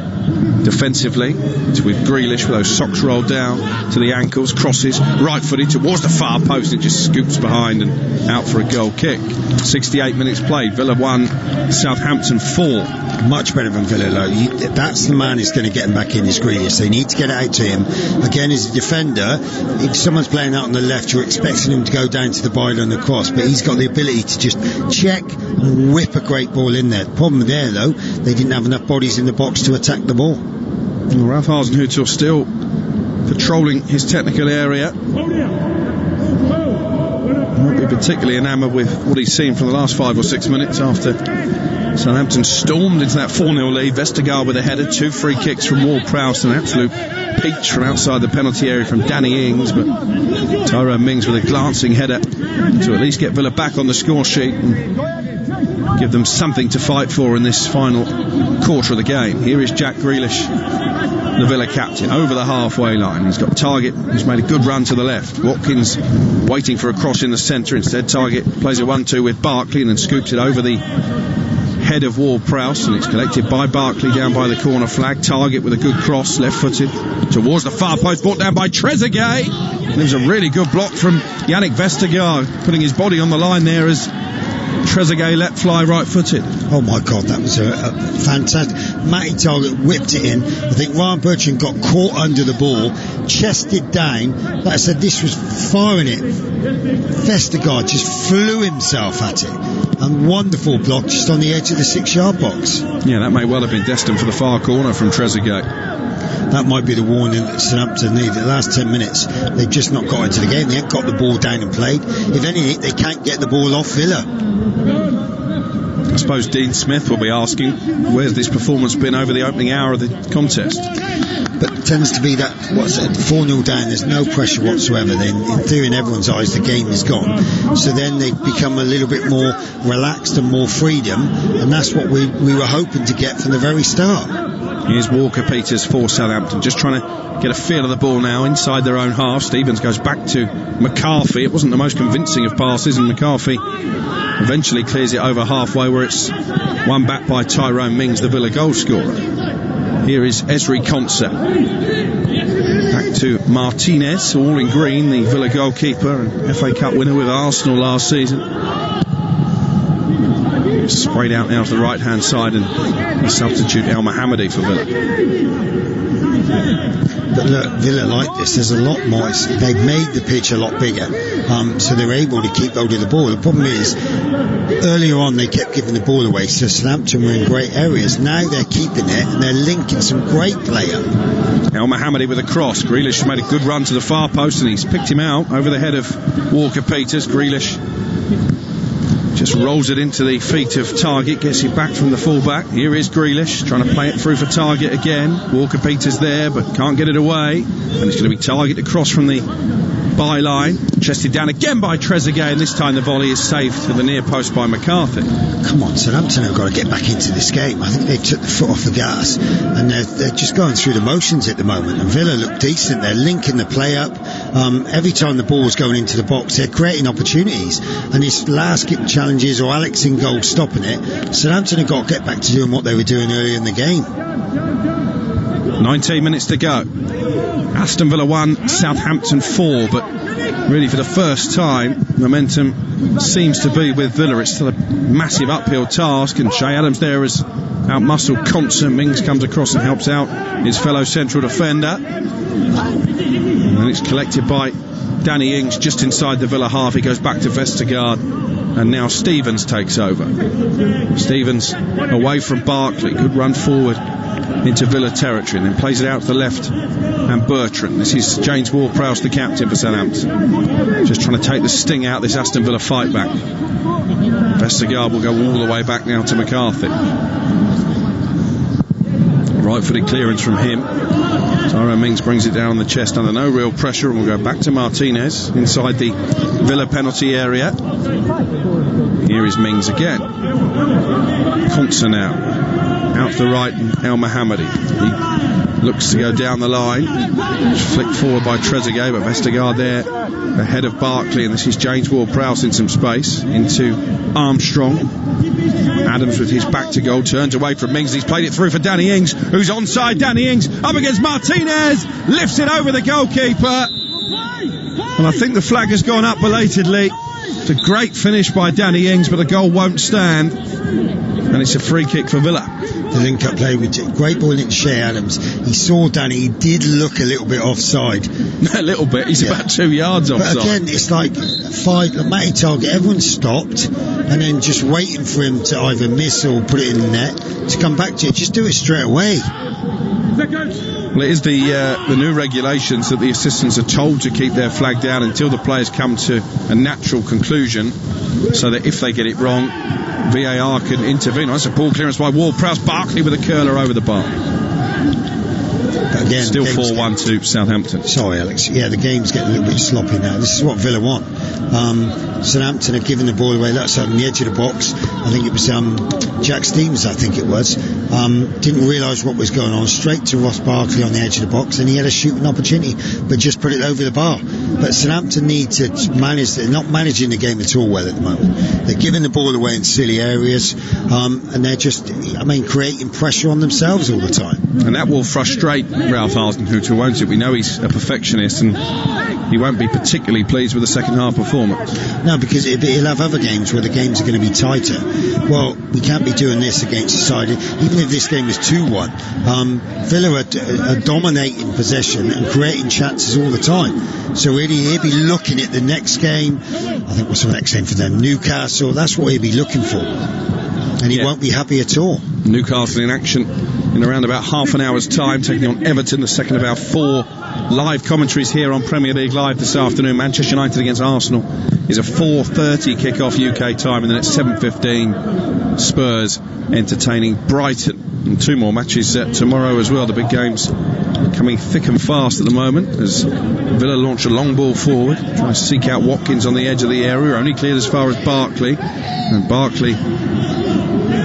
defensively. It's with Grealish with those socks rolled down to the ankles, crosses, right footed towards the far post, and just scoops behind and out for a goal kick. 68 minutes played. Villa 1, Southampton 4. Much better than Villa, though. That's the man who's going to get him back in, is Grealish. They need to get it out to him. Again, as a defender, if someone's playing out on the left, you're expecting him to go down to the byline and cross, but he's got the ability to just check and whip a great ball in there. The problem there, though, they didn't have enough bodies in the box to attack the ball. Ralph Hasenhüttl still patrolling his technical area. Won't be particularly enamoured with what he's seen from the last 5 or 6 minutes after Southampton stormed into that 4-0 lead. Vestergaard with a header, 2 free kicks from Ward-Prowse, an absolute peach from outside the penalty area from Danny Ings, but Tyrone Mings with a glancing header to at least get Villa back on the score sheet and give them something to fight for in this final quarter of the game. Here is Jack Grealish, the Villa captain, over the halfway line. He's got Targett, who's made a good run to the left. Watkins waiting for a cross in the centre. Instead, Targett plays a 1-2 with Barkley and then scoops it over the head of Ward-Prowse, and it's collected by Barkley down by the corner flag. Targett with a good cross, left-footed, towards the far post, brought down by Trezeguet. And there was a really good block from Yannick Vestergaard, putting his body on the line there as Trezeguet let fly right-footed. Oh my God, that was a fantastic. Matty Targett whipped it in. I think Ryan Bertrand got caught under the ball, chested down. Like I said, this was firing it. Vestergaard just flew himself at it. And wonderful block just on the edge of the 6-yard box. Yeah, that may well have been destined for the far corner from Trezeguet. That might be the warning that Southampton need. The last 10 minutes, they've just not got into the game. They haven't got the ball down and played. If anything, they can't get the ball off Villa. I suppose Dean Smith will be asking, where's this performance been over the opening hour of the contest? But it tends to be that, 4-0 down, there's no pressure whatsoever. Then, in theory, in everyone's eyes, the game is gone. So then they become a little bit more relaxed and more freedom, and that's what we were hoping to get from the very start. Here's Walker-Peters for Southampton, just trying to get a feel of the ball now inside their own half. Stevens goes back to McCarthy. It wasn't the most convincing of passes, and McCarthy eventually clears it over halfway, where it's won back by Tyrone Mings, the Villa goal scorer. Here is Ezri Konsa. Back to Martinez, all in green, the Villa goalkeeper and FA Cup winner with Arsenal last season. Sprayed out now to the right hand side, and the substitute El Mohammadi for Villa. But look, Villa like this. There's a lot more. They've made the pitch a lot bigger, so they're able to keep hold of the ball. The problem is Earlier on, they kept giving the ball away, so Southampton were in great areas. Now they're keeping it, and they're linking some great play up. El Mohammadi with a cross. Grealish made a good run to the far post, and he's picked him out over the head of Walker-Peters. Grealish just rolls it into the feet of Targett, gets it back from the fullback. Here is Grealish trying to play it through for Targett again. Walker-Peters there, but can't get it away, and it's going to be Targett across from the byline, chested down again by Trezeguet, and this time the volley is saved to the near post by McCarthy. Come on, Southampton have got to get back into this game. I think they took the foot off the gas, and they're just going through the motions at the moment, and Villa look decent. They're linking the play up. Every time the ball's going into the box, they're creating opportunities, and this last skip challenges or Alex in goal stopping it, Southampton have got to get back to doing what they were doing earlier in the game. 19 minutes to go. Aston Villa 1, Southampton 4, but really for the first time momentum seems to be with Villa. It's still a massive uphill task, and Che Adams there has outmuscled Konsa. Mings comes across and helps out his fellow central defender, and it's collected by Danny Ings just inside the Villa half. He goes back to Vestergaard, and now Stevens takes over. Stevens away from Barkley, good run forward into Villa territory, and then plays it out to the left, and Bertrand. This is James Ward-Prowse, the captain for Southampton, just trying to take the sting out of this Aston Villa fight back. Vestergaard will go all the way back now to McCarthy. Right-footed clearance from him. Tyrone Mings brings it down on the chest under no real pressure, and we'll go back to Martinez inside the Villa penalty area. Here is Mings again. Konsa now out to the right, and El Mohammadi. He looks to go down the line. Flicked forward by Trezeguet, but Vestergaard there ahead of Barkley, and this is James Ward-Prowse in some space into Armstrong. Adams with his back to goal turns away from Mings. He's played it through for Danny Ings, who's onside. Danny Ings up against Martinez, lifts it over the goalkeeper, and I think the flag has gone up belatedly. It's a great finish by Danny Ings, but the goal won't stand, and it's a free kick for Villa. The link-up play with great ball into Che Adams. He saw Danny. He did look a little bit offside. A little bit. He's about 2 yards offside. But again, it's like Matty Targett. Everyone stopped, and then just waiting for him to either miss or put it in the net to come back to it. Just do it straight away. Well, it is the new regulations that the assistants are told to keep their flag down until the players come to a natural conclusion, so that if they get it wrong, VAR can intervene. That's a ball clearance by Ward-Prowse. Barkley with a curler over the bar. Again, still 4-1 to Southampton. Sorry, Alex. Yeah, the game's getting a little bit sloppy now. This is what Villa want. Southampton have given the ball away. That's on the edge of the box. I think it was Jack Stevens, I think it was. Didn't realise what was going on. Straight to Ross Barkley on the edge of the box, and he had a shooting opportunity, but just put it over the bar. But Southampton need to manage. They're not managing the game at all well at the moment. They're giving the ball away in silly areas, and they're just, creating pressure on themselves all the time. And that will frustrate Ralph Hasenhuttl, won't it? We know he's a perfectionist, and he won't be particularly pleased with the second half performance. No, because he'll have other games where the games are going to be tighter. Well, we can't be doing this against a side, even if this game is 2-1. Villa are dominating possession and creating chances all the time. So really, he'll be looking at the next game. I think what's the next game for them? Newcastle. That's what he'll be looking for. And he won't be happy at all. Newcastle in action in around about half an hour's time, taking on Everton, the second of our 4 live commentaries here on Premier League Live this afternoon. Manchester United against Arsenal is a 4:30 kick-off UK time, and then at 7:15 Spurs entertaining Brighton. And 2 more matches tomorrow as well. The big games coming thick and fast at the moment as Villa launch a long ball forward, trying to seek out Watkins on the edge of the area, only cleared as far as Barkley, and Barkley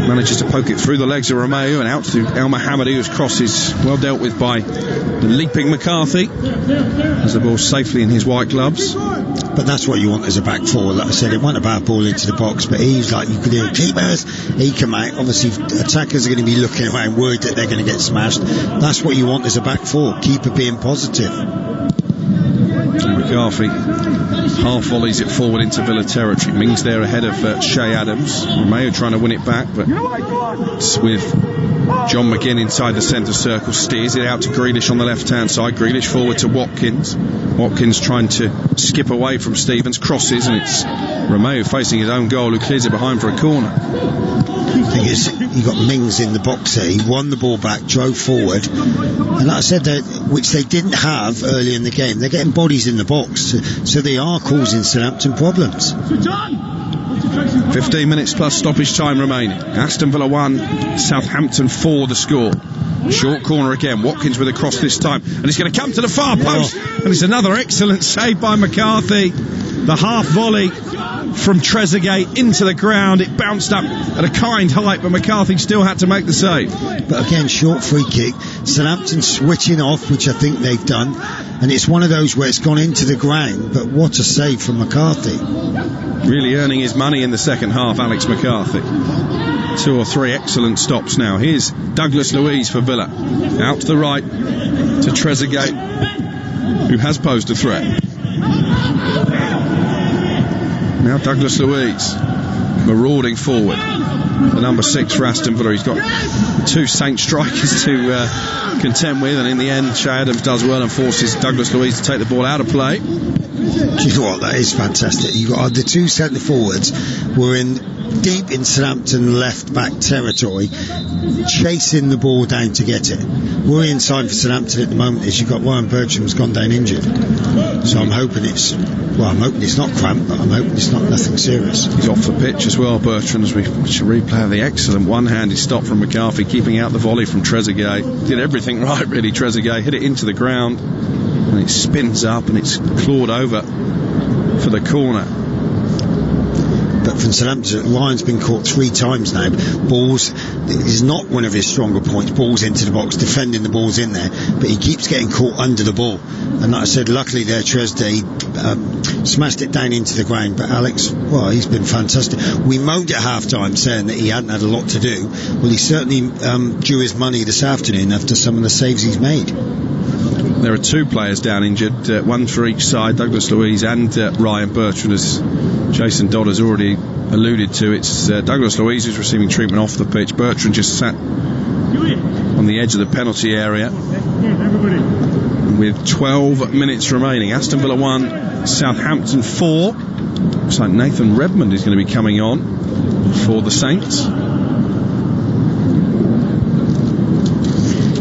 manages to poke it through the legs of Romeu and out to El Mohammadi, whose cross is well dealt with by the leaping McCarthy as the ball's safely in his white gloves. But that's what you want as a back four. Like I said, it went a bad ball into the box, but he's like, you could hear keepers, he come out. Obviously, attackers are going to be looking around, worried that they're going to get smashed. That's what you want as a back four. Keeper being positive. McCarthy half volleys it forward into Villa territory. Mings there ahead of Che Adams. Romeu trying to win it back, but it's with John McGinn inside the centre circle. Steers it out to Grealish on the left hand side. Grealish forward to Watkins. Watkins trying to skip away from Stevens, crosses, and it's Romeu facing his own goal, who clears it behind for a corner. The thing is, you got Mings in the box here. He won the ball back, drove forward, and like I said, which they didn't have early in the game. They're getting bodies in the box, so they are causing Southampton problems. 15 minutes plus stoppage time remaining. Aston Villa 1, Southampton 4 the score. Short corner again, Watkins with a cross this time, and it's going to come to the far post, and it's another excellent save by McCarthy. The half volley from Trezeguet into the ground. It bounced up at a kind height, but McCarthy still had to make the save. But again, short free kick. Southampton switching off, which I think they've done, and it's one of those where it's gone into the ground, but what a save from McCarthy. Really earning his money in the second half, Alex McCarthy. 2 or 3 excellent stops now. Here's Douglas Luiz for Villa. Out to the right to Trezeguet, who has posed a threat. Now Douglas Luiz marauding forward. The number 6 for Aston Villa. He's got 2 Saint strikers to contend with, and in the end Che Adams does well and forces Douglas Luiz to take the ball out of play. Do you know what? That is fantastic. You got the 2 centre forwards were in deep in Southampton left back territory, chasing the ball down to get it. Worrying sign for Southampton at the moment is you've got Bertrand who's gone down injured. So I'm hoping it's not cramp, but I'm hoping it's not nothing serious. He's off the pitch as well, Bertrand, as we watch a replay of the excellent one-handed stop from McCarthy, keeping out the volley from Trezeguet. Did everything right, really. Trezeguet hit it into the ground, and it spins up and it's clawed over for the corner. But from Southampton, Ryan's been caught 3 times now. Balls is not one of his stronger points. Balls into the box, defending the balls in there, but he keeps getting caught under the ball. And like I said, luckily there, Trezeguet smashed it down into the ground. But Alex, well, he's been fantastic. We moaned at half-time saying that he hadn't had a lot to do. Well, he certainly drew his money this afternoon after some of the saves he's made. There are 2 players down injured, 1 for each side, Douglas Luiz and Ryan Bertrand, as Jason Dodd has already alluded to. It's Douglas Luiz who's receiving treatment off the pitch. Bertrand just sat on the edge of the penalty area with 12 minutes remaining. Aston Villa 1, Southampton 4. Looks like Nathan Redmond is going to be coming on for the Saints.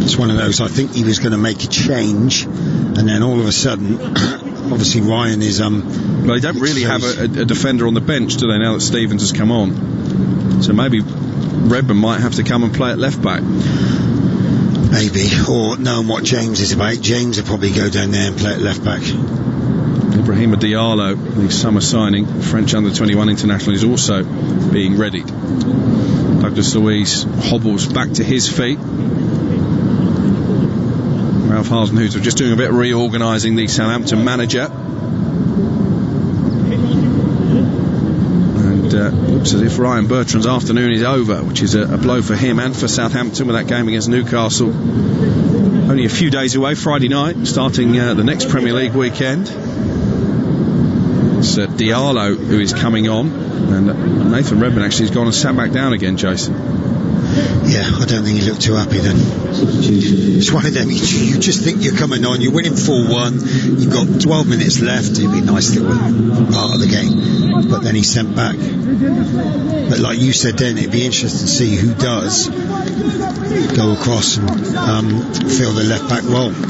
It's one of those, I think he was going to make a change, and then all of a sudden obviously Ryan is well, they don't really have a defender on the bench, do they, now that Stevens has come on? So maybe Redmond might have to come and play at left back. Maybe, or knowing what James is about, James will probably go down there and play at left back. Ibrahima Diallo, the summer signing, French under-21 international, is also being readied. Douglas Luiz hobbles back to his feet. Ralph Hasenhuttl just doing a bit of reorganising, the Southampton manager. And looks as if Ryan Bertrand's afternoon is over, which is a blow for him and for Southampton with that game against Newcastle. Only a few days away, Friday night, starting the next Premier League weekend. It's Diallo who is coming on, and Nathan Redmond actually has gone and sat back down again, Jason. Yeah, I don't think he looked too happy then. It's one of them, you just think you're coming on, you're winning 4-1, you've got 12 minutes left, it'd be a nice little part of the game, but then he's sent back. But like you said then, it'd be interesting to see who does go across and fill the left back role.